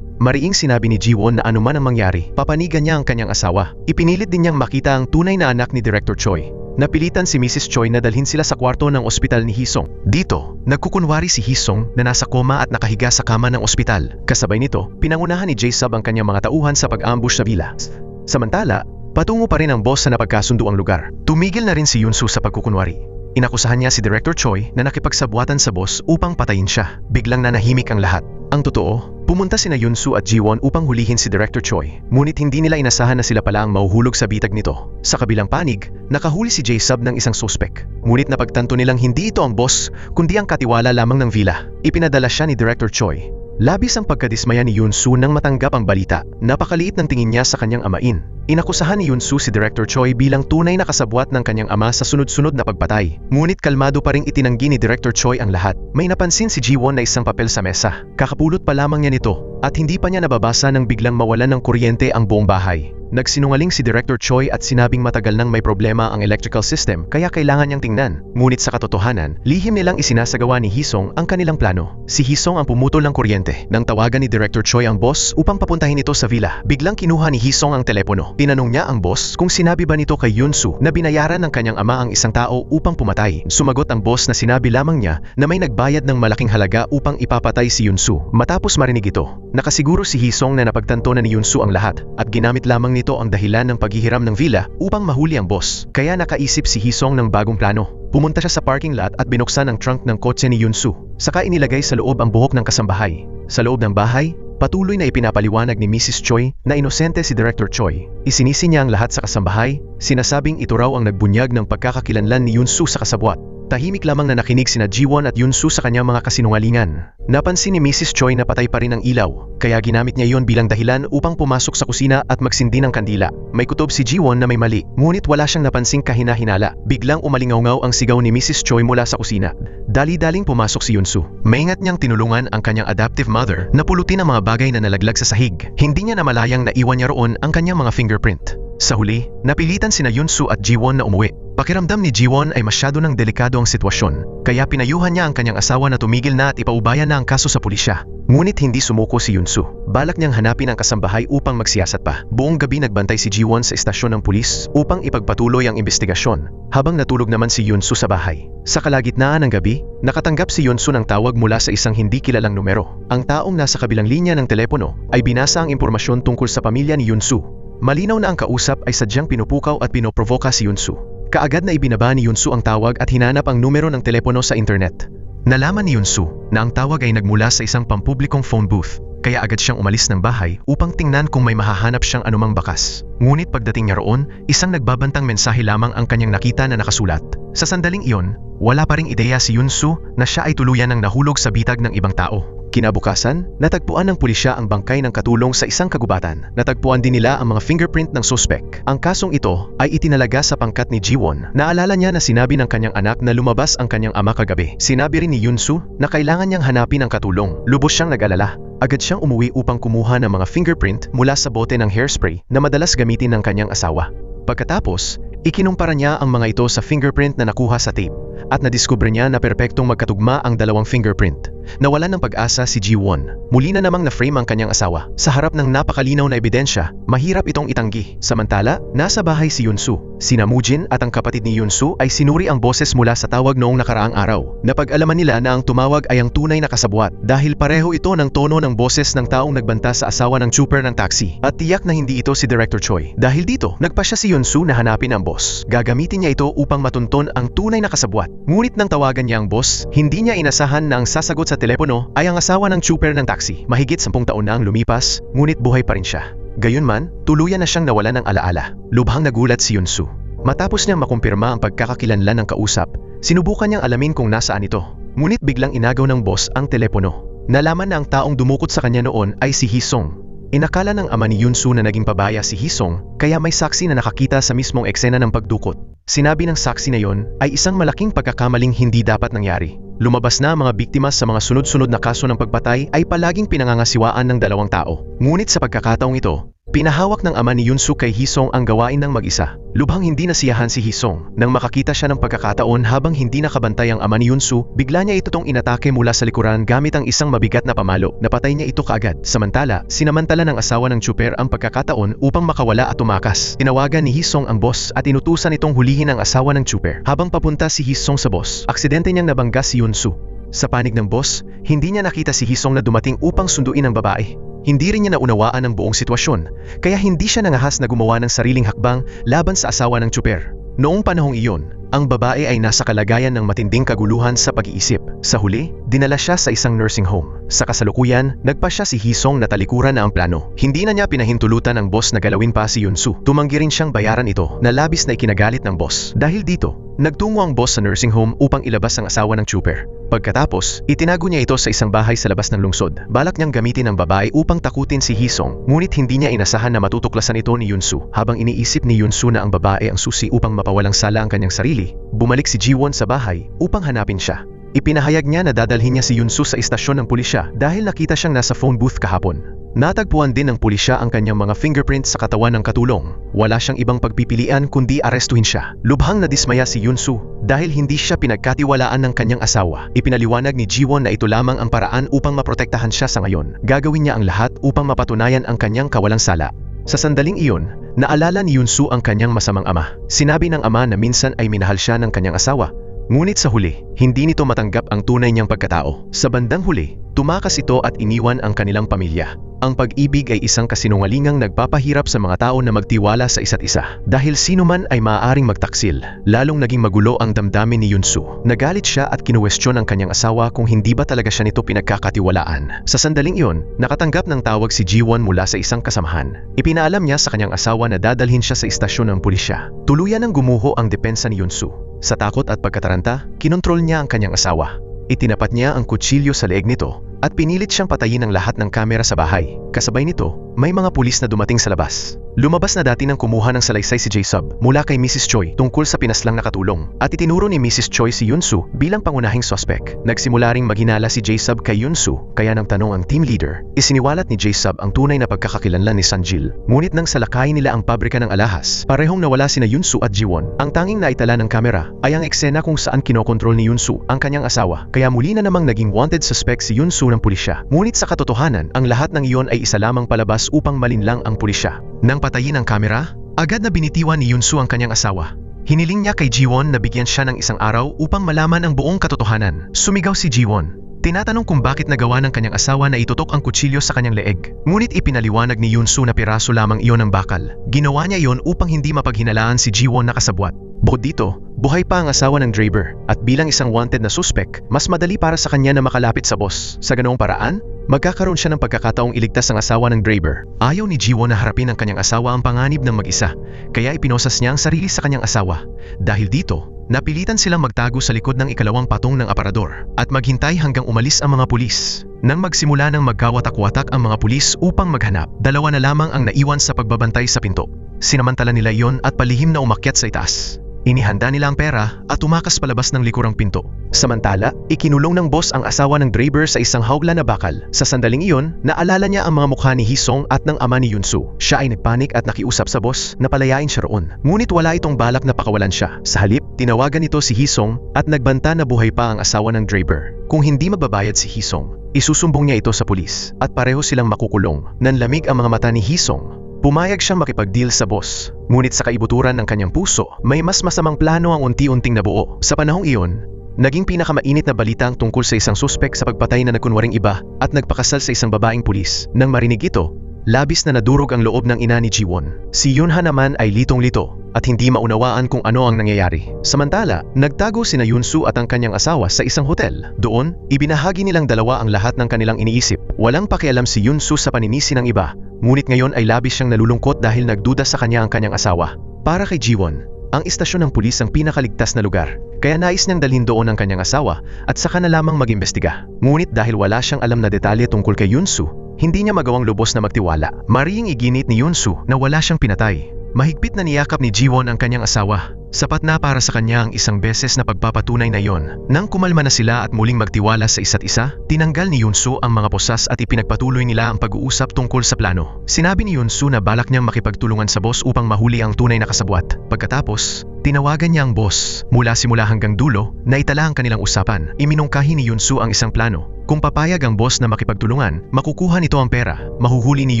Mariing sinabi ni Jiwon na anuman ang mangyari, papanigan niya ang kanyang asawa. Ipinilit din niyang makita ang tunay na anak ni Director Choi. Napilitan si Mrs. Choi na dalhin sila sa kwarto ng ospital ni Hisong. Dito, nagkukunwari si Hisong na nasa koma at nakahiga sa kama ng ospital. Kasabay nito, pinangunahan ni Jae-sub ang kanyang mga tauhan sa pag-ambush sa villa. Samantala, patungo pa rin ang boss sa napagkasundo ang lugar. Tumigil na rin si Yunsu sa pagkukunwari. Inakusahan niya si Director Choi na nakipagsabwatan sa boss upang patayin siya. Biglang nanahimik ang lahat. Ang totoo, pumunta sina Yunsu at Jiwon upang hulihin si Director Choi. Ngunit hindi nila inasahan na sila pala ang mahuhulog sa bitag nito. Sa kabilang panig, nakahuli si Jae-sub ng isang suspek. Ngunit napagtanto nilang hindi ito ang boss, kundi ang katiwala lamang ng villa. Ipinadala siya ni Director Choi. Labis ang pagkadismaya ni Yunsu nang matanggap ang balita. Napakaliit ng tingin niya sa kanyang amain. Inakusahan ni Yunsu si Director Choi bilang tunay na kasabwat ng kanyang ama sa sunod-sunod na pagpatay. Ngunit kalmado pa ring itinanggi ni Director Choi ang lahat. May napansin si Jiwon na isang papel sa mesa. Kakapulot pa lamang niya nito at hindi pa niya nababasa nang biglang mawalan ng kuryente ang buong bahay. Nagsinungaling si Director Choi at sinabing matagal nang may problema ang electrical system kaya kailangan niyang tingnan. Ngunit sa katotohanan, lihim nilang isinasagawa ni Hisong ang kanilang plano. Si Hisong ang pumutol ng kuryente. Nang tawagan ni Director Choi ang boss upang papuntahin ito sa villa, biglang kinuha ni Hisong ang telepono. Tinanong niya ang boss kung sinabi ba nito kay Yunsu na binayaran ng kanyang ama ang isang tao upang pumatay. Sumagot ang boss na sinabi lamang niya na may nagbayad ng malaking halaga upang ipapatay si Yunsu. Matapos marinig ito, nakasiguro si Hisong na napagtanto na ni Yunsu ang lahat at ginamit lamang nito ang dahilan ng paghihiram ng villa upang mahuli ang boss. Kaya nakaisip si Hisong ng bagong plano. Pumunta siya sa parking lot at binuksan ang trunk ng kotse ni Yunsu. Saka inilagay sa loob ang buhok ng kasambahay. Sa loob ng bahay, patuloy na ipinapaliwanag ni Mrs. Choi na inosente si Director Choi. Isinisi niya ang lahat sa kasambahay, sinasabing ito raw ang nagbunyag ng pagkakakilanlan ni Yunsu sa kasabwat. Tahimik lamang na nakinig sina Jiwon at Yunsu sa kanyang mga kasinungalingan. Napansin ni Mrs. Choi na patay pa rin ang ilaw, kaya ginamit niya yon bilang dahilan upang pumasok sa kusina at magsindi ng kandila. May kutob si Jiwon na may mali, ngunit wala siyang napansing kahina-hinala. Biglang umalingaw-ngaw ang sigaw ni Mrs. Choi mula sa kusina. Dali-daling pumasok si Yunsu. Maingat niyang tinulungan ang kanyang adoptive mother na pulutin ang mga bagay na nalaglag sa sahig. Hindi niya namalayang naiwan niya roon ang kanyang mga fingerprint. Sa huli, napilitan sina Yunsu at Jiwon na umuwi. Pakiramdam ni Jiwon ay masyado ng delikado ang sitwasyon, kaya pinayuhan niya ang kanyang asawa na tumigil na at ipaubayan na ang kaso sa pulisya. Ngunit hindi sumuko si Yunsu. Balak niyang hanapin ang kasambahay upang magsiyasat pa. Buong gabi nagbantay si Jiwon sa istasyon ng pulis upang ipagpatuloy ang investigasyon, habang natulog naman si Yunsu sa bahay. Sa kalagitnaan ng gabi, nakatanggap si Yunsu ng tawag mula sa isang hindi kilalang numero. Ang taong nasa kabilang linya ng telepono ay binasa ang impormasyon tungkol sa pamilya ni Yunsu. Malinaw na ang kausap ay sadyang pinupukaw at pinoprovoka si Yunsu. Kaagad na ibinaba ni Yunsu ang tawag at hinanap ang numero ng telepono sa internet. Nalaman ni Yunsu na ang tawag ay nagmula sa isang pampublikong phone booth, kaya agad siyang umalis ng bahay upang tingnan kung may mahahanap siyang anumang bakas. Ngunit pagdating niya roon, isang nagbabantang mensahe lamang ang kanyang nakita na nakasulat. Sa sandaling iyon, wala pa ring ideya si Yunsu na siya ay tuluyan ng nahulog sa bitag ng ibang tao. Kinabukasan, natagpuan ng pulisya ang bangkay ng katulong sa isang kagubatan. Natagpuan din nila ang mga fingerprint ng suspek. Ang kasong ito ay itinalaga sa pangkat ni Jiwon. Naalala niya na sinabi ng kanyang anak na lumabas ang kanyang ama kagabi. Sinabi rin ni Yunsu na kailangan niyang hanapin ang katulong. Lubos siyang nag-alala. agad siyang umuwi upang kumuha ng mga fingerprint mula sa bote ng hairspray na madalas gamitin ng kanyang asawa. Pagkatapos, ikinumpara niya ang mga ito sa fingerprint na nakuha sa tape at nadiskubre niya na perpektong magkatugma ang dalawang fingerprint. Nawalan ng pag-asa si Ji-won. Muli na namang na-frame ang kanyang asawa. Sa harap ng napakalinaw na ebidensya, mahirap itong itanggi. Samantala, nasa bahay si Yoon-soo. Sina Mujin at ang kapatid ni Yoon-soo ay sinuri ang boses mula sa tawag noong nakaraang araw. Napag-alaman nila na ang tumawag ay ang tunay na kasabwat dahil pareho ito ng tono ng boses ng taong nagbanta sa asawa ng trooper ng taxi. At tiyak na hindi ito si Director Choi. Dahil dito, nagpa siya si Yoon-soo na hanapin ang boss. Gagamitin niya ito upang matunton ang tunay na kasabwat. Ngunit nang tawagan niya ang boss, hindi niya inasahan na ang sasagot sa telepono ay ang asawa ng trooper ng taxi. Mahigit 10 taon na ang lumipas, ngunit buhay pa rin siya. Gayunman, tuluyan na siyang nawalan ng alaala. Lubhang nagulat si Yoon-soo. Matapos niyang makumpirma ang pagkakakilanlan ng kausap, sinubukan niyang alamin kung nasaan ito. Ngunit biglang inagaw ng boss ang telepono. Nalaman na ang taong dumukot sa kanya noon ay si Hee-sung. Inakala ng ama ni Yoon-soo na naging pabaya si Hee-sung, kaya may saksi na nakakita sa mismong eksena ng pagdukot. Sinabi ng saksi na yon ay isang malaking pagkakamaling hindi dapat nangyari. Lumabas na ang mga biktima sa mga sunod-sunod na kaso ng pagpatay ay palaging pinangangasiwaan ng dalawang tao. Ngunit sa pagkakataong ito, pinahawak ng ama ni Yoon-soo kay Hee-sung ang gawain ng mag-isa. Lubhang hindi nasiyahan si Hee-sung nang makakita siya ng pagkakataon habang hindi nakabantay ang ama ni Yoon-soo, bigla niya itong inatake mula sa likuran gamit ang isang mabigat na pamalo. Napatay niya ito kaagad. Samantala, sinamantala ng asawa ng trooper ang pagkakataon upang makawala at tumakas. Tinawagan ni Hee-sung ang boss at inutusan itong hulihin ang asawa ng trooper. Habang papunta si Hee-sung sa boss, aksidente niyang nabangga si Yoon-soo. Sa panig ng boss, hindi niya nakita si Hee-sung na dumating upang sunduin ang babae. Hindi rin niya naunawaan ang buong sitwasyon, kaya hindi siya nangahas na gumawa ng sariling hakbang laban sa asawa ng trooper. Noong panahong iyon, ang babae ay nasa kalagayan ng matinding kaguluhan sa pag-iisip. Sa huli, dinala siya sa isang nursing home. Sa kasalukuyan, nagpa siya si Hee-sung na talikuran na ang plano. Hindi na niya pinahintulutan ng boss na galawin pa si Yoon-soo. Tumanggi rin siyang bayaran ito na labis na ikinagalit ng boss. Dahil dito, nagtungo ang boss sa nursing home upang ilabas ang asawa ng trooper. Pagkatapos, itinago niya ito sa isang bahay sa labas ng lungsod. Balak niyang gamitin ang babae upang takutin si Hee-sung, ngunit hindi niya inasahan na matutuklasan ito ni Yoon-soo. Habang iniisip ni Yoon-soo na ang babae ang susi upang mapawalang sala ang kanyang sarili, bumalik si Ji-won sa bahay upang hanapin siya. Ipinahayag niya na dadalhin niya si Yoon-soo sa istasyon ng pulisya dahil nakita siyang nasa phone booth kahapon. Natagpuan din ng pulisya ang kanyang mga fingerprints sa katawan ng katulong. Wala siyang ibang pagpipilian kundi arestuhin siya. Lubhang nadismaya si Yoon-soo dahil hindi siya pinagkatiwalaan ng kanyang asawa. Ipinaliwanag ni Ji-won na ito lamang ang paraan upang maprotektahan siya sa ngayon. Gagawin niya ang lahat upang mapatunayan ang kanyang kawalang sala. Sa sandaling iyon, naalala ni Yoon-soo ang kanyang masamang ama. Sinabi ng ama na minsan ay minahal siya ng kanyang asawa. Ngunit sa huli, hindi nito matanggap ang tunay niyang pagkatao. Sa bandang huli, tumakas ito at iniwan ang kanilang pamilya. Ang pag-ibig ay isang kasinungalingang nagpapahirap sa mga tao na magtiwala sa isa't isa. Dahil sino man ay maaaring magtaksil, lalong naging magulo ang damdamin ni Yoon-soo. Nagalit siya at kinuwestiyon ang kanyang asawa kung hindi ba talaga siya nito pinagkakatiwalaan. Sa sandaling iyon, nakatanggap ng tawag si Ji-won mula sa isang kasamahan. Ipinaalam niya sa kanyang asawa na dadalhin siya sa istasyon ng pulisya. Tuluyan ng gumuho ang depensa ni Yoon-soo. Sa takot at pagkataranta, kinontrol niya ang kanyang asawa. Itinapat niya ang kutsilyo sa leeg nito at pinilit siyang patayin ang lahat ng kamera sa bahay. Kasabay nito, may mga pulis na dumating sa labas. Lumabas na dati nang kumuha ng salaysay si Jae-sub mula kay Mrs. Choi tungkol sa pinaslang na katulong at itinuro ni Mrs. Choi si Yoon-soo bilang pangunahing suspect. Nagsimula ring maghinala si Jae-sub kay Yoon-soo kaya nang tanong ang team leader, isiniwalat ni Jae-sub ang tunay na pagkakakilanlan ni Sun-jil. Ngunit nang salakayin nila ang pabrika ng alahas, parehong nawala sina Yoon-soo at Ji-won. Ang tanging naitala ng kamera ay ang eksena kung saan kinokontrol ni Yoon-soo ang kanyang asawa, kaya muli na namang naging wanted suspect si Yoon-soo ng pulisya. Ngunit sa katotohanan, ang lahat ng iyon ay isa lamang palabas upang malinlang ang pulisya. Nang patayin ang kamera, agad na binitiwan ni Yoon-soo ang kanyang asawa. Hiniling niya kay Ji-won na bigyan siya ng isang araw upang malaman ang buong katotohanan. Sumigaw si Ji-won. Tinatanong kung bakit nagawa ng kanyang asawa na itutok ang kutsilyo sa kanyang leeg. Ngunit ipinaliwanag ni Yoon-soo na piraso lamang iyon ng bakal. Ginawa niya iyon upang hindi mapaghinalaan si Ji-won na kasabwat. Bukod dito, buhay pa ang asawa ng Draper at bilang isang wanted na suspect, mas madali para sa kanya na makalapit sa boss. Sa ganoong paraan, magkakaroon siya ng pagkakataong iligtas ang asawa ng Draper. Ayaw ni Ji-won na harapin ng kanyang asawa ang panganib ng mag-isa, kaya ipinosas niya ang sarili sa kanyang asawa. Dahil dito, napilitan silang magtago sa likod ng ikalawang patong ng aparador at maghintay hanggang umalis ang mga pulis. Nang magsimula ng magkawatak-watak ang mga pulis upang maghanap, dalawa na lamang ang naiwan sa pagbabantay sa pinto. Sinamantala nila iyon at palihim na umakyat sa itaas. Inihanda nila ang pera at tumakas palabas ng likurang pinto. Samantala, ikinulong ng boss ang asawa ng Draper sa isang hawgla na bakal. Sa sandaling iyon, naalala niya ang mga mukha ni Hisong at ng ama ni Yunsu. Siya ay nagpanik at nakiusap sa boss na palayain siya roon. Ngunit wala itong balak na pakawalan siya. Sa halip, tinawagan ito si Hisong at nagbanta na buhay pa ang asawa ng Draper. Kung hindi magbabayad si Hisong, isusumbong niya ito sa pulis at pareho silang makukulong. Nanlamig ang mga mata ni Hisong. Pumayag siyang makipag-deal sa boss. Ngunit sa kaibuturan ng kanyang puso, may mas masamang plano ang unti-unting nabuo. Sa panahong iyon, naging pinakamainit na balita ang tungkol sa isang suspek sa pagpatay na nagkunwaring iba at nagpakasal sa isang babaeng pulis. Nang marinig ito, labis na nadurog ang loob ng ina ni Jiwon. Si Yunha naman ay litong-lito at hindi maunawaan kung ano ang nangyayari. Samantala, nagtago sina Yunsu at ang kanyang asawa sa isang hotel. Doon, ibinahagi nilang dalawa ang lahat ng kanilang iniisip. Walang pakialam si Yunsu sa paninisi ng iba, ngunit ngayon ay labis siyang nalulungkot dahil nagduda sa kanya ang kanyang asawa. Para kay Jiwon, ang istasyon ng pulis ang pinakaligtas na lugar, kaya nais niyang dalhin doon ang kanyang asawa at saka na lamang mag-imbestiga. Ngunit dahil wala siyang alam na detalye tungkol kay Yunsu, hindi niya magawang lubos na magtiwala. Marihing iginit ni Yunsu na wala siyang pinatay. Mahigpit na niyakap ni Jiwon ang kanyang asawa. Sapat na para sa kanya ang isang beses na pagpapatunay na iyon. Nang kumalma na sila at muling magtiwala sa isa't isa, tinanggal ni Yunsu ang mga posas at ipinagpatuloy nila ang pag-uusap tungkol sa plano. Sinabi ni Yunsu na balak niyang makipagtulungan sa boss upang mahuli ang tunay na kasabwat. Pagkatapos, tinawagan niya ang boss. Mula simula hanggang dulo, naitala ang kanilang usapan. Iminungkahi ni Yunsu ang isang plano. Kung papayag ang boss na makipagtulungan, makukuha nito ang pera, mahuhuli ni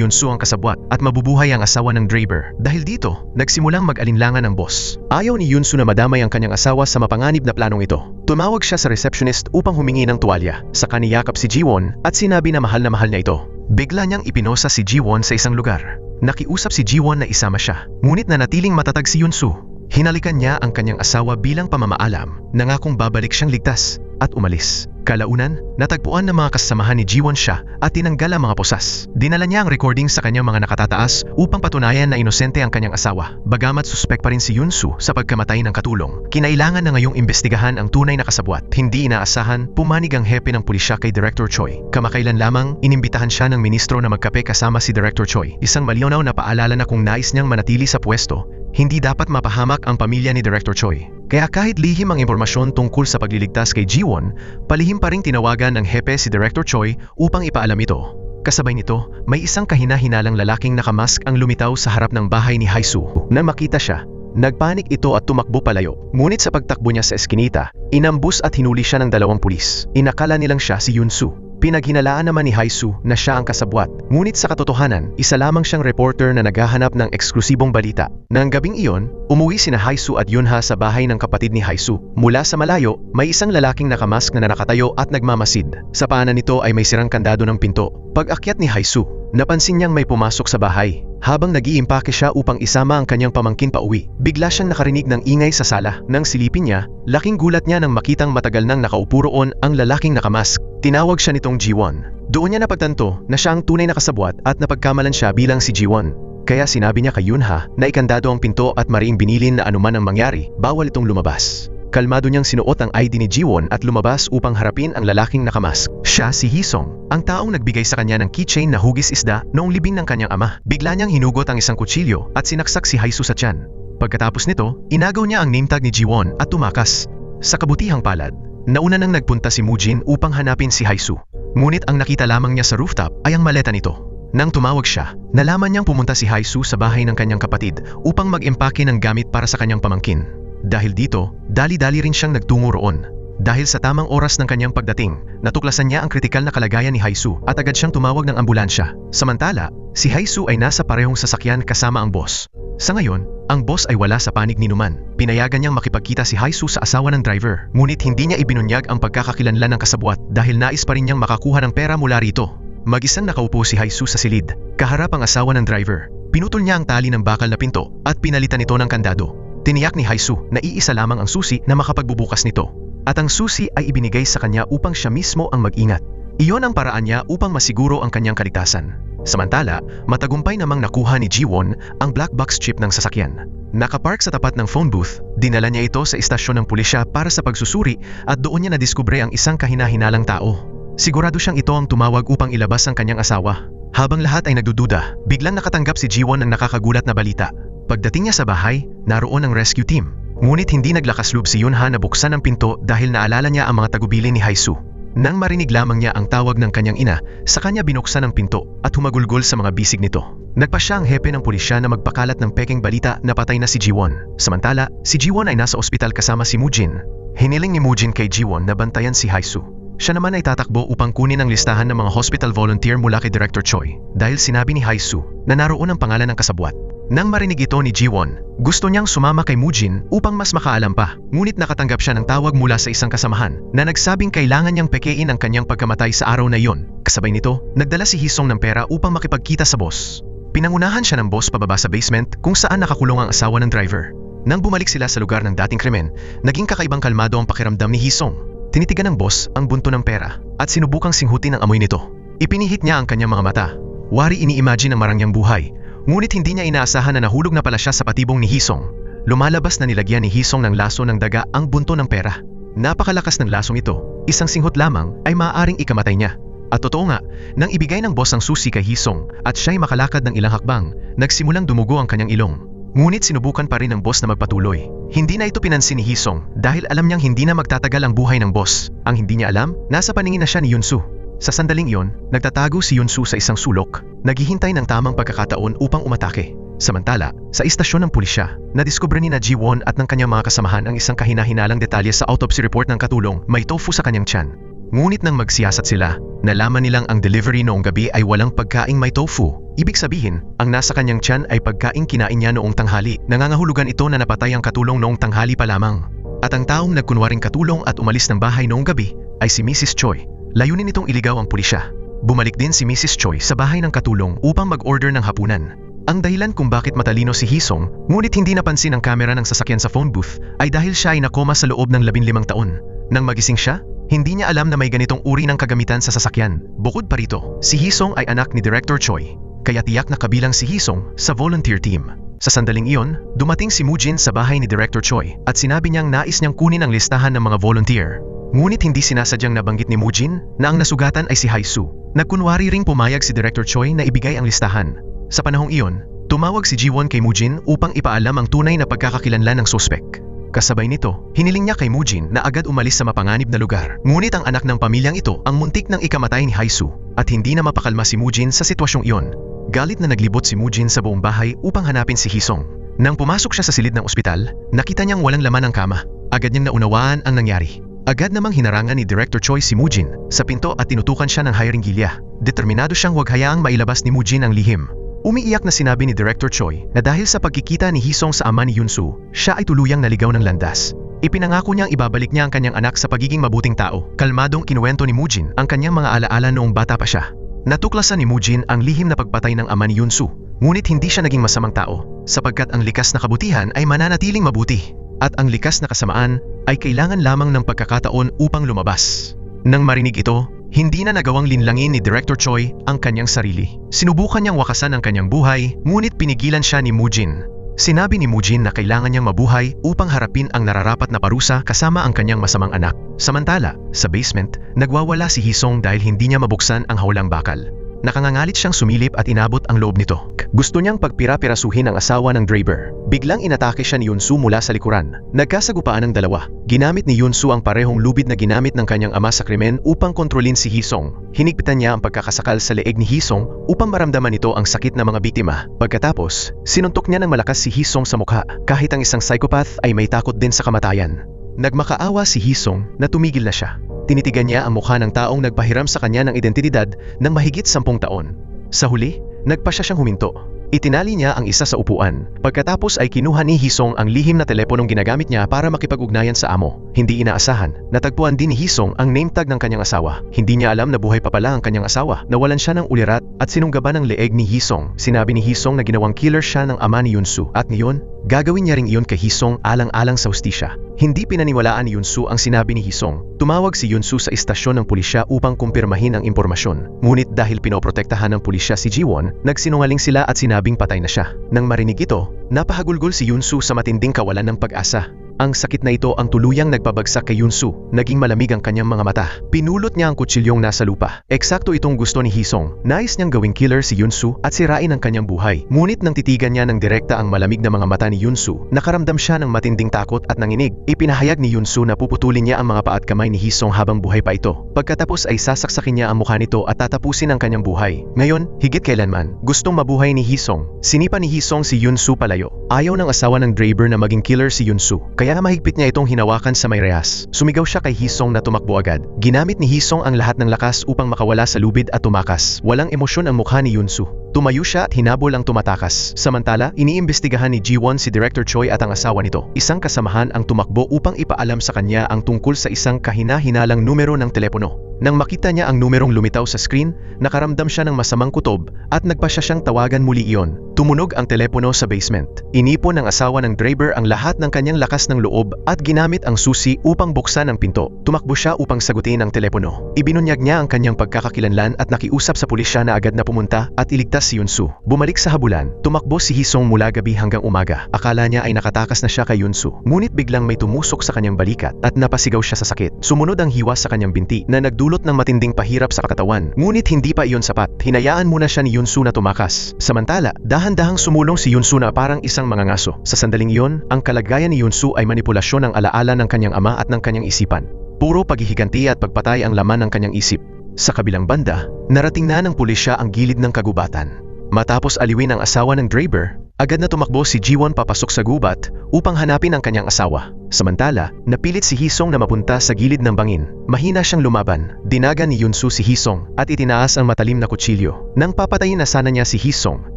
Yunsu ang kasabwat at mabubuhay ang asawa ng Draper. Dahil dito, nagsimulang mag-alinlangan ang boss. Ayaw ni Yunsu na madamay ang kanyang asawa sa mapanganib na planong ito. Tumawag siya sa receptionist upang humingi ng tuwalya. Saka niyakap si Jiwon at sinabi na mahal niya ito. Bigla niyang ipinosa si Jiwon sa isang lugar. Nakiusap si Jiwon na isama siya, ngunit nanatiling matatag si Yunsu. Hinalikan niya ang kanyang asawa bilang pamamaalam, nangakong babalik siyang ligtas at umalis. Kalaunan, natagpuan ng mga kasamahan ni Jiwon siya at tinanggal ang mga posas. Dinala niya ang recording sa kanyang mga nakatataas upang patunayan na inosente ang kanyang asawa. Bagamat suspek pa rin si Yunsu sa pagkamatay ng katulong, kinailangan na ngayong imbestigahan ang tunay na kasabwat. Hindi inaasahan, pumanig ang hepe ng pulisya kay Director Choi. Kamakailan lamang, inimbitahan siya ng ministro na magkape kasama si Director Choi. Isang malinaw na paalala na kung nais niyang manatili sa pwesto, hindi dapat mapahamak ang pamilya ni Director Choi. Kaya kahit lihim ang impormasyon tungkol sa pagliligtas kay Jiwon, palihim pa ring tinawagan ng hepe si Director Choi upang ipaalam ito. Kasabay nito, may isang kahina-hinalang lalaking nakamask ang lumitaw sa harap ng bahay ni Haisu. Nang makita siya, nagpanik ito at tumakbo palayo. Ngunit sa pagtakbo niya sa eskinita, inambus at hinuli siya ng dalawang pulis. Inakala nilang siya si Yunsu. Pinaghinalaan naman ni Haisu na siya ang kasabwat. Ngunit sa katotohanan, isa lamang siyang reporter na naghahanap ng eksklusibong balita. Nang gabing iyon, umuwi sina Haisu at Yunha sa bahay ng kapatid ni Haisu. Mula sa malayo, may isang lalaking nakamask na nakatayo at nagmamasid. Sa paanan nito ay may sirang kandado ng pinto. Pag-akyat ni Haisu, napansin niyang may pumasok sa bahay. Habang nag-iimpake siya upang isama ang kanyang pamangkin pauwi, bigla siyang nakarinig ng ingay sa sala. Nang silipin niya, laking gulat niya nang makitang matagal nang nakaupo roon ang lalaking nakamask. Tinawag siya nitong Jiwon. Doon niya napagtanto na siya ang tunay na kasabwat at napagkamalan siya bilang si Jiwon. Kaya sinabi niya kay Yunha na ikandado ang pinto at mariing binilin na anuman ang mangyari, bawal itong lumabas. Kalmado niyang sinuot ang ID ni Jiwon at lumabas upang harapin ang lalaking nakamask. Siya si Hisong, ang taong nagbigay sa kanya ng keychain na hugis isda noong libing ng kanyang ama. Bigla niyang hinugot ang isang kutsilyo at sinaksak si Haisu sa tiyan. Pagkatapos nito, inagaw niya ang name tag ni Jiwon at tumakas. Sa kabutihang palad, nauna nang nagpunta si Mujin upang hanapin si Haisu. Ngunit ang nakita lamang niya sa rooftop ay ang maleta nito. Nang tumawag siya, nalaman niyang pumunta si Haisu sa bahay ng kanyang kapatid upang mag-empake ng gamit para sa kanyang pamangkin. Dahil dito, dali-dali rin siyang nagtungo roon. Dahil sa tamang oras ng kanyang pagdating, natuklasan niya ang kritikal na kalagayan ni Haisu at agad siyang tumawag ng ambulansya. Samantala, si Haisu ay nasa parehong sasakyan kasama ang boss. Sa ngayon, ang boss ay wala sa panig ni Numan. Pinayagan niyang makipagkita si Haisu sa asawa ng driver. Ngunit hindi niya ibinunyag ang pagkakakilanlan ng kasabwat dahil nais pa rin niyang makakuha ng pera mula rito. Mag-isang nakaupo si Haisu sa silid, kaharap ang asawa ng driver. Pinutol niya ang tali ng bakal na pinto at pinalitan ito ng kandado. Tiniyak ni Haisu na iisa lamang ang susi na makapagbubukas nito. At ang susi ay ibinigay sa kanya upang siya mismo ang mag-ingat. Iyon ang paraan niya upang masiguro ang kanyang kaligtasan. Samantala, matagumpay namang nakuha ni Jiwon ang black box chip ng sasakyan. Nakapark sa tapat ng phone booth, dinala niya ito sa istasyon ng pulisya para sa pagsusuri at doon niya nadiskubre ang isang kahina-hinalang tao. Sigurado siyang ito ang tumawag upang ilabas ang kanyang asawa. Habang lahat ay nagdududa, biglang nakatanggap si Jiwon ng nakakagulat na balita. Pagdating niya sa bahay, naroon ang rescue team. Ngunit hindi naglakas loob si Yunha na buksan ang pinto dahil naalala niya ang mga tagubilin ni Haisu. Nang marinig lamang niya ang tawag ng kanyang ina, sa kanya binuksan ang pinto at humagulgol sa mga bisig nito. Nagpa siya ang hepe ng pulisya na magpakalat ng pekeng balita na patay na si Jiwon. Samantala, si Jiwon ay nasa ospital kasama si Mujin. Hiniling ni Mujin kay Jiwon na bantayan si Haisu. Siya naman ay tatakbo upang kunin ang listahan ng mga hospital volunteer mula kay Director Choi dahil sinabi ni Haisu na naroon ang pangalan ng kasabwat. Nang marinig ito ni Jiwon, gusto niyang sumama kay Mujin upang mas makaalam pa. Ngunit nakatanggap siya ng tawag mula sa isang kasamahan na nagsabing kailangan niyang pekein ang kanyang pagkamatay sa araw na iyon. Kasabay nito, nagdala si Hisong ng pera upang makipagkita sa boss. Pinangunahan siya ng boss pababa sa basement kung saan nakakulong ang asawa ng driver. Nang bumalik sila sa lugar ng dating krimen, naging kakaibang kalmado ang pakiramdam ni Hisong. Tinitigan ng boss ang bunto ng pera at sinubukang singhutin ang amoy nito. Ipinihit niya ang kanyang mga mata. Wari ini-imagine ang marangyang buhay. Ngunit hindi niya inaasahan na nahulog na pala siya sa patibong ni Hisong. Lumalabas na nilagyan ni Hisong ng laso ng daga ang bunto ng pera. Napakalakas ng lasong ito, isang singhot lamang ay maaaring ikamatay niya. At totoo nga, nang ibigay ng boss ang susi kay Hisong at siya'y makalakad ng ilang hakbang, nagsimulang dumugo ang kanyang ilong. Ngunit sinubukan pa rin ng boss na magpatuloy. Hindi na ito pinansin ni Hisong dahil alam niyang hindi na magtatagal ang buhay ng boss. Ang hindi niya alam, nasa paningin na siya ni Yunsu. Sa sandaling iyon, nagtatago si Yunsu sa isang sulok, naghihintay ng tamang pagkakataon upang umatake. Samantala, sa istasyon ng pulisya, nadiskubre ni na Jiwon at ng kanyang mga kasamahan ang isang kahina-hinalang detalye sa autopsy report ng katulong, may tofu sa kanyang tiyan. Ngunit nang magsiyasat sila, nalaman nilang ang delivery noong gabi ay walang pagkaing may tofu. Ibig sabihin, ang nasa kanyang tiyan ay pagkaing kinain niya noong tanghali. Nangangahulugan ito na napatay ang katulong noong tanghali pa lamang. At ang taong nagkunwaring katulong at umalis ng bahay noong gabi ay si Mrs. Choi. Layunin nitong iligaw ang pulisya. Bumalik din si Mrs. Choi sa bahay ng katulong upang mag-order ng hapunan. Ang dahilan kung bakit matalino si Hisong, ngunit hindi napansin ang kamera ng sasakyan sa phone booth, ay dahil siya ay nakoma sa loob ng 15 taon. Nang magising siya, hindi niya alam na may ganitong uri ng kagamitan sa sasakyan. Bukod pa rito, si Hisong ay anak ni Director Choi, kaya tiyak na kabilang si Hisong sa volunteer team. Sa sandaling iyon, dumating si Mujin sa bahay ni Director Choi at sinabi niyang nais niyang kunin ang listahan ng mga volunteer. Ngunit hindi sinasadyang nabanggit ni Mujin na ang nasugatan ay si Haisu. Nagkunwari ring pumayag si Director Choi na ibigay ang listahan. Sa panahong iyon, tumawag si Jiwon kay Mujin upang ipaalam ang tunay na pagkakakilanlan ng suspek. Kasabay nito, hiniling niya kay Mujin na agad umalis sa mapanganib na lugar. Ngunit ang anak ng pamilyang ito ang muntik ng ikamatay ni Haisu at hindi na mapakalma si Mujin sa sitwasyong iyon. Galit na naglibot si Mujin sa buong bahay upang hanapin si Hisong. Nang pumasok siya sa silid ng ospital, nakita niyang walang laman ang kama. Agad niyang naunawaan ang nangyari. Agad namang hinarangan ni Director Choi si Mujin sa pinto at tinutukan siya ng hiring gilya. Determinado siyang huwag hayaang mailabas ni Mujin ang lihim. Umiiyak na sinabi ni Director Choi na dahil sa pagkikita ni Hisong sa ama ni Yunsu, siya ay tuluyang naligaw ng landas. Ipinangako niyang ibabalik niya ang kanyang anak sa pagiging mabuting tao. Kalmadong kinuwento ni Mujin ang kanyang mga alaala noong bata pa siya. Natuklasan ni Mujin ang lihim na pagpatay ng ama ni Yunsu, ngunit hindi siya naging masamang tao, sapagkat ang likas na kabutihan ay mananatiling mabuti, at ang likas na kasamaan ay kailangan lamang ng pagkakataon upang lumabas. Nang marinig ito, hindi na nagawang linlangin ni Director Choi ang kanyang sarili. Sinubukan niyang wakasan ang kanyang buhay, ngunit pinigilan siya ni Mujin. Sinabi ni Mujin na kailangan niyang mabuhay upang harapin ang nararapat na parusa kasama ang kanyang masamang anak. Samantala, sa basement, nagwawala si Hisong dahil hindi niya mabuksan ang hawlang bakal. Nakangangalit siyang sumilip at inabot ang loob nito. Gusto niyang pagpira-pirasuhin ang asawa ng driver. Biglang inatake siya ni Yunsu mula sa likuran. Nagkasagupaan ang dalawa. Ginamit ni Yunsu ang parehong lubid na ginamit ng kanyang ama sa krimen upang kontrolin si Hisong. Hinigpitan niya ang pagkakasakal sa leeg ni Hisong upang maramdaman nito ang sakit ng mga biktima. Pagkatapos, sinuntok niya ng malakas si Hisong sa mukha. Kahit ang isang psychopath ay may takot din sa kamatayan. Nagmakaawa si Hisong na tumigil na siya. Tinitigan niya ang mukha ng taong nagpahiram sa kanya ng identidad ng mahigit 10 taon. Sa huli, nagpasya siyang huminto. Itinali niya ang isa sa upuan. Pagkatapos ay kinuha ni Hisong ang lihim na teleponong ginagamit niya para makipag-ugnayan sa amo. Hindi inaasahan, natagpuan din ni Hisong ang name tag ng kanyang asawa. Hindi niya alam na buhay pa pala ang kanyang asawa. Nawalan siya ng ulirat at sinunggaban ng leeg ni Hisong. Sinabi ni Hisong na ginawang killer siya ng ama ni Yunsu at ngayon, gagawin niya ring iyon kay Hisong alang-alang sa hustisya. Hindi pinaniwalaan ni Yunsu ang sinabi ni Hisong. Tumawag si Yunsu sa istasyon ng pulisya upang kumpirmahin ang impormasyon. Ngunit dahil pinoprotektahan ng pulisya si Jiwon, nagsinungaling sila at sinabing patay na siya. Nang marinig ito, napahagulgol si Yunsu sa matinding kawalan ng pag-asa. Ang sakit na ito ang tuluyang nagpabagsak kay Yunsu, naging malamig ang kanyang mga mata. Pinulot niya ang kutsilyong nasa lupa. Eksakto itong gusto ni Hisong. Nais niyang gawing killer si Yunsu at sirain ang kanyang buhay. Ngunit nang titigan niya ng direkta ang malamig na mga mata ni Yunsu, nakaramdam siya ng matinding takot at nanginig. Ipinahayag ni Yunsu na puputulin niya ang mga paa at kamay ni Hisong habang buhay pa ito. Pagkatapos ay sasaksakin niya ang mukha nito at tatapusin ang kanyang buhay. Ngayon, higit kailanman, gustong mabuhay ni Hisong. Sinipa ni Hisong si Yunsu palayo. Ayaw ng asawa ng Draber na maging killer si Yunsu, kaya mahigpit niya itong hinawakan sa may rehas. Sumigaw siya kay Hisong na tumakbo agad. Ginamit ni Hisong ang lahat ng lakas upang makawala sa lubid at tumakas. Walang emosyon ang mukha ni Yunsu. Tumayo siya at hinabol ang tumatakas. Samantala, iniimbestigahan ni Ji-won si Director Choi at ang asawa nito. Isang kasamahan ang tumakbo upang ipaalam sa kanya ang tungkol sa isang kahina-hinalang numero ng telepono. Nang makita niya ang numerong lumitaw sa screen, nakaramdam siya ng masamang kutob at nagpasya siyang tawagan muli iyon. Tumunog ang telepono sa basement. Inipon ng asawa ng Draber ang lahat ng kanyang lakas ng loob at ginamit ang susi upang buksan ang pinto. Tumakbo siya upang sagutin ang telepono. Ibinunyag niya ang kanyang pagkakakilanlan at nakiusap sa pulisya na agad na pumunta at iligtas si Yunsu. Bumalik sa habulan, tumakbo si Hisong mula gabi hanggang umaga. Akala niya ay nakatakas na siya kay Yunsu. Ngunit biglang may tumusok sa kanyang balikat at napasigaw siya sa sakit. Sumunod ang hiwa sa kanyang binti na nagdulot ng matinding pahirap sa katawan. Ngunit hindi pa iyon sapat. Hinayaan muna siya ni Yunsu na tumakas. Samantala, dahan-dahang sumulong si Yunsu na parang isang mangangaso. Sa sandaling iyon, ang kalagayan ni Yunsu ay manipulasyon ng alaala ng kanyang ama at ng kanyang isipan. Puro paghihiganti at pagpatay ang laman ng kanyang isip. Sa kabilang banda, narating na ng pulisya ang gilid ng kagubatan. Matapos aliwin ang asawa ng Draber, agad na tumakbo si Ji-won papasok sa gubat upang hanapin ang kanyang asawa. Samantala, napilit si Hisong na mapunta sa gilid ng bangin. Mahina siyang lumaban. Dinaga ni Yunsu si Hisong at itinaas ang matalim na kutsilyo. Nang papatayin na sana niya si Hisong,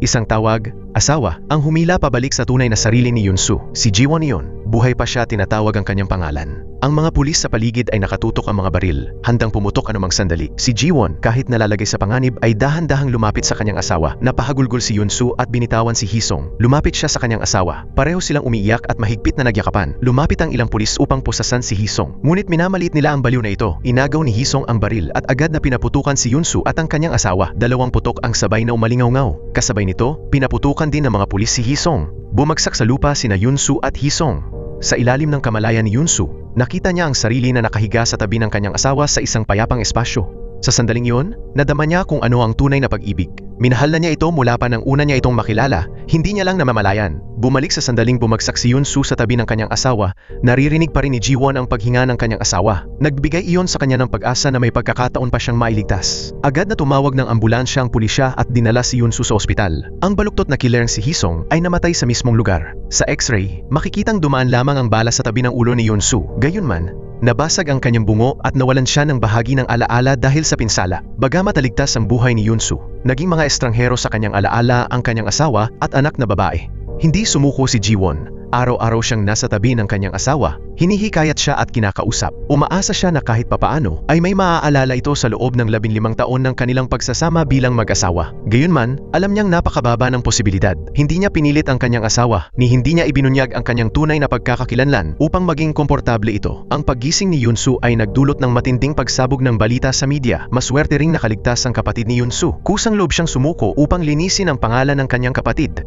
isang tawag, asawa, ang humila pabalik sa tunay na sarili ni Yunsu. Si Ji-won iyon. Buhay pa siya, tinatawag ang kanyang pangalan. Ang mga pulis sa paligid ay nakatutok ang mga baril, handang pumutok anumang sandali. Si Ji-won, kahit nalalagay sa panganib, ay dahan-dahang lumapit sa kanyang asawa. Napahagulgol si Yunsu at binitawan si Hisong. Lumapit siya sa kanyang asawa. Pareho silang umiiyak at mahigpit na nagyakapan. Lumapit ang ilang pulis upang pusasan si Hisong. Ngunit minamaliit nila ang baliw na ito. Inagaw ni Hisong ang baril at agad na pinaputukan si Yunsu at ang kanyang asawa. Dalawang putok ang sabay na umalingaw-ngaw. Kasabay nito, pinaputukan din ng mga pulis si Hisong. Bumagsak sa lupa sina Yunsu at Hisong. Sa ilalim ng kamalayan ni Yunsu, nakita niya ang sarili na nakahiga sa tabi ng kanyang asawa sa isang payapang espasyo. Sa sandaling iyon, nadama niya kung ano ang tunay na pag-ibig. Minahal na niya ito mula pa nang una niya itong makilala, hindi niya lang namamalayan. Bumalik sa sandaling bumagsak si Yunsu sa tabi ng kanyang asawa, naririnig pa rin ni Ji-won ang paghinga ng kanyang asawa. Nagbigay iyon sa kanya ng pag-asa na may pagkakataon pa siyang mailigtas. Agad na tumawag ng ambulansya ang pulisya at dinala si Yunsu sa ospital. Ang baluktot na killer si Hisong ay namatay sa mismong lugar. Sa x-ray, makikitang dumaan lamang ang bala sa tabi ng ulo ni Yunsu. Gayunman, nabasag ang kanyang bungo at nawalan siya ng bahagi ng alaala dahil sa pinsala. Bagamat taligtas ang buhay ni Yunsu, naging mga estranghero sa kanyang alaala ang kanyang asawa at anak na babae. Hindi sumuko si Ji-won. Araw-araw siyang nasa tabi ng kanyang asawa, hinihikayat siya at kinakausap. Umaasa siya na kahit papaano ay may maaalala ito sa loob ng 15 taon ng kanilang pagsasama bilang mag-asawa. Gayunman, alam niyang napakababa ng posibilidad. Hindi niya pinilit ang kanyang asawa, ni hindi niya ibinunyag ang kanyang tunay na pagkakakilanlan upang maging komportable ito. Ang paggising ni Yunsu ay nagdulot ng matinding pagsabog ng balita sa media. Maswerte ring nakaligtas ang kapatid ni Yunsu. Kusang loob siyang sumuko upang linisin ang pangalan ng kanyang kapatid.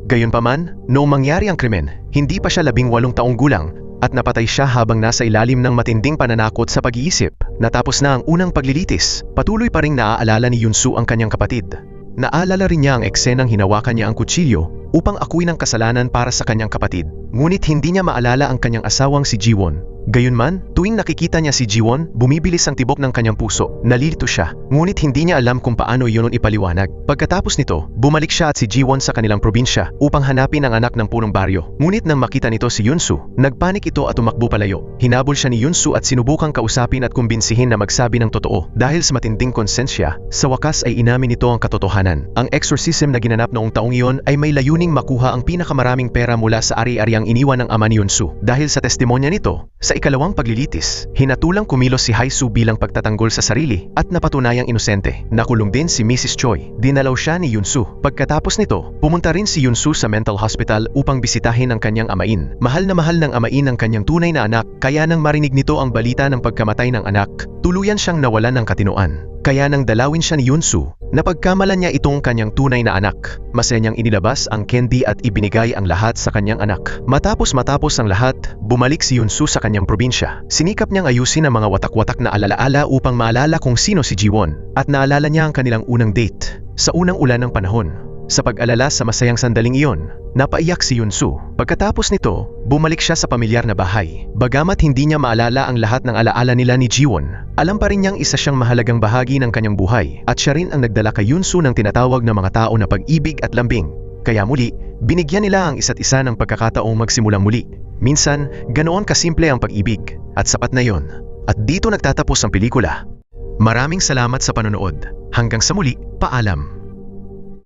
Gayunpaman, noong mangyari ang krimen, hindi pa siya 18 taong gulang at napatay siya habang nasa ilalim ng matinding pananakot sa pag-iisip. Natapos na ang unang paglilitis, patuloy pa ring naaalala ni Yunsu ang kanyang kapatid. Naalala rin niya ang eksenang hinawakan niya ang kutsilyo upang akuin ang kasalanan para sa kanyang kapatid. Ngunit hindi niya maalala ang kanyang asawang si Ji-won. Gayunman, tuwing nakikita niya si Ji-won, bumibilis ang tibok ng kanyang puso. Nalilito siya, ngunit hindi niya alam kung paano iyon ipaliwanag. Pagkatapos nito, bumalik siya at si Ji-won sa kanilang probinsya upang hanapin ang anak ng punong baryo. Ngunit nang makita nito si Yunsu, nagpanik ito at tumakbo palayo. Hinabol siya ni Yunsu at sinubukang kausapin at kumbinsihin na magsabi ng totoo. Dahil sa matinding konsensya, sa wakas ay inamin nito ang katotohanan. Ang exorcism na ginanap noong taong iyon ay may layuning makuha ang pinakamaraming pera mula sa ari-ariang iniwan ng ama ni Yunsu. Dahil sa testimonya nito, sa ikalawang paglilitis, hinatulang kumilos si Hae-soo bilang pagtatanggol sa sarili at napatunayang inosente. Nakulong din si Mrs. Choi. Dinalaw siya ni Yunsu. Pagkatapos nito, pumunta rin si Yunsu sa mental hospital upang bisitahin ang kanyang amain. Mahal ng amain ang kanyang tunay na anak, kaya nang marinig nito ang balita ng pagkamatay ng anak, tuluyan siyang nawalan ng katinoan. kaya nang dalawin siya ni Yunsu, napagkamalan niya itong kanyang tunay na anak. Masaya niyang inilabas ang candy at ibinigay ang lahat sa kanyang anak. Matapos ang lahat, bumalik si Yunsu sa kanyang probinsya. Sinikap niyang ayusin ang mga watak-watak na alalaala upang maalala kung sino si Jiwon, at naalala niya ang kanilang unang date sa unang ulan ng panahon. Sa pag-alala sa masayang sandaling iyon, napaiyak si Yunsu. Pagkatapos nito, bumalik siya sa pamilyar na bahay. Bagamat hindi niya maalala ang lahat ng alaala nila ni Jiwon, alam pa rin niyang isa siyang mahalagang bahagi ng kanyang buhay, at siya rin ang nagdala kay Yunsu ng tinatawag na mga tao na pag-ibig at lambing. Kaya muli, binigyan nila ang isa't isa ng pagkakataong magsimulang muli. Minsan, ganoon kasimple ang pag-ibig, at sapat na yon. At dito nagtatapos ang pelikula. Maraming salamat sa panonood. Hanggang sa muli, paalam.